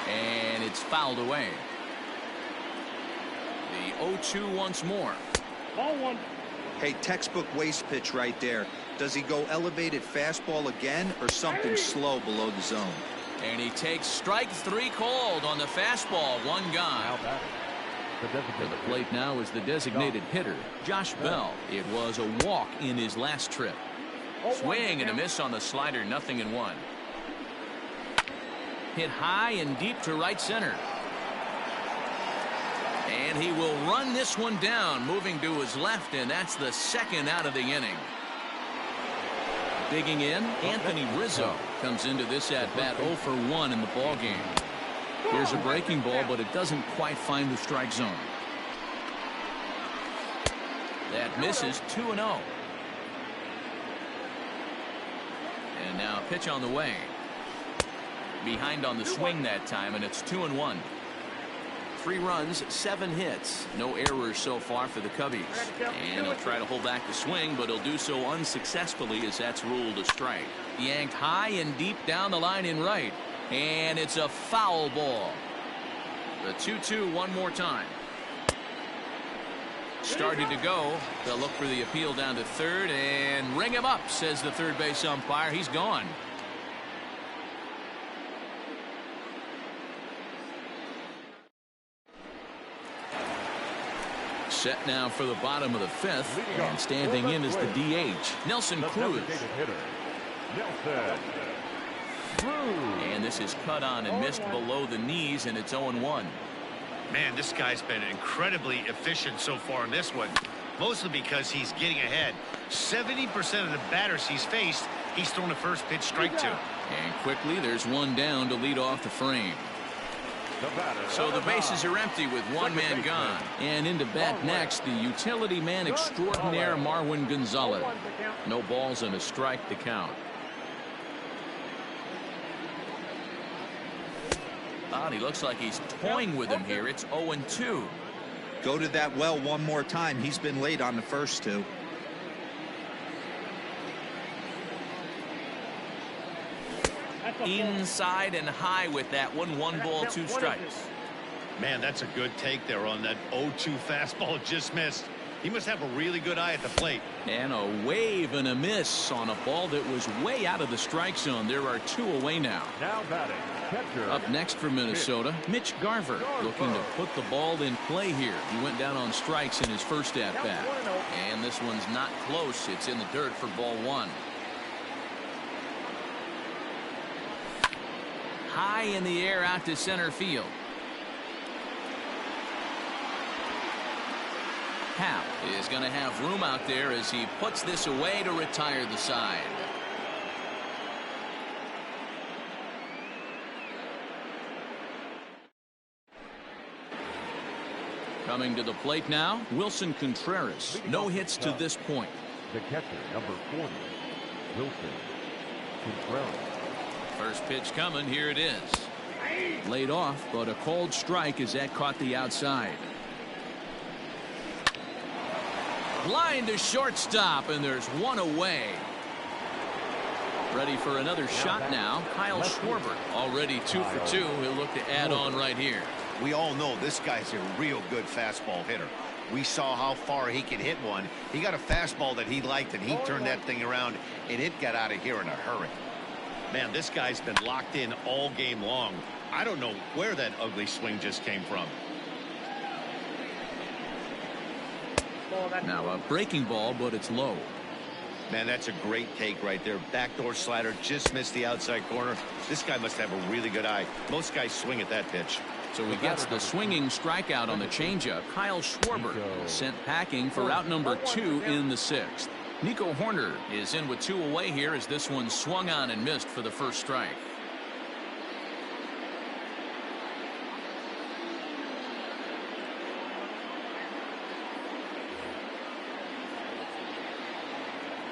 And it's fouled away. The 0-2 once more. Ball 1. Hey, textbook waste pitch right there. Does he go elevated fastball again or something slow below the zone? And he takes strike 3 called on the fastball. 1 gone. To the plate now is the designated hitter, Josh Bell. It was a walk in his last trip. Swing and a miss on the slider. 0-1. Hit high and deep to right center. And he will run this one down, moving to his left, and that's the 2nd out of the inning. Digging in, Anthony Rizzo comes into this at-bat 0 for 1 in the ballgame. Here's a breaking ball, but it doesn't quite find the strike zone. That misses. 2-0. And now pitch on the way. Behind on the swing that time, and it's 2-1. 3 runs, 7 hits. No errors so far for the Cubbies. And he'll try to hold back the swing, but he'll do so unsuccessfully as that's ruled a strike. Yanked high and deep down the line in right. And it's a foul ball. The 2-2 one more time. Started to go. They'll look for the appeal down to third and ring him up, says the third base umpire. He's gone. Set now for the bottom of the fifth, and standing in is the DH, Nelson Cruz. And this is cut on and missed below the knees, and it's 0-1. Man, this guy's been incredibly efficient so far in this one, mostly because he's getting ahead. 70% of the batters he's faced, he's thrown a first pitch strike to. And quickly, there's one down to lead off the frame. So the bases are empty with one man gone. And into bat next, the utility man extraordinaire, Marwin Gonzalez. No balls and a strike to count. Oh, he looks like he's toying with him here. It's 0-2. Go to that well one more time. He's been late on the first two. Inside and high with that one. 1 ball, 2 strikes. Man, that's a good take there on that 0-2 fastball just missed. He must have a really good eye at the plate. And a wave and a miss on a ball that was way out of the strike zone. There are 2 away now. Now batting, catcher. Up next for Minnesota, Mitch Garver, looking to put the ball in play here. He went down on strikes in his first at-bat. And this one's not close. It's in the dirt for ball 1. High in the air out to center field. Hap is going to have room out there as he puts this away to retire the side. Coming to the plate now, Wilson Contreras. No hits to this point. The catcher, number 40, Wilson Contreras. First pitch coming. Here it is. Laid off, but a called strike as that caught the outside. Line to shortstop, and there's one away. Ready for another shot now. Kyle Schwarber, already 2 for 2. He'll look to add on right here. We all know this guy's a real good fastball hitter. We saw how far he can hit one. He got a fastball that he liked, and he turned that thing around, and it got out of here in a hurry. Man, this guy's been locked in all game long. I don't know where that ugly swing just came from. Now a breaking ball, but it's low. Man, that's a great take right there. Backdoor slider just missed the outside corner. This guy must have a really good eye. Most guys swing at that pitch. So he gets the swinging strikeout on the changeup. Kyle Schwarber sent packing for out number 2 in the 6th. Nico Horner is in with 2 away here as this one swung on and missed for the first strike.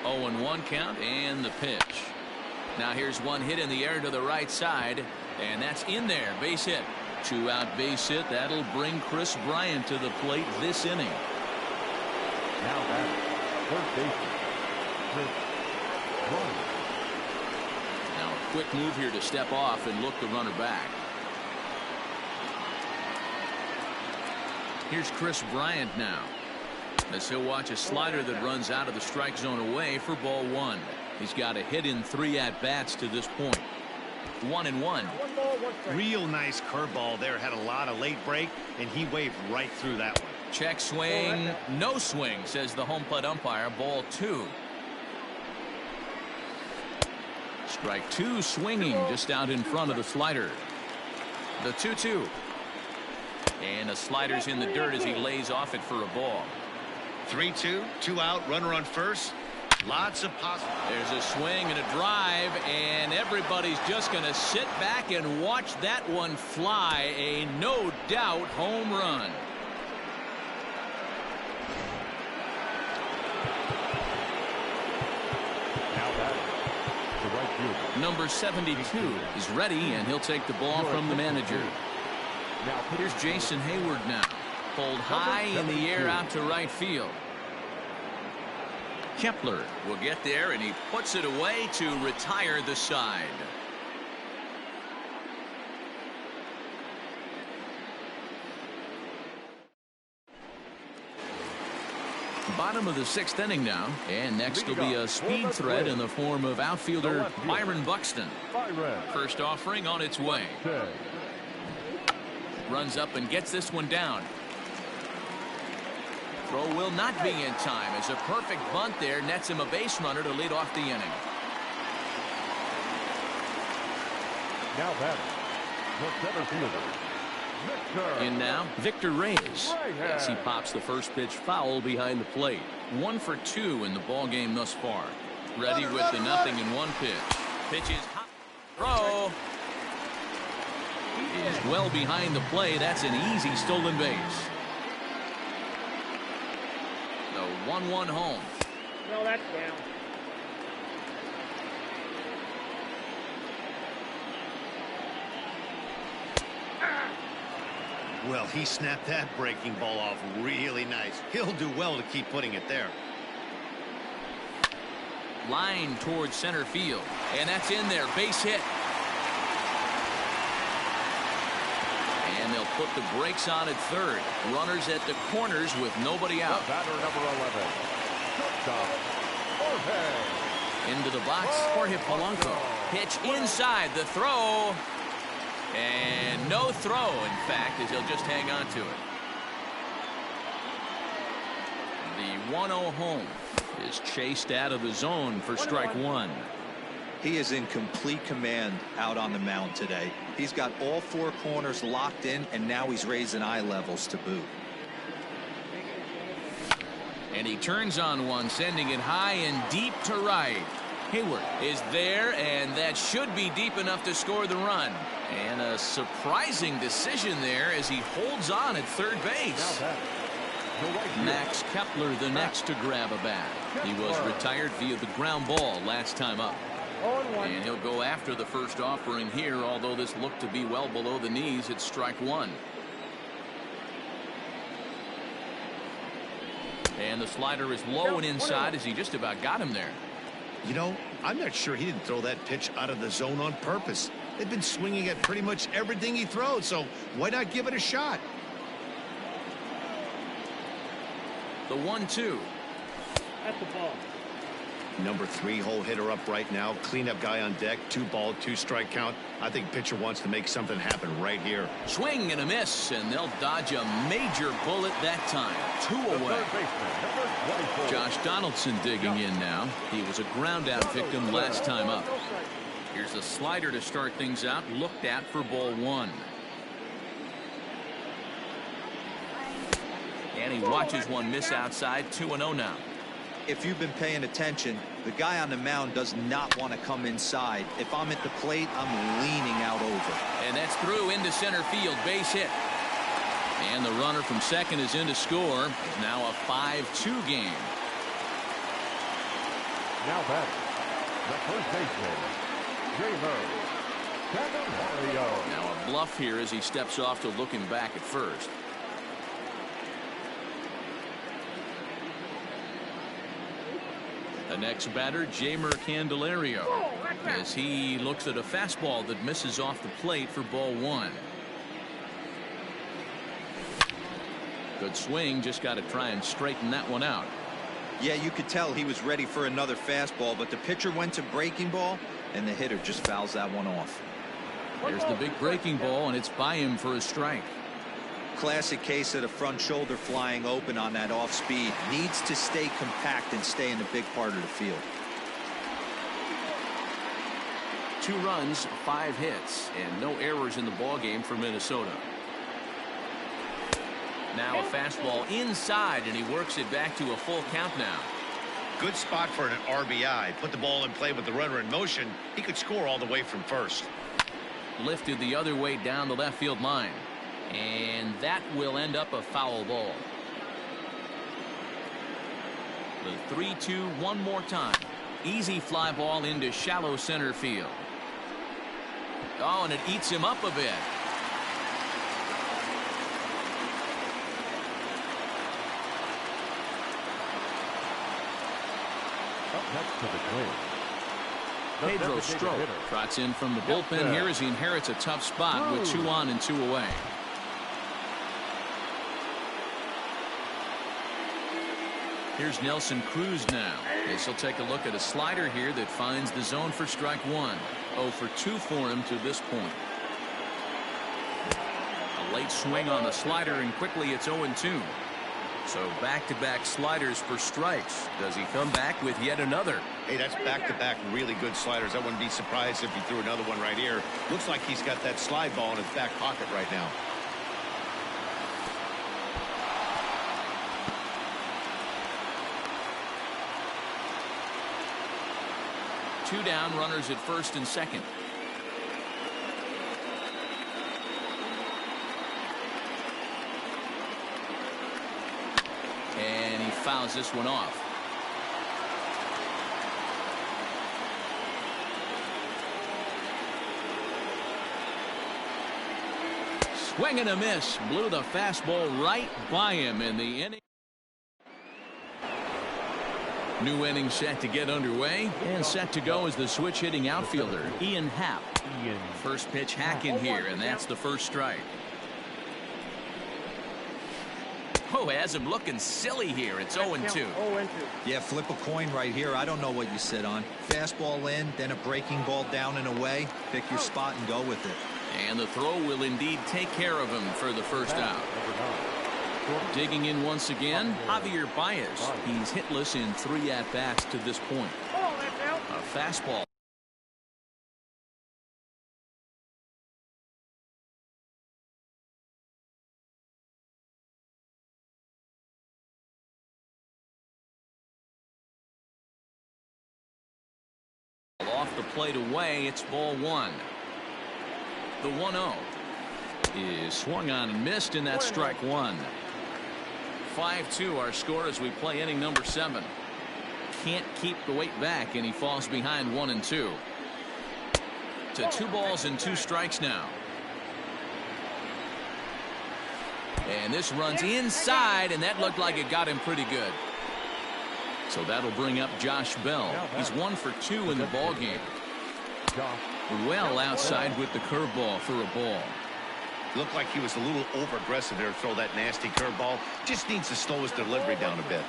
Oh, and 1 count and the pitch. Now here's one hit in the air to the right side, and that's in there. Base hit. 2-out base hit. That'll bring Chris Bryant to the plate this inning. Now batting, first baseman, Chris Bryant. Now a quick move here to step off and look the runner back. Here's Chris Bryant now, as he'll watch a slider that runs out of the strike zone away for ball 1. He's got a hit in 3 at-bats to this point. 1-1. Real nice curveball there. Had a lot of late break, and he waved right through that one. Check swing. No swing, says the home plate umpire. Ball 2. Strike 2 swinging just out in front of the slider. The 2-2. And the slider's in the dirt as he lays off it for a ball. 3-2, 2 out, runner on first. Lots of possibilities. There's a swing and a drive, and everybody's just going to sit back and watch that one fly. A no doubt home run. Now batting, the right fielder. Number 72 is ready, and he'll take the ball from the manager. Here's Jason Hayward now. Pulled high in the air out to right field. Kepler will get there, and he puts it away to retire the side. Bottom of the 6th inning now, and next will be a speed threat in the form of outfielder Byron Buxton. First offering on its way. Runs up and gets this one down. Throw will not be in time as a perfect bunt there nets him a base runner to lead off the inning. Now batting, the center fielder, Victor. In now, Victor Reyes. Yes, he pops the first pitch foul behind the plate. 1 for 2 in the ball game thus far. Ready with the 0-1 pitch. Pitch is hot. Throw is well behind the play. That's an easy stolen base. The 1-1 home. No, that's down. Well, he snapped that breaking ball off really nice. He'll do well to keep putting it there. Line towards center field. And that's in there. Base hit. And they'll put the brakes on at third. Runners at the corners with nobody out. The batter number 11, shortstop, Jorge. Into the box, Jorge Polanco. Pitch inside, the throw. And no throw, in fact, as he'll just hang on to it. The 1-0 home is chased out of the zone for strike one. He is in complete command out on the mound today. He's got all 4 corners locked in, and now he's raising eye levels to boot. And he turns on one, sending it high and deep to right. Hayward is there, and that should be deep enough to score the run. And a surprising decision there as he holds on at third base. Max Kepler the next to grab a bat. He was retired via the ground ball last time up. And he'll go after the first offering here, although this looked to be well below the knees. It's strike one. And the slider is low and inside as he just about got him there. You know, I'm not sure he didn't throw that pitch out of the zone on purpose. They've been swinging at pretty much everything he throws, so why not give it a shot? The 1-2. That's the ball. Number 3 hole hitter up right now. Cleanup guy on deck. 2-ball, 2-strike count. I think pitcher wants to make something happen right here. Swing and a miss, and they'll dodge a major bullet that time. 2 away. Josh Donaldson digging in now. He was a ground out victim last time up. Here's a slider to start things out. Looked at for ball 1. And he watches one miss outside. 2-0 now. If you've been paying attention, the guy on the mound does not want to come inside. If I'm at the plate, I'm leaning out over. And that's through into center field. Base hit. And the runner from second is in to score. Now a 5-2 game. Now batting, the first baseman, Now a bluff here as he steps off to looking back at first. The next batter, Jamer Candelario, as he looks at a fastball that misses off the plate for ball 1. Good swing, just got to try and straighten that one out. Yeah, you could tell he was ready for another fastball, but the pitcher went to breaking ball, and the hitter just fouls that one off. There's the big breaking ball, and it's by him for a strike. Classic case of the front shoulder flying open on that off speed. Needs to stay compact and stay in the big part of the field. 2 runs, 5 hits, and no errors in the ball game for Minnesota. Now a fastball inside, and he works it back to a full count now. Good spot for an RBI. Put the ball in play with the runner in motion. He could score all the way from first. Lifted the other way down the left field line. And that will end up a foul ball. The 3-2 one more time. Easy fly ball into shallow center field. Oh, and it eats him up a bit. Up next to the plate, Pedro Strop trots in from the bullpen here as he inherits a tough spot with 2 on and 2 away. Here's Nelson Cruz now. As he'll take a look at a slider here that finds the zone for strike 1. 0 for 2 for him to this point. A late swing on the slider, and quickly it's 0-2. So back-to-back sliders for strikes. Does he come back with yet another? Hey, that's back-to-back really good sliders. I wouldn't be surprised if he threw another one right here. Looks like he's got that slide ball in his back pocket right now. Two down, runners at first and second. And he fouls this one off. Swing and a miss. Blew the fastball right by him in the inning. New inning set to get underway and set to go as the switch hitting outfielder Ian Happ. First pitch hack in here, and that's the first strike. Oh, has him looking silly here. It's 0-2. Yeah, flip a coin right here. I don't know what you sit on. Fastball in, then a breaking ball down and away. Pick your spot and go with it. And the throw will indeed take care of him for the first out. Digging in once again, Javier Baez. He's hitless in 3 at-bats to this point. A fastball. Off the plate away, it's ball 1. The 1-0 is swung on and missed, and that's strike 1. 5-2 our score as we play inning number 7. Can't keep the weight back, and he falls behind 1-2. To 2 balls and 2 strikes now. And this runs inside, and that looked like it got him pretty good. So that'll bring up Josh Bell. He's 1 for 2 in the ball game. Well outside with the curveball for a ball. Looked like he was a little over-aggressive there to throw that nasty curveball. Just needs to slow his delivery down a bit.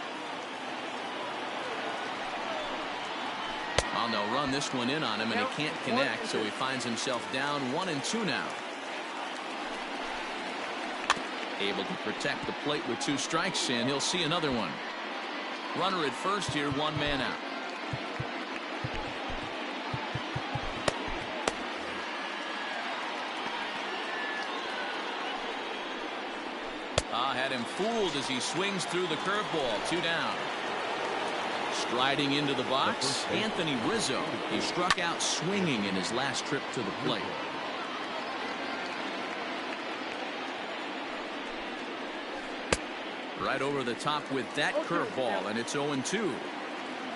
Well, they'll run this one in on him, and he can't connect, so he finds himself down 1-2 now. Able to protect the plate with 2 strikes, and he'll see another one. Runner at first here, 1 man out. Had him fooled as he swings through the curveball. 2 down. Striding into the box, Anthony Rizzo. He struck out swinging in his last trip to the plate. Right over the top with that curveball, and it's 0-2.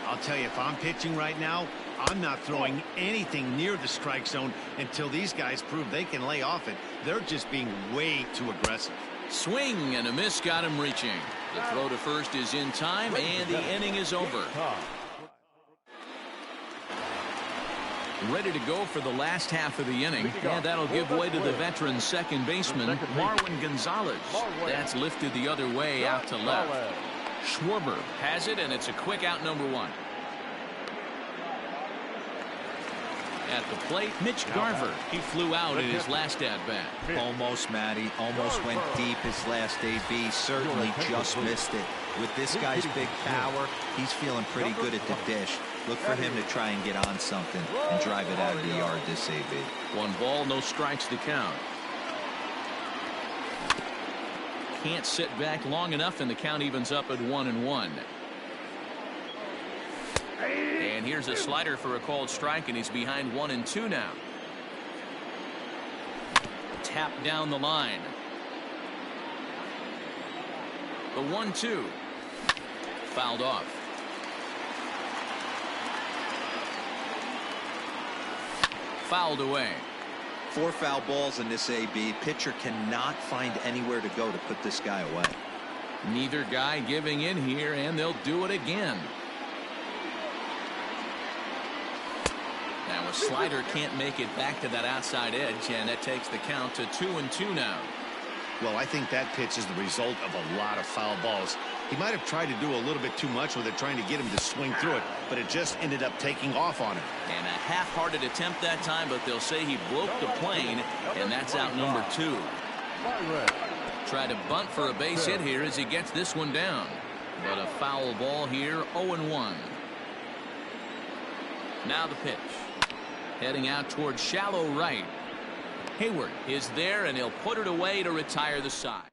I'll tell you, if I'm pitching right now, I'm not throwing anything near the strike zone until these guys prove they can lay off it. They're just being way too aggressive. Swing and a miss got him reaching. The throw to first is in time, and the inning is over. Ready to go for the last half of the inning, and that'll give way to the veteran second baseman, Marwin Gonzalez. That's lifted the other way out to left. Schwarber has it, and it's a quick out, number 1. At the plate, Mitch Garver. He flew out in his last at-bat. Almost, Matty. Almost went deep his last AB. Certainly just missed it. With this guy's big power, he's feeling pretty good at the dish. Look for him to try and get on something and drive it out of the yard this AB. 1 ball, no strikes to count. Can't sit back long enough, and the count evens up at 1-1. And here's a slider for a called strike, and he's behind 1-2 now. Tap down the line. The 1-2. Fouled off. Fouled away. 4 foul balls in this AB. Pitcher cannot find anywhere to go to put this guy away. Neither guy giving in here, and they'll do it again. Now a slider can't make it back to that outside edge, and that takes the count to 2-2 now. Well, I think that pitch is the result of a lot of foul balls. He might have tried to do a little bit too much with it, trying to get him to swing through it, but it just ended up taking off on him. And a half-hearted attempt that time, but they'll say he broke the plane, and that's out number 2. try to bunt for a base hit here as he gets this one down. But a foul ball here, 0-1. Now the pitch. Heading out towards shallow right. Hayward is there, and he'll put it away to retire the side.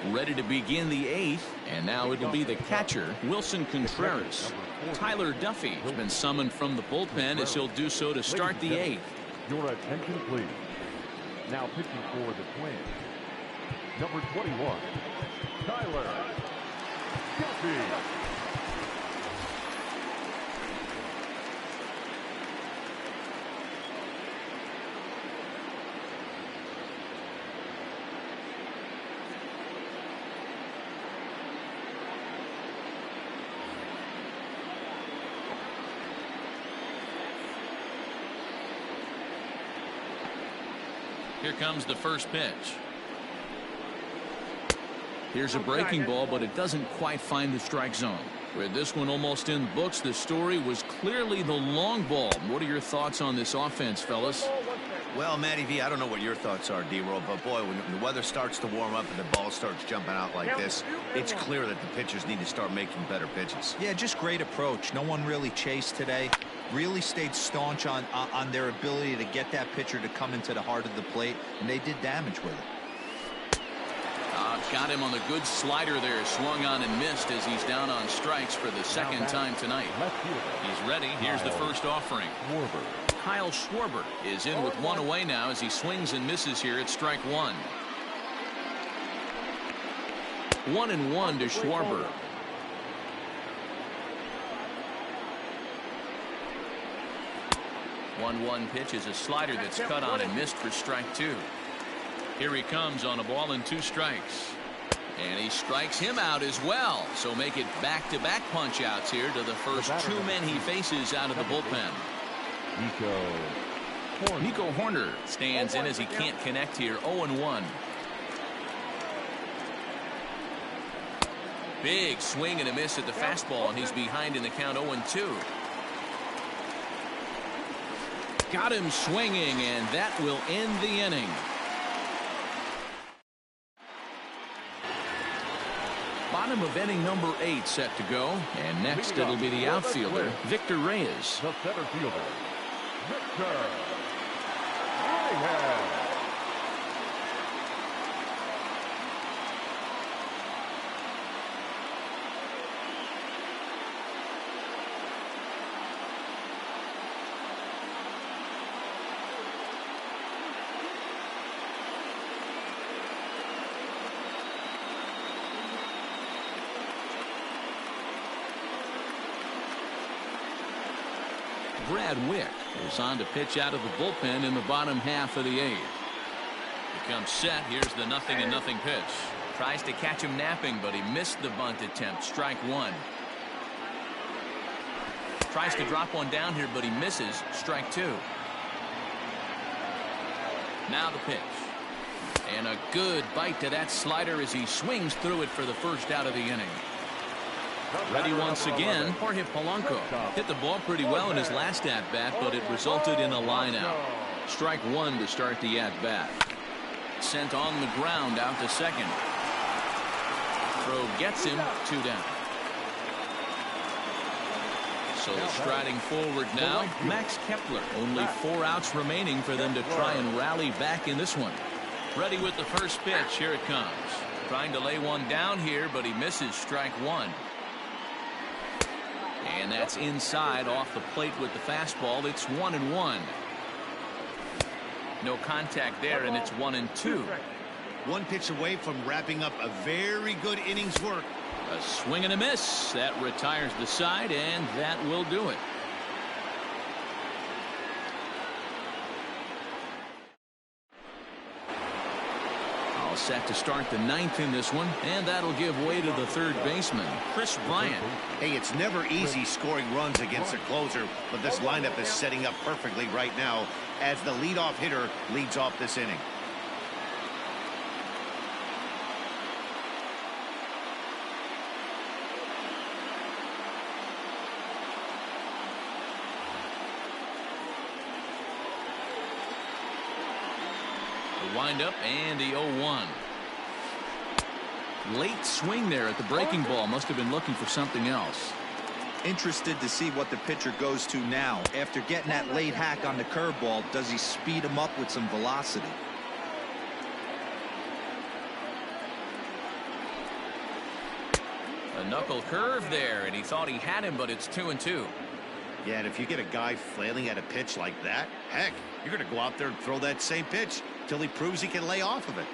Ready to begin the 8th, and now it'll be the catcher, Wilson Contreras. Tyler Duffy has been summoned from the bullpen as he'll do so to start the 8th. Your attention, please. Now pitching for the Twins, number 21, Tyler Duffy. Here comes the first pitch. Here's a breaking ball, but it doesn't quite find the strike zone. With this one almost in the books, the story was clearly the long ball. What are your thoughts on this offense, fellas? Well, Matty V, I don't know what your thoughts are, D-Roll, but boy, when the weather starts to warm up and the ball starts jumping out like this, it's clear that the pitchers need to start making better pitches. Yeah, just great approach. No one really chased today. Really stayed staunch on their ability to get that pitcher to come into the heart of the plate, and they did damage with it. Got him on the good slider there. Swung on and missed as he's down on strikes for the second time tonight. He's ready. Here's the first offering. Kyle Schwarber is in with one away now as he swings and misses here at strike one. 1-1 to Schwarber. One pitch is a slider that's cut on and missed for strike two. Here he comes on a ball and 2 strikes. And he strikes him out as well. So make it back-to-back punch-outs here to the first 2 men he faces out of the bullpen. Nico Horner stands in as he can't connect here. 0-1. Big swing and a miss at the fastball, and he's behind in the count. 0-2. Got him swinging, and that will end the inning. Bottom of inning number 8 set to go, and next it'll be the outfielder, Victor Reyes. The center fielder, Victor Reyes. Brad Wick is on to pitch out of the bullpen in the bottom half of the 8th. He comes set. Here's the 0-0 pitch. Tries to catch him napping, but he missed the bunt attempt. Strike one. Tries to drop one down here, but he misses. Strike two. Now the pitch. And a good bite to that slider as he swings through it for the first out of the inning. Ready once again, Jorge Polanco hit the ball pretty well in his last at-bat, but it resulted in a line-out. Strike one to start the at-bat. Sent on the ground out to second. Throw gets him, 2 down. So striding forward now, Max Kepler. Only 4 outs remaining for them to try and rally back in this one. Ready with the first pitch. Here it comes. Trying to lay one down here, but he misses. Strike one. And that's inside off the plate with the fastball. It's 1-1. No contact there, and it's 1-2. One pitch away from wrapping up a very good innings work. A swing and a miss. That retires the side, and that will do it. All set to start the 9th in this one, and that'll give way to the third baseman, Chris Bryant. Hey, it's never easy scoring runs against a closer, but this lineup is setting up perfectly right now as the leadoff hitter leads off this inning. The windup and the 0-1. Late swing there at the breaking ball. Must have been looking for something else. Interested to see what the pitcher goes to now. After getting that late hack on the curveball, does he speed him up with some velocity? A knuckle curve there, and he thought he had him, but it's 2-2. Yeah, and if you get a guy flailing at a pitch like that, heck, you're going to go out there and throw that same pitch till he proves he can lay off of it.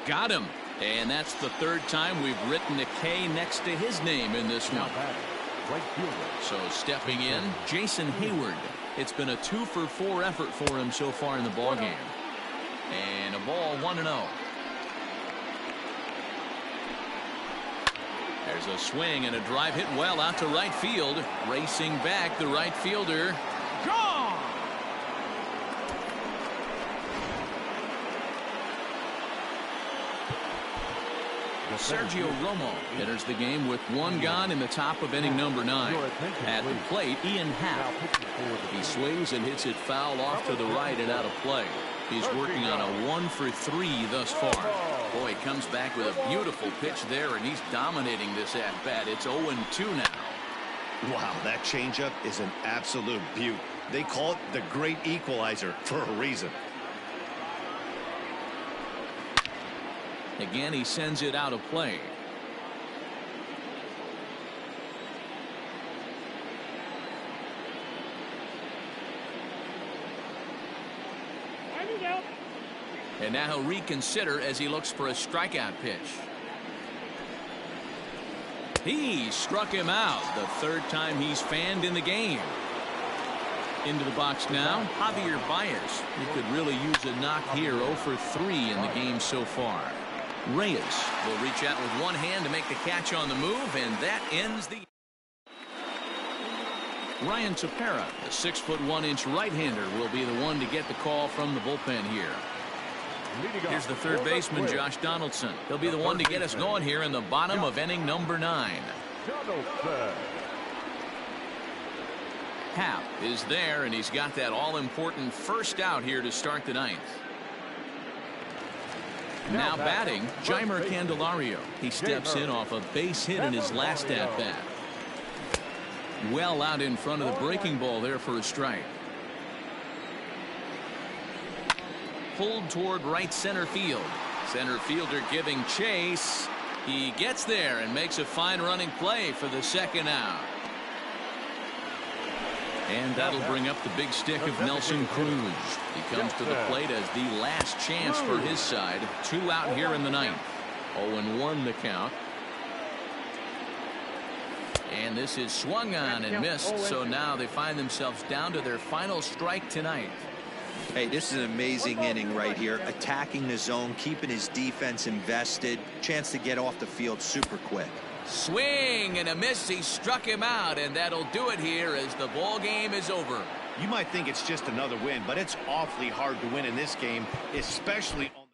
Got him. And that's the third time we've written a K next to his name in this one. So stepping in, Jason Hayward. It's been a 2-for-4 effort for him so far in the ballgame. And a ball 1-0. There's a swing and a drive hit well out to right field. Racing back, the right fielder. Gone! Sergio Romo enters the game with one gone in the top of inning number 9. At the plate, Ian Happ. He swings and hits it foul off to the right and out of play. He's working on a 1-for-3 thus far. Boy, he comes back with a beautiful pitch there, and he's dominating this at-bat. It's 0-2 now. Wow, that changeup is an absolute beaut. They call it the great equalizer for a reason. Again, he sends it out of play. And now he'll reconsider as he looks for a strikeout pitch. He struck him out, the third time he's fanned in the game. Into the box now, Javier Baez. He could really use a knock here. 0-for-3 in the game so far. Reyes will reach out with one hand to make the catch on the move, and that ends the. Ryan Tepera, the 6'1" right-hander, will be the one to get the call from the bullpen here. Here's the third baseman, Josh Donaldson. He'll be the one to get us going here in the bottom of inning number 9. Happ is there, and he's got that all-important first out here to start the 9th. Now batting, Jeimer Candelario. He steps in off a base hit in his last at-bat. Well out in front of the breaking ball there for a strike. Pulled toward right center field. Center fielder giving chase. He gets there and makes a fine running play for the second out. And that'll bring up the big stick of Nelson Cruz. He comes to the plate as the last chance for his side. 2 out here in the 9th. 0-1 the count. And this is swung on and missed. So now they find themselves down to their final strike tonight. Hey, this is an amazing inning right here. Attacking the zone, keeping his defense invested. Chance to get off the field super quick. Swing and a miss. He struck him out, and that'll do it here as the ball game is over. You might think it's just another win, but it's awfully hard to win in this game, especially on